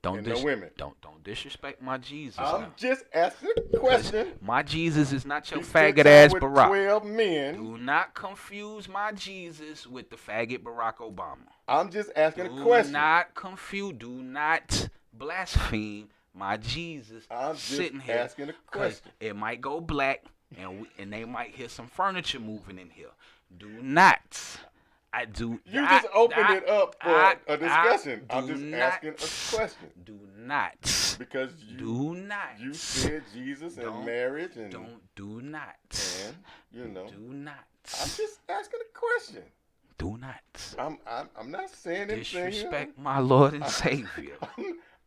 and no women. Don't disrespect my Jesus. I'm now. just asking a question. My Jesus is not your He spent faggot time ass with Barack. 12 men. Do not confuse my Jesus with the faggot Barack Obama. I'm just asking a question. Do not confuse. Do not blaspheme my Jesus. I'm just sitting here asking a question. It might go black, and they might hear some furniture moving in here. Do not. I do. You just opened it up for a discussion. I'm just asking a question. Do not. Because you said Jesus and marriage and do not. And do not. I'm just asking a question. Do not. I'm not saying anything. Disrespect my Lord and Savior.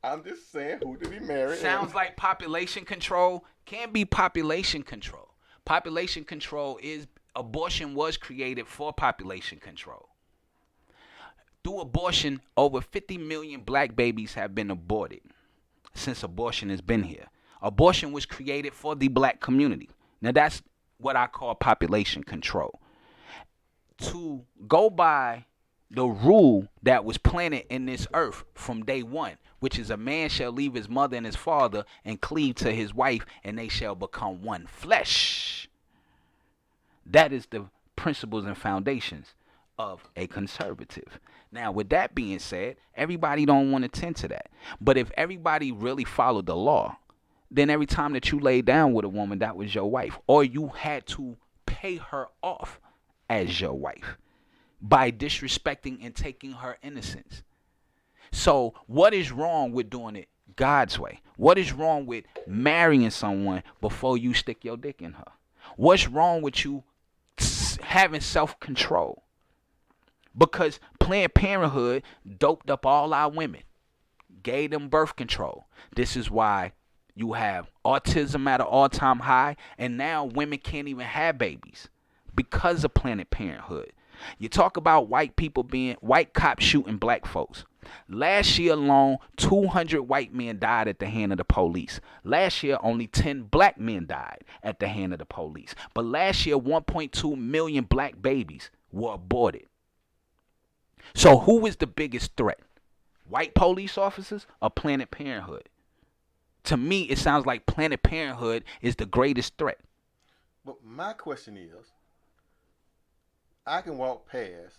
I'm just saying who did he marry. Sounds like population control. Can't be population control. Population control is abortion was created for population control. Through abortion, over 50 million black babies have been aborted since abortion has been here. Abortion was created for the black community. Now that's what I call population control. To go by the rule that was planted in this earth from day one, which is a man shall leave his mother and his father and cleave to his wife, and they shall become one flesh. That is the principles and foundations of a conservative. Now, with that being said, everybody don't want to tend to that. But if everybody really followed the law, then every time that you laid down with a woman, that was your wife. Or you had to pay her off as your wife by disrespecting and taking her innocence. So what is wrong with doing it God's way? What is wrong with marrying someone before you stick your dick in her? What's wrong with you having self-control? Because Planned Parenthood doped up all our women, gave them birth control. This is why you have autism at an all-time high, and now women can't even have babies because of Planned Parenthood. You talk about white cops shooting black folks. Last year alone, 200 white men died at the hand of the police. Last year, only 10 black men died at the hand of the police. But last year, 1.2 million black babies were aborted. So who is the biggest threat? White police officers or Planned Parenthood? To me, it sounds like Planned Parenthood is the greatest threat. But my question is, I can walk past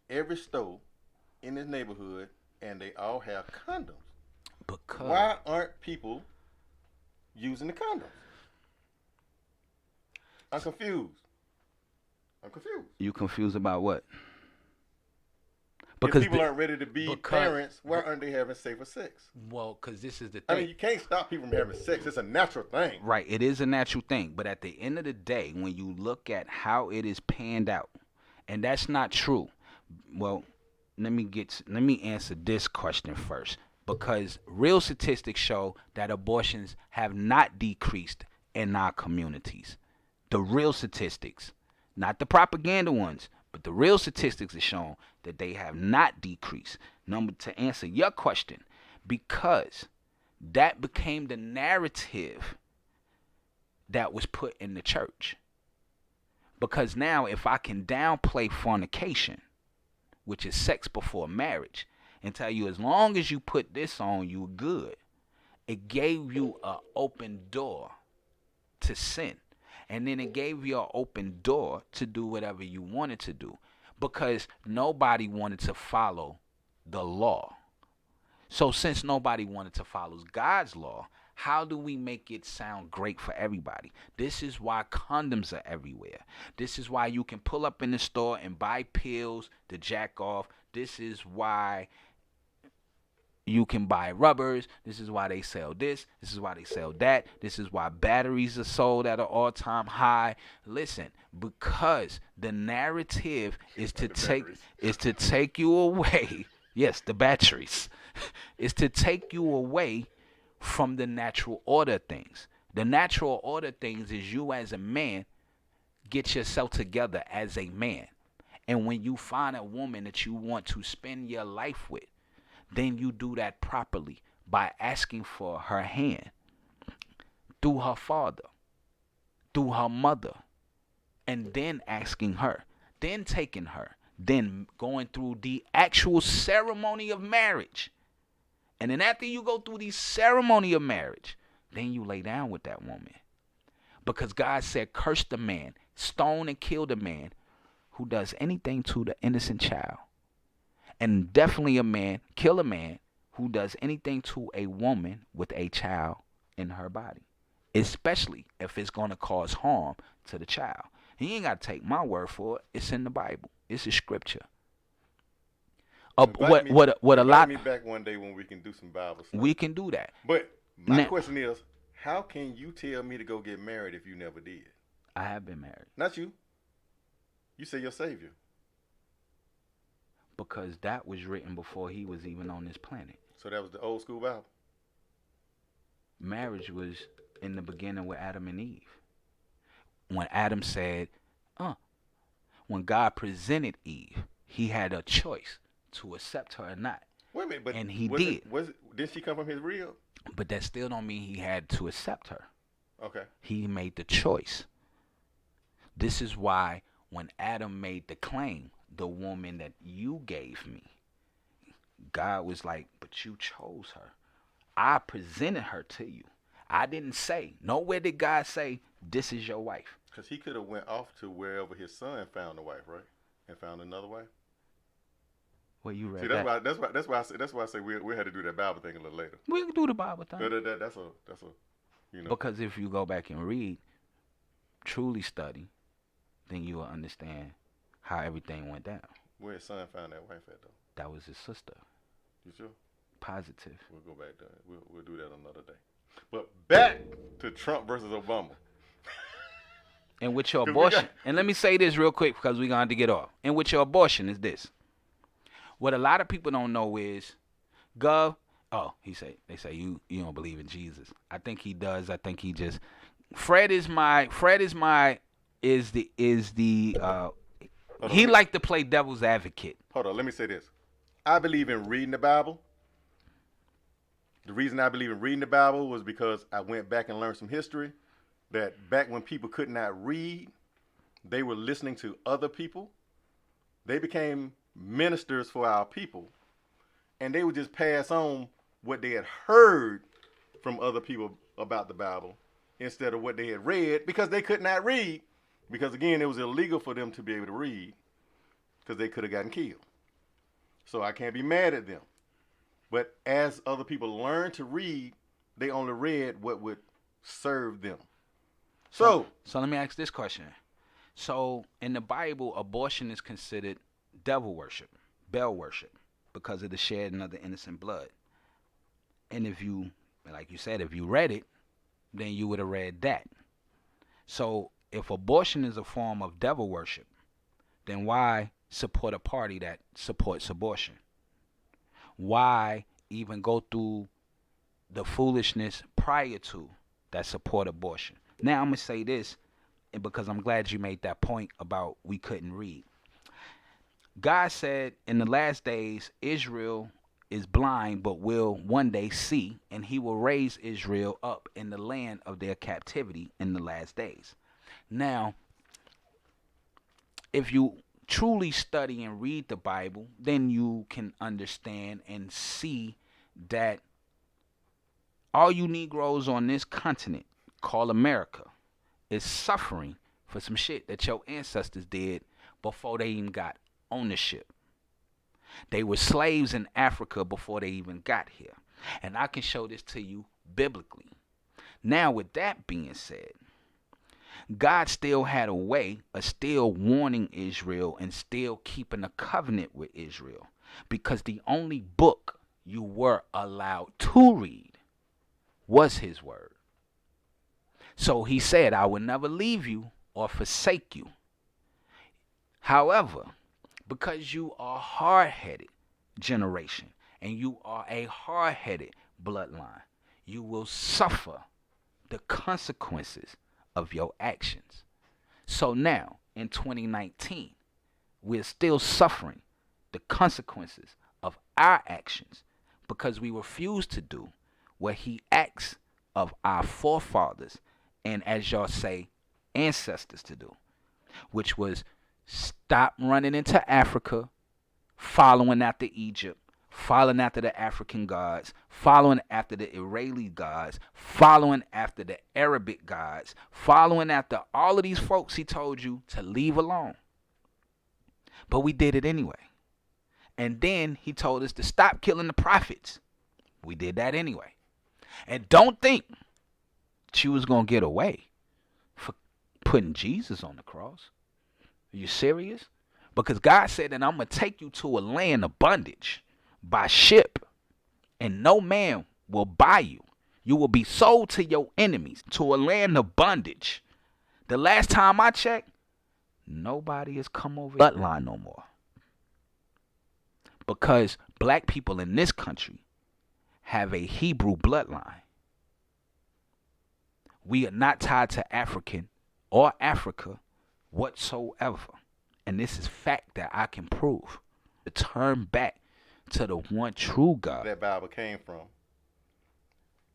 every store in this neighborhood and they all have condoms. Because why aren't people using the condoms? I'm confused. You confused about what? Because if people aren't ready to be parents, why aren't they having safer sex? Well, because this is the thing. I mean, you can't stop people from having sex. It's a natural thing. Right. It is a natural thing. But at the end of the day, when you look at how it is panned out, and that's not true. Well, let me answer this question first. Because real statistics show that abortions have not decreased in our communities. The real statistics, not the propaganda ones. But the real statistics are showing that they have not decreased. To answer your question, because that became the narrative that was put in the church. Because now if I can downplay fornication, which is sex before marriage, and tell you as long as you put this on, you're good, it gave you an open door to sin. And then it gave you an open door to do whatever you wanted to do. Because nobody wanted to follow the law. So since nobody wanted to follow God's law, how do we make it sound great for everybody? This is why condoms are everywhere. This is why you can pull up in the store and buy pills to jack off. This is why you can buy rubbers. This is why they sell this. This is why they sell that. This is why batteries are sold at an all-time high. Listen, because the narrative is to take you away. Yes, the batteries. Is to take you away from the natural order of things. The natural order of things is you as a man get yourself together as a man. And when you find a woman that you want to spend your life with, then you do that properly by asking for her hand through her father, through her mother, and then asking her, then taking her, then going through the actual ceremony of marriage. And then after you go through the ceremony of marriage, then you lay down with that woman. Because God said, curse the man, stone and kill the man who does anything to the innocent child. And definitely kill a man who does anything to a woman with a child in her body. Especially if it's going to cause harm to the child. You ain't got to take my word for it. It's in the Bible. It's a scripture. Invite me back one day when we can do some Bible stuff. We can do that. But my question is, how can you tell me to go get married if you never did? I have been married. Not you. You say your Savior. Because that was written before he was even on this planet. So that was the old school Bible? Marriage was in the beginning with Adam and Eve. When Adam said, when God presented Eve, he had a choice to accept her or not. Wait a minute, but and he did. Did she come from his rib? But that still don't mean he had to accept her. Okay. He made the choice. This is why when Adam made the claim, the woman that you gave me, God was like, but you chose her. I presented her to you. I didn't say, nowhere did God say, this is your wife. Because he could have went off to wherever his son found a wife, right? And found another wife. Well, you read See, that's why I say we had to do that Bible thing a little later. We can do the Bible thing. That's a you know. Because if you go back and read, truly study, then you will understand how everything went down. Where his son found that wife at, though? That was his sister. You sure? Positive. We'll go back to it. We'll do that another day. But back to Trump versus Obama. And with your abortion, and let me say this real quick because we're going to get off. And with your abortion is this. What a lot of people don't know is, they say you don't believe in Jesus. I think he does. I think he just, he like to play devil's advocate. Hold on, let me say this. I believe in reading the Bible. The reason I believe in reading the Bible was because I went back and learned some history. That back when people could not read, they were listening to other people. They became ministers for our people. And they would just pass on what they had heard from other people about the Bible instead of what they had read because they could not read. Because again, it was illegal for them to be able to read because they could have gotten killed. So I can't be mad at them. But as other people learned to read, they only read what would serve them. So let me ask this question. So in the Bible, abortion is considered devil worship, Baal worship, because of the shedding of the innocent blood. And if you, like you said, if you read it, then you would have read that. So if abortion is a form of devil worship, then why support a party that supports abortion? Why even go through the foolishness prior to that support abortion? Now I'm going to say this, because I'm glad you made that point about we couldn't read. God said in the last days, Israel is blind but will one day see, and he will raise Israel up in the land of their captivity in the last days. Now, if you truly study and read the Bible, then you can understand and see that all you Negroes on this continent called America is suffering for some shit that your ancestors did before they even got ownership. They were slaves in Africa before they even got here. And I can show this to you biblically. Now, with that being said, God still had a way of still warning Israel and still keeping a covenant with Israel, because the only book you were allowed to read was his word. So he said, I will never leave you or forsake you. However, because you are a hard-headed generation and you are a hard-headed bloodline, you will suffer the consequences of your actions. So now, in 2019, we're still suffering the consequences of our actions because we refuse to do what he asks of our forefathers and, as y'all say, ancestors to do, which was stop running into Africa, following after Egypt, following after the African gods, following after the Israeli gods, following after the Arabic gods, following after all of these folks he told you to leave alone. But we did it anyway. And then he told us to stop killing the prophets. We did that anyway. And don't think that you was going to get away for putting Jesus on the cross. Are you serious? Because God said that I'm going to take you to a land of bondage by ship, and no man will buy you. You will be sold to your enemies, to a land of bondage. The last time I checked, nobody has come over the bloodline no more. Because black people in this country have a Hebrew bloodline. We are not tied to African or Africa whatsoever. And this is fact that I can prove. To turn back to the one true God. That Bible came from.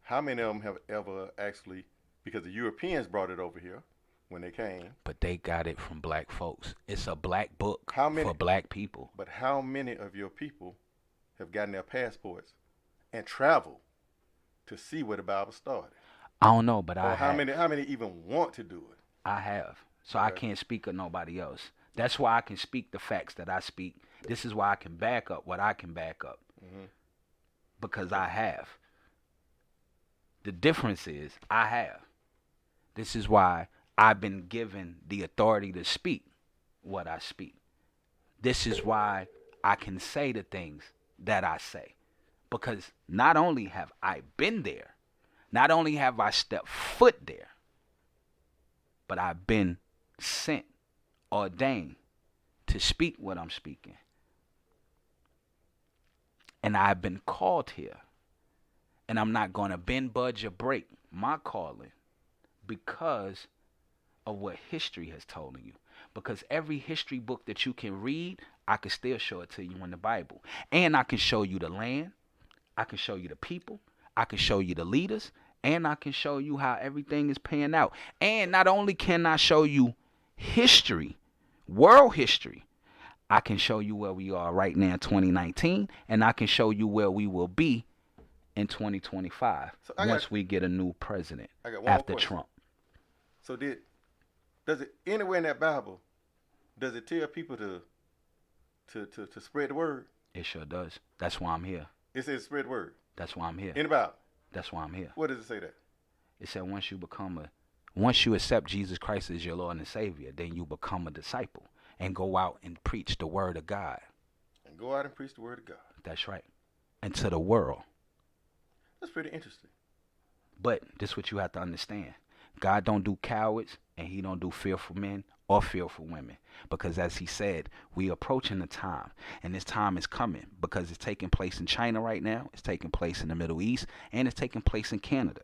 How many of them have ever actually, because the Europeans brought it over here when they came. But they got it from black folks. It's a black book for black people. But how many of your people have gotten their passports and traveled to see where the Bible started? I don't know, but I have. How many even want to do it? I have. So okay. I can't speak of nobody else. That's why I can speak the facts that I speak. This is why I can back up what I can back up. Mm-hmm. Because I have. The difference is I have. This is why I've been given the authority to speak what I speak. This is why I can say the things that I say. Because not only have I been there, not only have I stepped foot there, but I've been sent, ordained to speak what I'm speaking. And I've been called here. And I'm not going to bend, budge, or break my calling because of what history has told you. Because every history book that you can read, I can still show it to you in the Bible. And I can show you the land. I can show you the people. I can show you the leaders. And I can show you how everything is paying out. And not only can I show you history, world history, I can show you where we are right now in 2019. And I can show you where we will be in 2025 once we get a new president after Trump. So does it anywhere in that Bible, does it tell people to spread the word? It sure does. That's why I'm here. It says spread the word. That's why I'm here. In the Bible. That's why I'm here. What does it say that? It said once you accept Jesus Christ as your Lord and Savior, then you become a disciple and go out and preach the word of God. And go out and preach the word of God. That's right. And to the world. That's pretty interesting. But this is what you have to understand. God don't do cowards, and he don't do fearful men or fearful women. Because as he said, we approaching the time, and this time is coming because it's taking place in China right now, it's taking place in the Middle East, and it's taking place in Canada.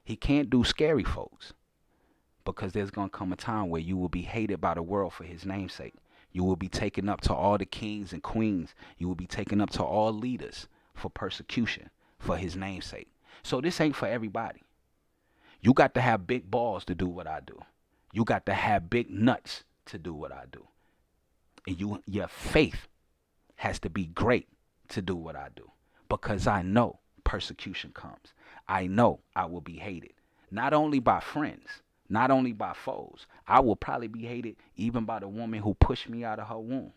He can't do scary folks because there's going to come a time where you will be hated by the world for his namesake. You will be taken up to all the kings and queens. You will be taken up to all leaders for persecution for his namesake. So this ain't for everybody. You got to have big balls to do what I do. You got to have big nuts to do what I do. And your faith has to be great to do what I do. Because I know persecution comes. I know I will be hated. Not only by friends, not only by foes. I will probably be hated even by the woman who pushed me out of her womb.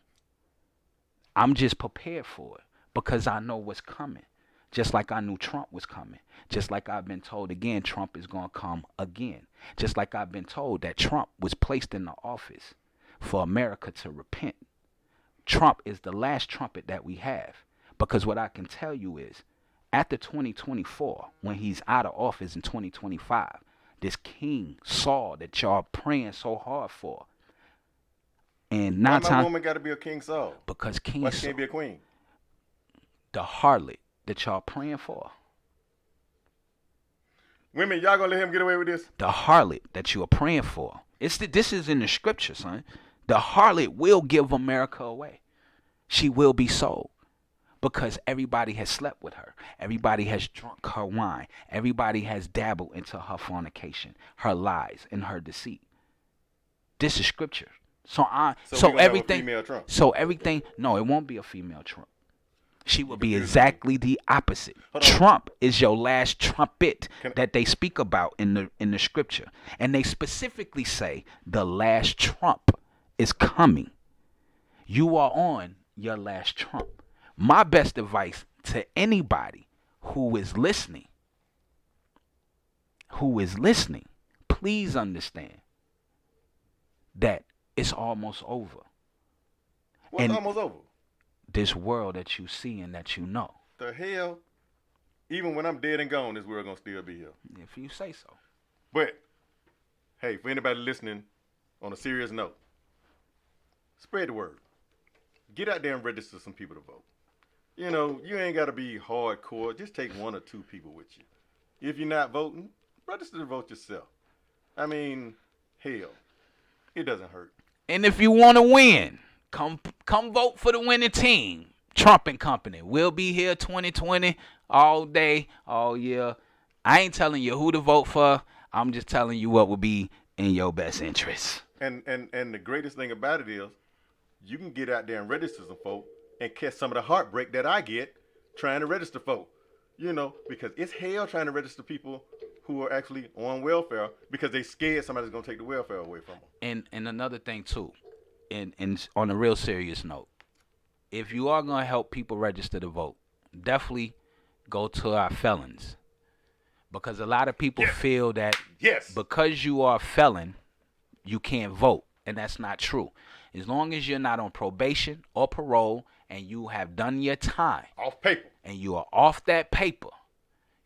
I'm just prepared for it because I know what's coming. Just like I knew Trump was coming. Just like I've been told again, Trump is going to come again. Just like I've been told that Trump was placed in the office for America to repent. Trump is the last trumpet that we have. Because what I can tell you is, after 2024, when he's out of office in 2025, this King Saul that y'all praying so hard for. And why my woman got to be a King Saul? Because King Why Saul. she can't be a queen? The harlot that y'all praying for. Women, y'all gonna let him get away with this? The harlot that you are praying for. This is in the scripture, son. The harlot will give America away. She will be sold. Because everybody has slept with her. Everybody has drunk her wine. Everybody has dabbled into her fornication, her lies, and her deceit. This is scripture. So everything. No, it won't be a female Trump. She will be exactly the opposite. Trump is your last trumpet that they speak about in the scripture. And they specifically say the last trump is coming. You are on your last trump. My best advice to anybody who is listening, please understand that it's almost over. What's almost over? This world that you see and that you know. The hell? Even when I'm dead and gone, this world gonna still be here. If you say so. But, hey, for anybody listening, on a serious note, spread the word. Get out there and register some people to vote. You know, you ain't got to be hardcore. Just take 1 or 2 people with you. If you're not voting, register to vote yourself. I mean, hell, it doesn't hurt. And if you want to win, come vote for the winning team. Trump and Company. We'll be here 2020 all day, all year. I ain't telling you who to vote for. I'm just telling you what will be in your best interest. And the greatest thing about it is you can get out there and register some folk and catch some of the heartbreak that I get trying to register folk. You know, because it's hell trying to register people who are actually on welfare because they scared somebody's going to take the welfare away from them. And another thing, too, and on a real serious note, if you are going to help people register to vote, definitely go to our felons. Because a lot of people feel that because you are a felon, you can't vote. And that's not true. As long as you're not on probation or parole and you have done your time. Off paper. And you are off that paper,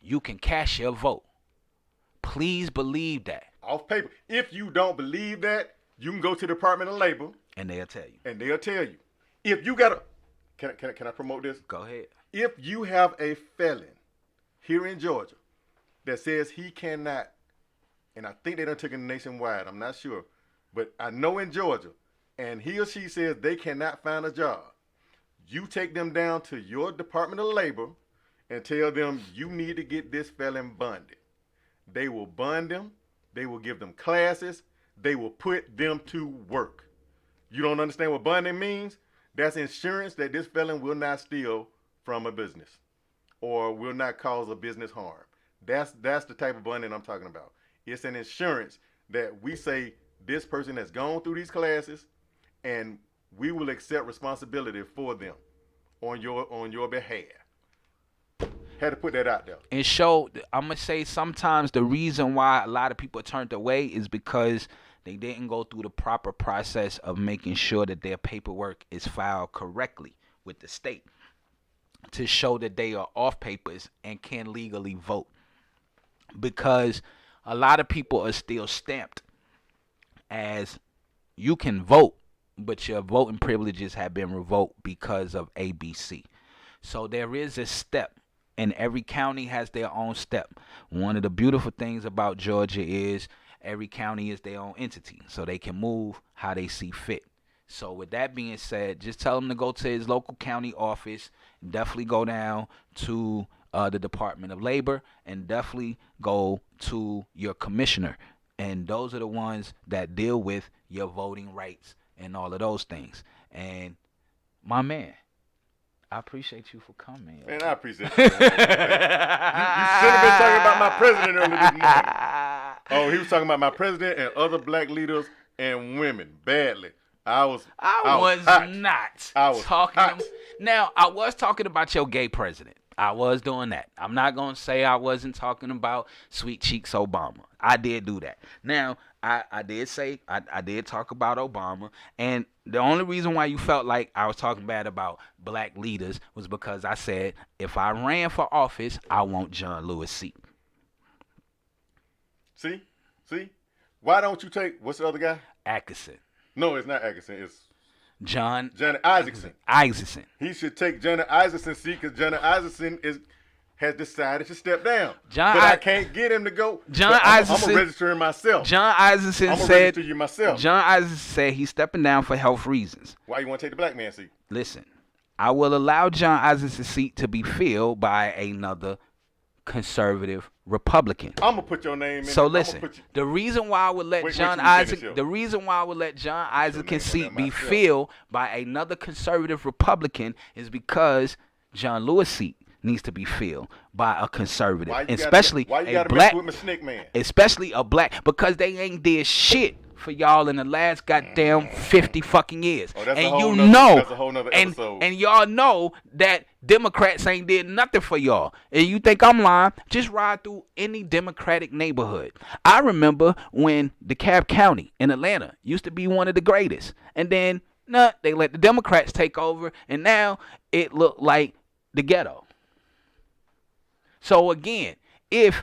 you can cast your vote. Please believe that. Off paper. If you don't believe that, you can go to the Department of Labor. And they'll tell you. If you got a... Can I promote this? Go ahead. If you have a felon here in Georgia that says he cannot, and I think they done took it nationwide, I'm not sure, but I know in Georgia, and he or she says they cannot find a job, you take them down to your Department of Labor and tell them you need to get this felon bonded. They will bond them. They will give them classes. They will put them to work. You don't understand what bonding means? That's insurance that this felon will not steal from a business or will not cause a business harm. That's the type of bonding I'm talking about. It's an insurance that we say this person has gone through these classes and we will accept responsibility for them on your behalf. Had to put that out there. And I'm going to say sometimes the reason why a lot of people turned away is because they didn't go through the proper process of making sure that their paperwork is filed correctly with the state to show that they are off papers and can legally vote. Because a lot of people are still stamped as you can vote, but your voting privileges have been revoked because of ABC. So there is a step, and every county has their own step. One of the beautiful things about Georgia is every county is their own entity, so they can move how they see fit. So with that being said, just tell him to go to his local county office, definitely go down to the Department of Labor, and definitely go to your commissioner. And those are the ones that deal with your voting rights and all of those things. And my man, I appreciate you for coming. Man, I appreciate you. You should have been talking about my president earlier this morning. Oh, he was talking about my president and other black leaders and women badly. I was talking. Now, I was talking about your gay president. I was doing that. I'm not going to say I wasn't talking about Sweet Cheeks Obama. I did do that. Now, I did say, I did talk about Obama. And the only reason why you felt like I was talking bad about black leaders was because I said, if I ran for office, I want John Lewis' seat. See? Why don't you take, what's the other guy? Atkinson. No, it's not Atkinson. It's Johnny Isaacson. He should take Johnny Isaacson's seat because Johnny Isaacson has decided to step down. I can't get him to go. I'm going to register him myself. John Isaacson I'm going to register you myself. John Isaacson said he's stepping down for health reasons. Why you want to take the black man's seat? Listen, I will allow John Isaacson's seat to be filled by another conservative Republican. I'm gonna put your name in. So listen, the reason why I would let John Isaac's seat be filled by another conservative Republican is because John Lewis seat needs to be filled by a conservative, Why you especially gotta a black, mess with my snake man? especially a black, because they ain't did shit for y'all in the last goddamn 50 fucking years. Oh, that's and a whole you nother, know, that's a whole nother episode. and y'all know that Democrats ain't did nothing for y'all. And you think I'm lying? Just ride through any Democratic neighborhood. I remember when DeKalb County in Atlanta used to be one of the greatest. And then, they let the Democrats take over, and now it looked like the ghetto. So again, if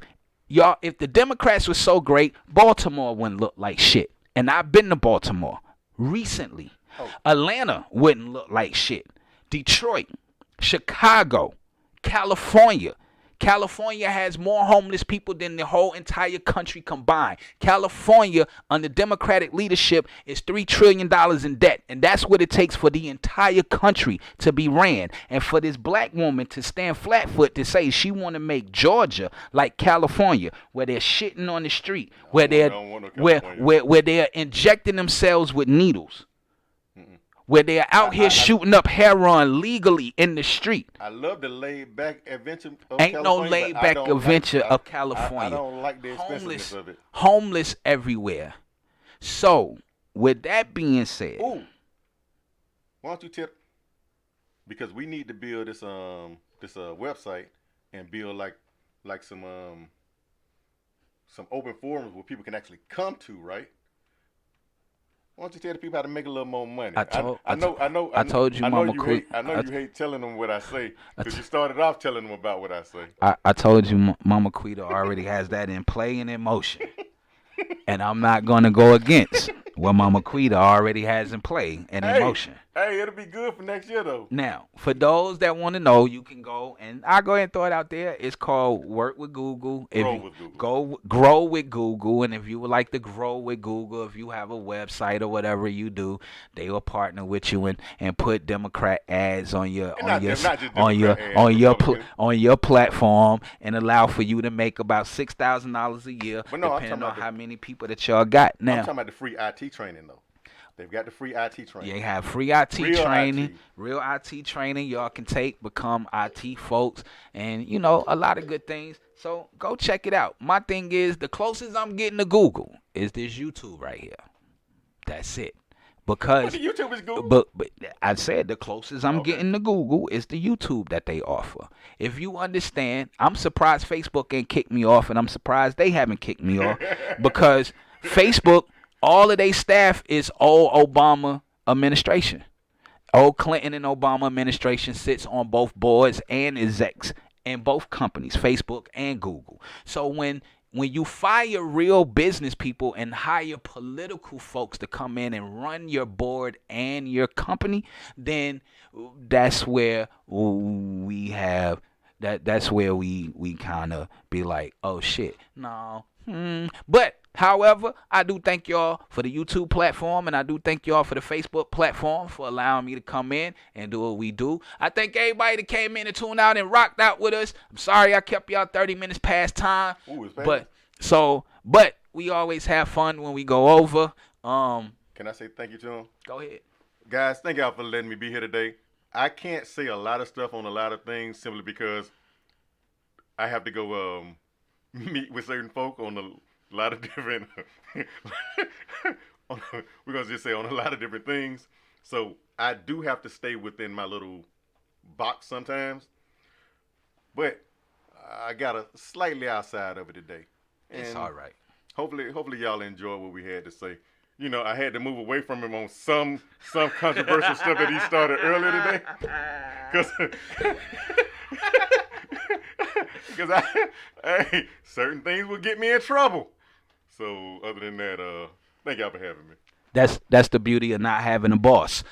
the Democrats were so great, Baltimore wouldn't look like shit. And I've been to Baltimore recently. Atlanta wouldn't look like shit. Detroit, Chicago, California. California has more homeless people than the whole entire country combined. California, under Democratic leadership, is $3 trillion in debt. And that's what it takes for the entire country to be ran. And for this black woman to stand flat-foot to say she want to make Georgia like California, where they're shitting on the street, where they're injecting themselves with needles. Where they're out here shooting up heroin legally in the street. I love the laid-back adventure of Ain't California. no laid-back adventure of California. I don't like the expensiveness of it. Homeless everywhere. So, with that being said, why don't you tip? Because we need to build this website and build like some open forums where people can actually come to, right? Why don't you tell the people how to make a little more money? I told you, Mama Queen. I know you hate telling them what I say because you started off telling them about what I say. I told you, Mama Quita already has that in play and in motion, and I'm not gonna go against what Mama Quita already has in play and in motion. Hey, it'll be good for next year though. Now, for those that want to know, you can go and I'll go ahead and throw it out there. It's called Work with Google. Grow with Google, and if you would like to grow with Google, if you have a website or whatever you do, they will partner with you and put Democrat ads on your platform and allow for you to make about $6,000 a year, depending on how many people that y'all got. Now, I'm talking about the free IT training though. They've got the free IT training. They have free IT training, real IT training y'all can take, become IT folks, and, a lot of good things. So go check it out. My thing is, the closest I'm getting to Google is this YouTube right here. That's it. Because the YouTube is Google. But I said the closest I'm getting to Google is the YouTube that they offer. If you understand, I'm surprised Facebook ain't kicked me off, and I'm surprised they haven't kicked me off because Facebook, all of their staff is old Obama administration. Old Clinton and Obama administration sits on both boards and execs in both companies, Facebook and Google. So when you fire real business people and hire political folks to come in and run your board and your company, then that's where we have that's where we kind of be like, oh shit, no. But however, I do thank y'all for the YouTube platform, and I do thank y'all for the Facebook platform for allowing me to come in and do what we do. I thank everybody that came in and tuned out and rocked out with us. I'm sorry I kept y'all 30 minutes past time. But we always have fun when we go over. Can I say thank you to them? Go ahead. Guys, thank y'all for letting me be here today. I can't say a lot of stuff on a lot of things simply because I have to go meet with certain folk on a lot of different we're gonna just say on a lot of different things. So I do have to stay within my little box sometimes. But I got a slightly outside of it today. And it's all right. Hopefully y'all enjoy what we had to say. I had to move away from him on some controversial stuff that he started earlier today. Because certain things would get me in trouble. So other than that, thank y'all for having me. That's the beauty of not having a boss.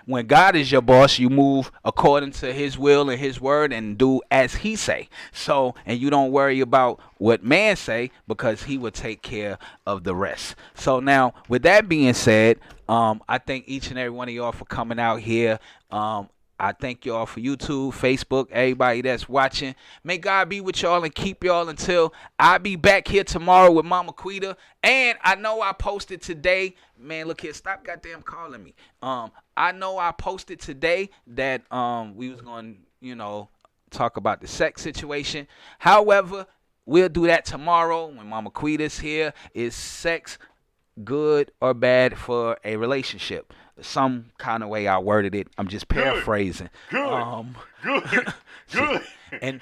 When God is your boss, you move according to his will and his word and do as he say. So, and you don't worry about what man say because he will take care of the rest. So now, with that being said, I thank each and every one of y'all for coming out here. I thank y'all for YouTube, Facebook, everybody that's watching. May God be with y'all and keep y'all until I be back here tomorrow with Mama Quita. And I know I posted today. Man, look here. Stop goddamn calling me. I know I posted today that we was going to, talk about the sex situation. However, we'll do that tomorrow when Mama Quita's here. Is sex good or bad for a relationship? Some kind of way I worded it. I'm just paraphrasing. Good. Good. And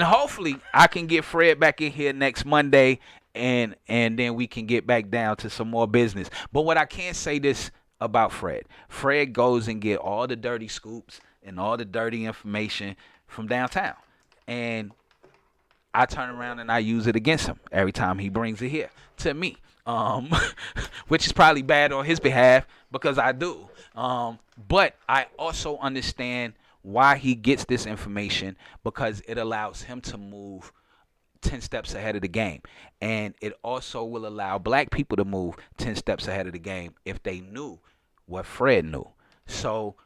hopefully I can get Fred back in here next Monday, and then we can get back down to some more business. But what I can say this about Fred. Fred goes and get all the dirty scoops and all the dirty information from downtown. And I turn around and I use it against him every time he brings it here to me. Which is probably bad on his behalf because I do. But I also understand why he gets this information, because it allows him to move 10 steps ahead of the game. And it also will allow black people to move 10 steps ahead of the game if they knew what Fred knew. So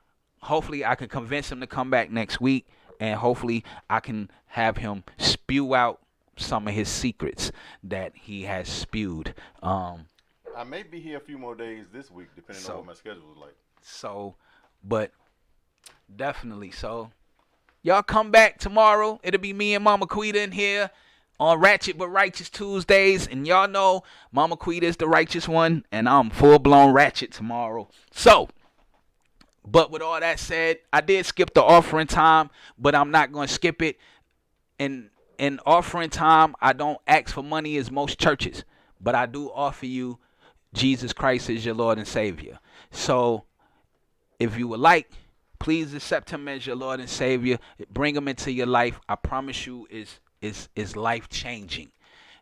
hopefully I can convince him to come back next week, and hopefully I can have him spew out some of his secrets that he has spewed. I may be here a few more days this week, depending on what my schedule is like. So, but definitely. So, y'all come back tomorrow. It'll be me and Mama Quita in here on Ratchet but Righteous Tuesdays. And y'all know Mama Quita is the righteous one, and I'm full-blown ratchet tomorrow. So, but with all that said, I did skip the offering time, but I'm not going to skip it. In offering time, I don't ask for money as most churches, but I do offer you Jesus Christ as your Lord and Savior. So if you would like, please accept him as your Lord and Savior. Bring him into your life. I promise you is life-changing.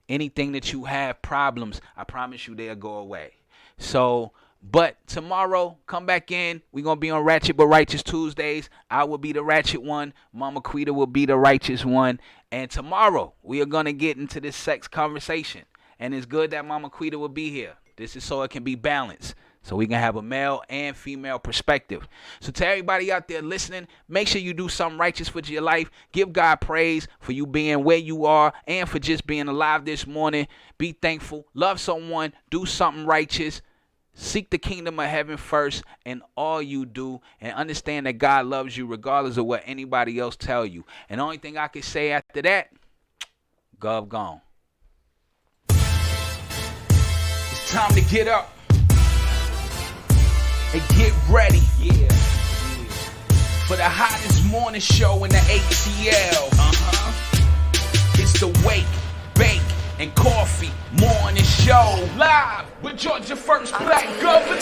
Anything that you have problems, I promise you they'll go away. So, but tomorrow, come back in. We're going to be on Ratchet but Righteous Tuesdays. I will be the ratchet one. Mama Quita will be the righteous one. And tomorrow, we are going to get into this sex conversation. And it's good that Mama Quita will be here. This is so it can be balanced, so we can have a male and female perspective. So to everybody out there listening, make sure you do something righteous with your life. Give God praise for you being where you are and for just being alive this morning. Be thankful. Love someone. Do something righteous. Seek the kingdom of heaven first in all you do, and understand that God loves you regardless of what anybody else tell you. And the only thing I can say after that, Gov gone. It's time to get up and get ready. Yeah. For the hottest morning show in the ATL. It's the Wake, Bake, and Coffee Morning Show. Live with Georgia First Black Governor.